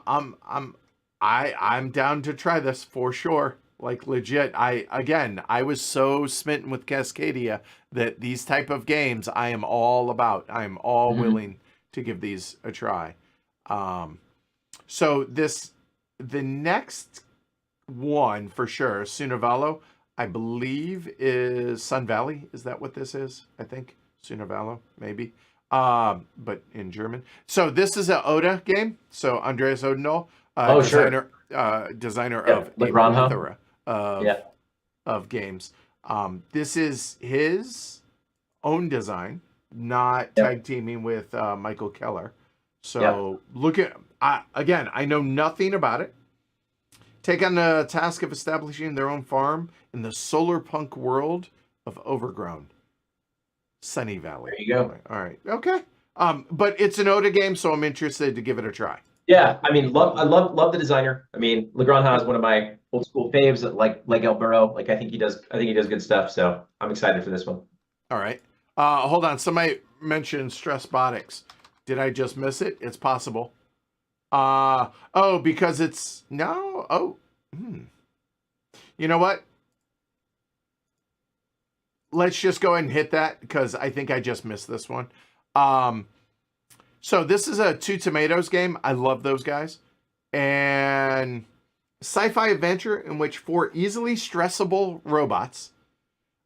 down to try this for sure. Like legit. I was so smitten with Cascadia that these type of games I am all about. I am all willing to give these a try. So the next one for sure, Sunnervalo, I believe is Sun Valley. Is that what this is? I think Sunnervalo, maybe. But in German. So this is an Oda game. So Andreas Odendahl, designer of a plethora of games. This is his own design, not tag teaming with Michael Keller. So look at, again, I know nothing about it. Take on the task of establishing their own farm in the solar punk world of Overgrown. Sunny Valley. There you go. All right. Okay. But it's an Oda game, so I'm interested to give it a try. Yeah, I mean, I love the designer. I mean, Legrand is one of my old school faves, like El Burrow. Like I think he does good stuff. So I'm excited for this one. All right. Hold on. Somebody mentioned Stressbotics. Did I just miss it? It's possible. Oh, because it's no. Oh, you know what? Let's just go ahead and hit that because I think I just missed this one. So this is a Two Tomatoes game. I love those guys. And sci-fi adventure in which 4 easily stressable robots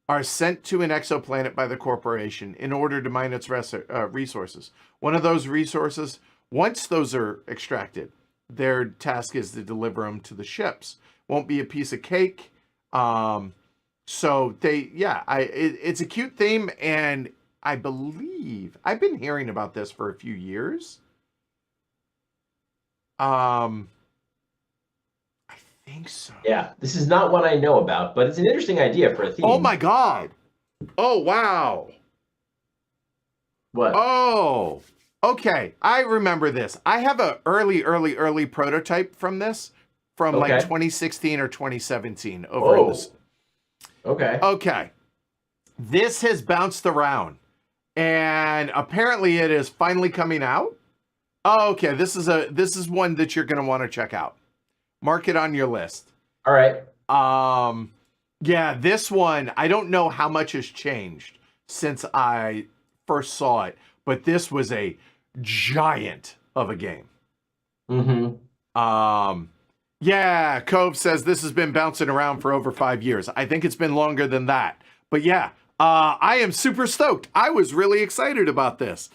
are sent to an exoplanet by the corporation in order to mine its resources. One of those resources, once those are extracted, their task is to deliver them to the ships. Won't be a piece of cake. So it's a cute theme, and I believe I've been hearing about this for a few years. I think so. Yeah, this is not one I know about, but it's an interesting idea for a theme. Oh my God. Oh, wow. What? Oh, okay. I remember this. I have a early prototype from this from like 2016 or 2017 over in this. Okay. This has bounced around. And apparently it is finally coming out. Oh, okay, this is one that you're going to want to check out. Mark it on your list. All right. Yeah, this one, I don't know how much has changed since I first saw it, but this was a giant of a game. Yeah, Cove says this has been bouncing around for over 5 years. I think it's been longer than that. But yeah, I am super stoked. I was really excited about this.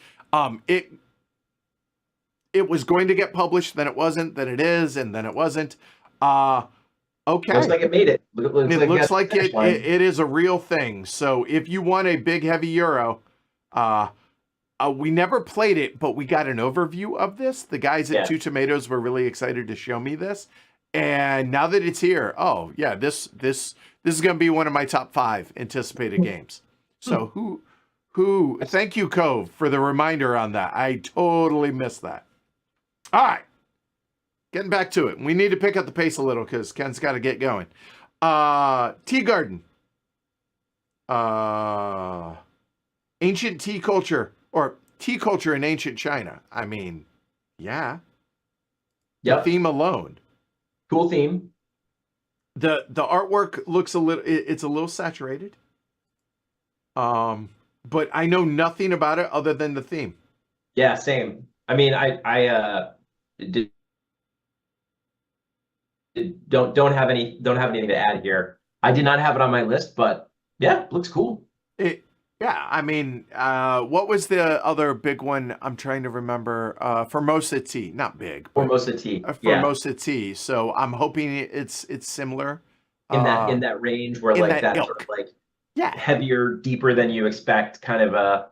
It was going to get published, then it wasn't, then it is, and then it wasn't. Okay. Looks like it made it. It looks like it is a real thing. So if you want a big, heavy Euro, we never played it, but we got an overview of this. The guys at Two Tomatoes were really excited to show me this. And now that it's here, oh yeah, this is going to be one of my top 5 anticipated games. So who? Thank you, Cove, for the reminder on that. I totally missed that. All right, getting back to it. We need to pick up the pace a little because Ken's got to get going. Tea Garden, ancient tea culture or tea culture in ancient China. I mean, yeah, the Yep. theme alone. Cool theme. The artwork looks a little, it's a little saturated. But I know nothing about it other than the theme. Yeah, same. I mean, I did, don't have anything to add here. I did not have it on my list, but yeah, looks cool. Yeah, I mean, what was the other big one? I'm trying to remember. Formosa tea, not big, but Formosa tea. Yeah. Formosa tea. So I'm hoping it's similar. In that range where in like that that ilk. sort of like Yeah. heavier, deeper than you expect kind of a.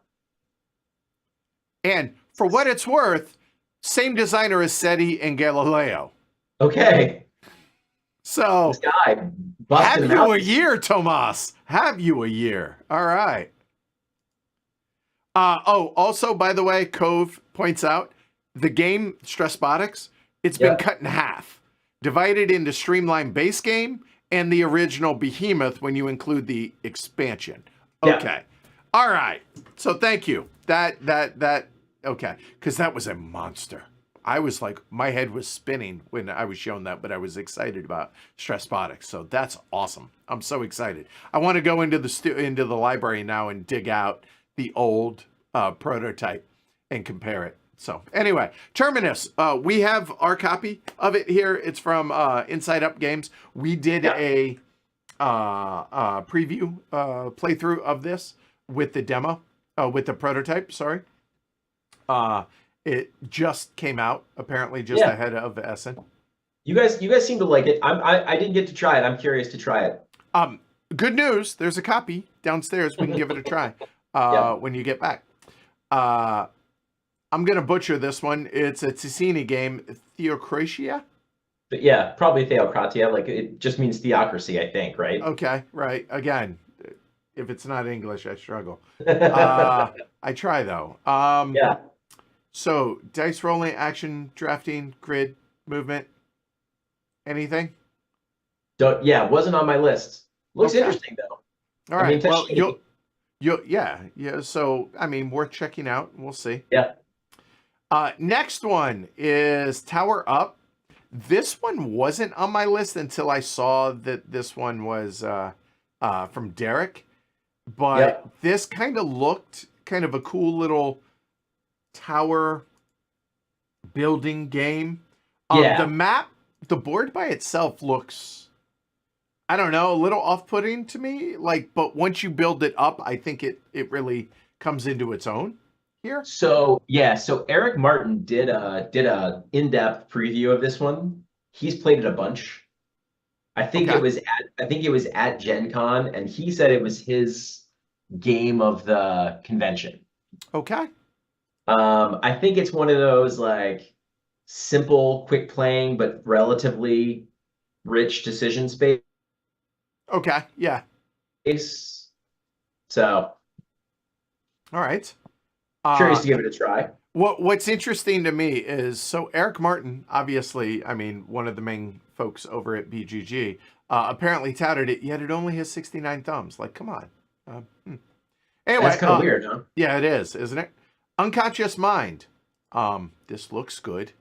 And for what it's worth, same designer as SETI and Galileo. Okay. So This guy have busting you out. a year, Tomas. Have you a year. All right. Also, by the way, Cove points out the game Stressbotics, it's been cut in half, divided into streamlined base game and the original Behemoth when you include the expansion. Okay. Yeah. All right. So thank you. That okay, because that was a monster. I was like, my head was spinning when I was shown that, but I was excited about Stressbotics. So that's awesome. I'm so excited. I want to go into the library now and dig out the old prototype and compare it. So anyway, Terminus, we have our copy of it here. It's from Inside Up Games. We did a preview playthrough of this with the demo, with the prototype, sorry. It just came out, apparently just ahead of Essen. You guys seem to like it. I didn't get to try it. I'm curious to try it. Good news. There's a copy downstairs. We can give it a try when you get back. I'm going to butcher this one. It's a Ticini game, Theocratia. But yeah, probably Theocratia. Like it just means theocracy, I think, right? Okay, right. Again, if it's not English, I struggle. I try though. Yeah. So, dice rolling, action, drafting, grid, movement, anything? Yeah, wasn't on my list. Looks Okay. interesting though. All right. Well, yeah. So, I mean, worth checking out. We'll see. Yeah. Next one is Tower Up. This one wasn't on my list until I saw that this one was from Derek. But this kind of looked kind of a cool little tower building game. The map, the board by itself looks, I don't know, a little off-putting to me. But once you build it up, I think it really comes into its own here. So Eric Martin did a in-depth preview of this one. He's played it a bunch. I think it was at Gen Con, and he said it was his game of the convention. Okay. I think it's one of those like simple, quick playing, but relatively rich decision space. Okay, yeah. So, all right. Curious to give it a try. What's interesting to me is, so Eric Martin, obviously, I mean, one of the main folks over at BGG, apparently touted it, yet it only has 69 thumbs. Like, come on. Anyway, that's kind of weird, huh? Yeah, it is, isn't it? Unconscious Mind. This looks good.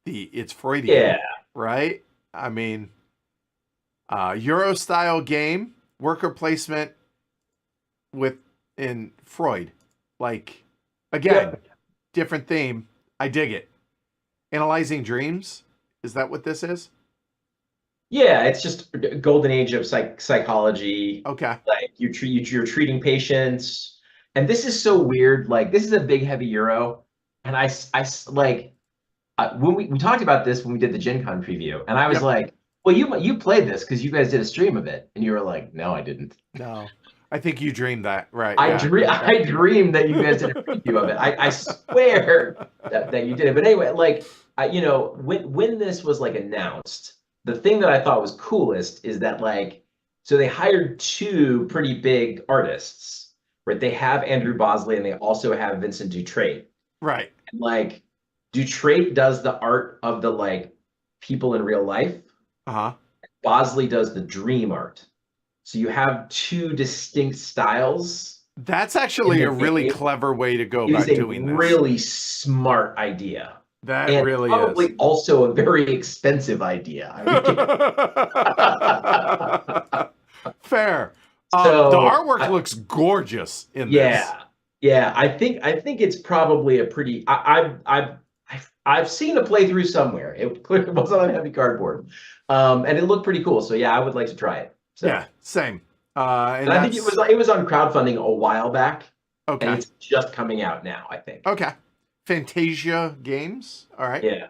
It's Freudian, right? I mean, Euro style game, worker placement in Freud. Like, again, different theme. I dig it. Analyzing dreams. Is that what this is? Yeah, it's just golden age of psychology. Okay. Like you're treating patients. And this is so weird. Like this is a big heavy Euro, and I like when we talked about this when we did the Gen Con preview, and I was like, "Well, you played this because you guys did a stream of it," and you were like, "No, I didn't." No, I think you dreamed that, right? I dreamed that you guys did a preview of it. I swear that you did it. But anyway, like when this was like announced, the thing that I thought was coolest is that like so they hired two pretty big artists. Right, they have Andrew Bosley and they also have Vincent Dutrait. Right. And like Dutrait does the art of the like people in real life. Bosley does the dream art. So you have two distinct styles That's actually a really clever way to go about doing this. It is a really smart idea. That and really probably is. Also a very expensive idea. Fair. So the artwork looks gorgeous in this. Yeah. I think it's probably a pretty. I've seen a playthrough somewhere. It clearly wasn't on heavy cardboard, and it looked pretty cool. So yeah, I would like to try it. So. Yeah, same. And I think it was on crowdfunding a while back. Okay. And it's just coming out now, I think. Okay. Fantasia Games. All right. Yeah.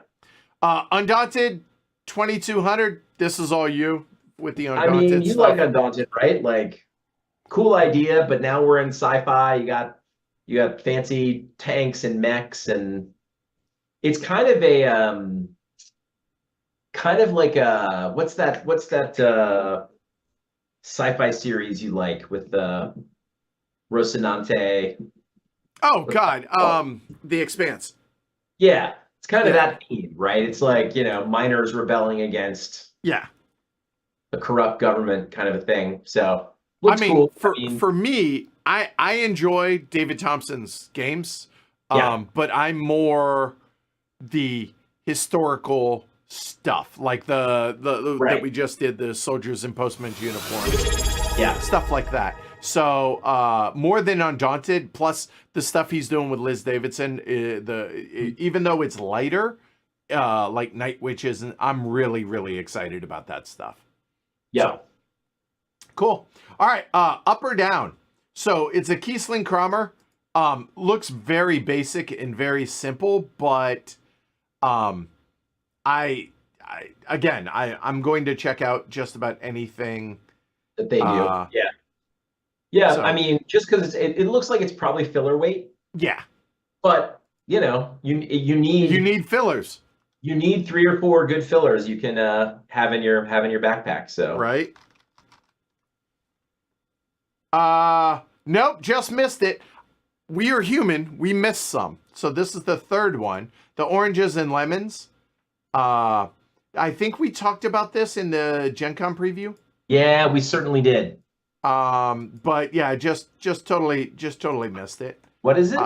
Undaunted 2200. This is all you with the Undaunted. I mean, you like Undaunted, right? Like, cool idea, but now we're in sci-fi. You got fancy tanks and mechs, and it's kind of like a what's that sci-fi series you like with Rocinante? Oh God, The Expanse. Yeah, it's kind of that theme, right? It's like, miners rebelling against a corrupt government kind of a thing. So looks cool. For me, I enjoy David Thompson's games, but I'm more the historical stuff, like the that we just did, the soldiers in postman's uniforms, stuff like that. So more than Undaunted, plus the stuff he's doing with Liz Davidson, even though it's lighter, like Night Witches, and I'm really excited about that stuff. Yeah. So, cool. All right. Up or down? So it's a Kiesling Kramer. Looks very basic and very simple, but I'm going to check out just about anything that they do. So, I mean, just because it looks like it's probably filler weight. Yeah. But you need fillers. You need 3 or 4 good fillers you can have in your backpack. So right. Nope, just missed it. We are human. We missed some. So this is the third one. The oranges and lemons. I think we talked about this in the Gen Con preview. Yeah, we certainly did. But yeah, just totally missed it. What is it?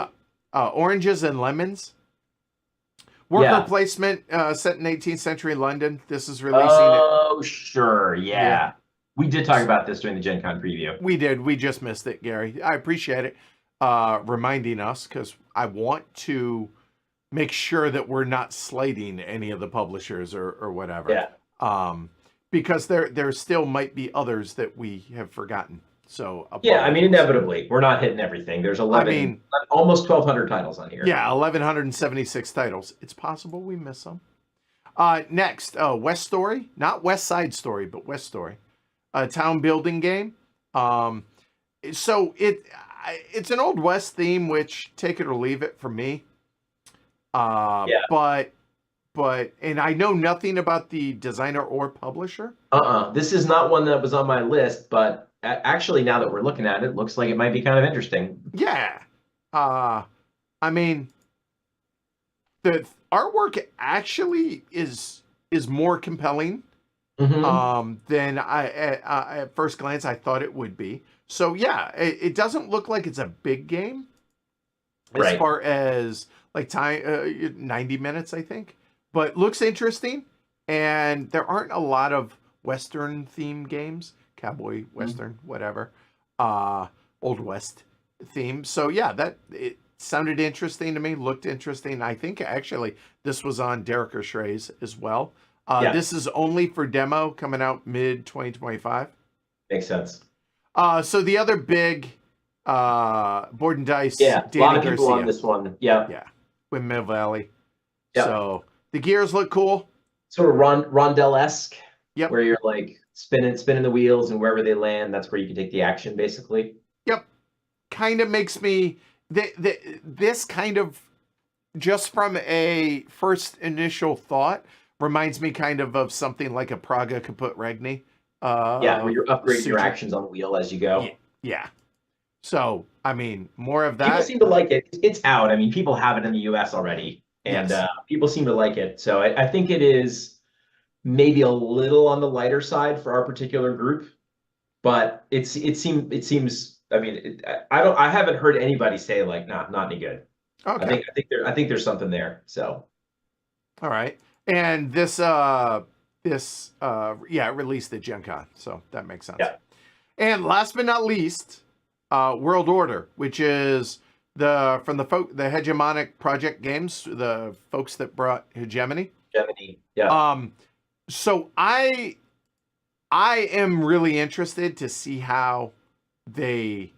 Oranges and lemons. Worker placement, set in 18th century London. This is releasing. Oh, sure. Yeah. We did talk about this during the Gen Con preview. We did. We just missed it, Gary. I appreciate it. Reminding us, because I want to make sure that we're not slating any of the publishers or whatever. Yeah. Because there still might be others that we have forgotten. So I mean, inevitably, we're not hitting everything. There's almost 1,200 titles on here. Yeah, 1,176 titles. It's possible we miss some. Next, West Story, not West Side Story, but West Story, a town building game. So it's an Old West theme, which take it or leave it for me. But and I know nothing about the designer or publisher. This is not one that was on my list, but actually, now that we're looking at it, it looks like it might be kind of interesting. Yeah. I mean, the artwork actually is more compelling than at first glance I thought it would be. So yeah, it doesn't look like it's a big game as far as like time, 90 minutes, I think. But looks interesting, and there aren't a lot of Western themed games, cowboy Western, whatever, Old West theme. So yeah, it sounded interesting to me, looked interesting. I think actually this was on Derek Shrey's as well. This is only for demo, coming out mid 2025. Makes sense. So the other big board and dice, a lot of people on this one. Yeah, Windmill Valley. Yep. So the gears look cool. Sort of rondelle-esque. Yep. Where you're like spinning the wheels, and wherever they land, that's where you can take the action, basically. Yep. Kind of makes me this kind of, just from a first initial thought, reminds me kind of something like a Praga Kaput Regni. Where you're upgrading your actions on the wheel as you go. Yeah. So, I mean, more of that. People seem to like it. It's out. I mean, people have it in the US already, and people seem to like it. So I think it is maybe a little on the lighter side for our particular group, but it seems I mean, I haven't heard anybody say like, not any good. Okay. I think there's something there. So. All right. And this it released at Gen Con, so that makes sense. Yeah. And last but not least, World Order, which is the Hegemonic Project games, the folks that brought Hegemony. Yeah. So I am really interested to see how they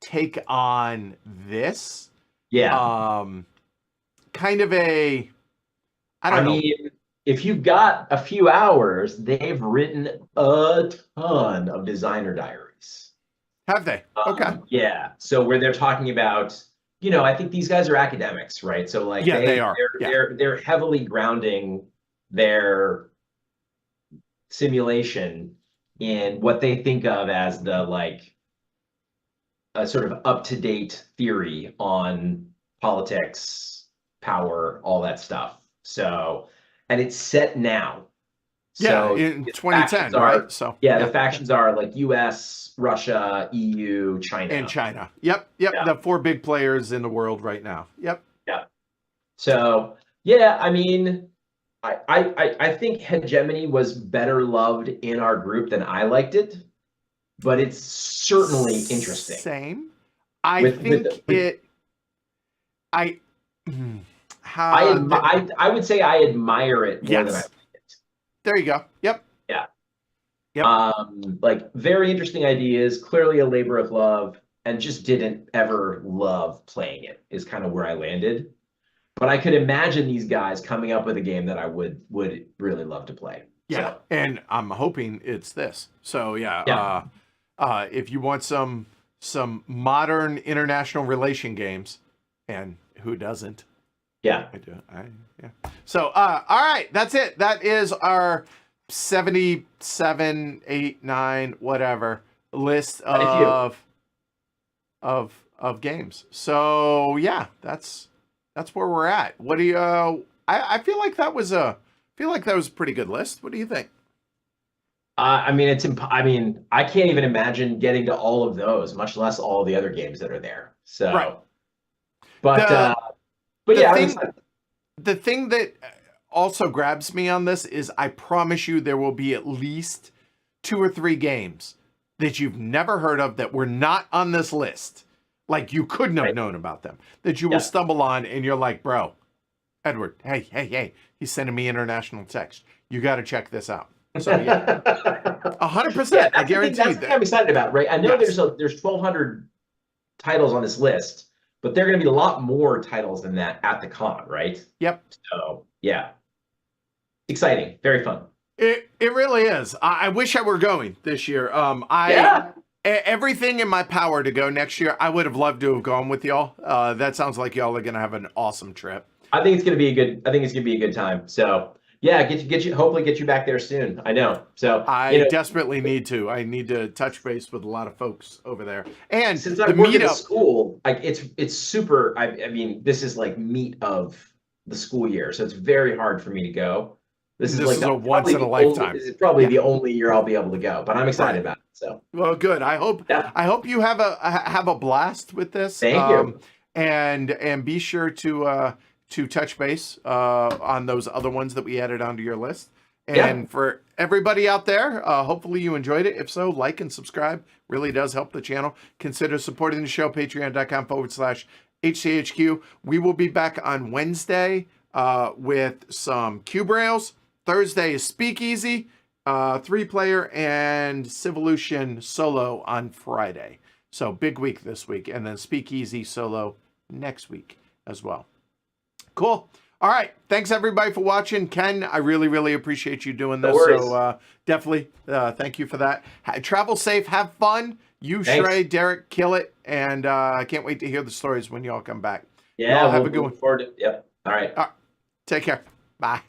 take on this. Yeah. Kind of a, I mean, if you've got a few hours, they've written a ton of designer diaries. Have they? Okay. Yeah. So where they're talking about, I think these guys are academics, right? So like they are. They're heavily grounding their simulation in what they think of as the like a sort of up-to-date theory on politics, power, all that stuff. So, and it's set now. So in 2010, right? So the factions are like US, Russia, EU, China. And China. Yep. The 4 big players in the world right now. Yep. Yeah. So I mean, I think Hegemony was better loved in our group than I liked it, but it's certainly interesting. Same. I would say I admire it more than I like it. There you go. Yep. Yeah. Yep. Like very interesting ideas, clearly a labor of love, and just didn't ever love playing it is kind of where I landed. But I could imagine these guys coming up with a game that I would really love to play. Yeah, so. And I'm hoping it's this. So if you want some modern international relation games, and who doesn't? Yeah, I do. So all right, that's it. That is our 77, 8, 9, whatever list of games. So yeah, that's where we're at. What do you? I feel like that was a pretty good list. What do you think? I mean, I can't even imagine getting to all of those, much less all the other games that are there. So, right. The thing that also grabs me on this is I promise you there will be at least 2 or 3 games that you've never heard of that were not on this list. Like you couldn't have known about them, that you will stumble on and you're like, bro, Edward, hey, he's sending me international text. You got to check this out. So 100%. I guarantee that's the thing I'm excited about, right? I know there's 1,200 titles on this list, but there are going to be a lot more titles than that at the con, right? Yep. So exciting, very fun. It really is. I wish I were going this year. Everything in my power to go next year. I would have loved to have gone with y'all. That sounds like y'all are gonna have an awesome trip. I think it's gonna be a good time. So hopefully get you back there soon. I know. So I desperately need to. I need to touch base with a lot of folks over there. And since I work at a school, like it's super. I mean, this is like meat of the school year, so it's very hard for me to go. This is a once in a lifetime. This is probably the only year I'll be able to go, but I'm excited about it. So well, good. I hope you have a blast with this. Thank you. And be sure to touch base on those other ones that we added onto your list. And for everybody out there, hopefully you enjoyed it. If so, like and subscribe. Really does help the channel. Consider supporting the show, patreon.com/HCHQ. We will be back on Wednesday with some Cube Rails. Thursday is Speakeasy, 3-player, and Civolution solo on Friday. So big week this week, and then Speakeasy solo next week as well. Cool. All right. Thanks everybody for watching. Ken, I really, really appreciate you doing this. So definitely thank you for that. Travel safe. Have fun. You, Shrey, Derek, kill it. And I can't wait to hear the stories when y'all come back. Yeah. Have a good one. Forward to, yep. All right. Take care. Bye.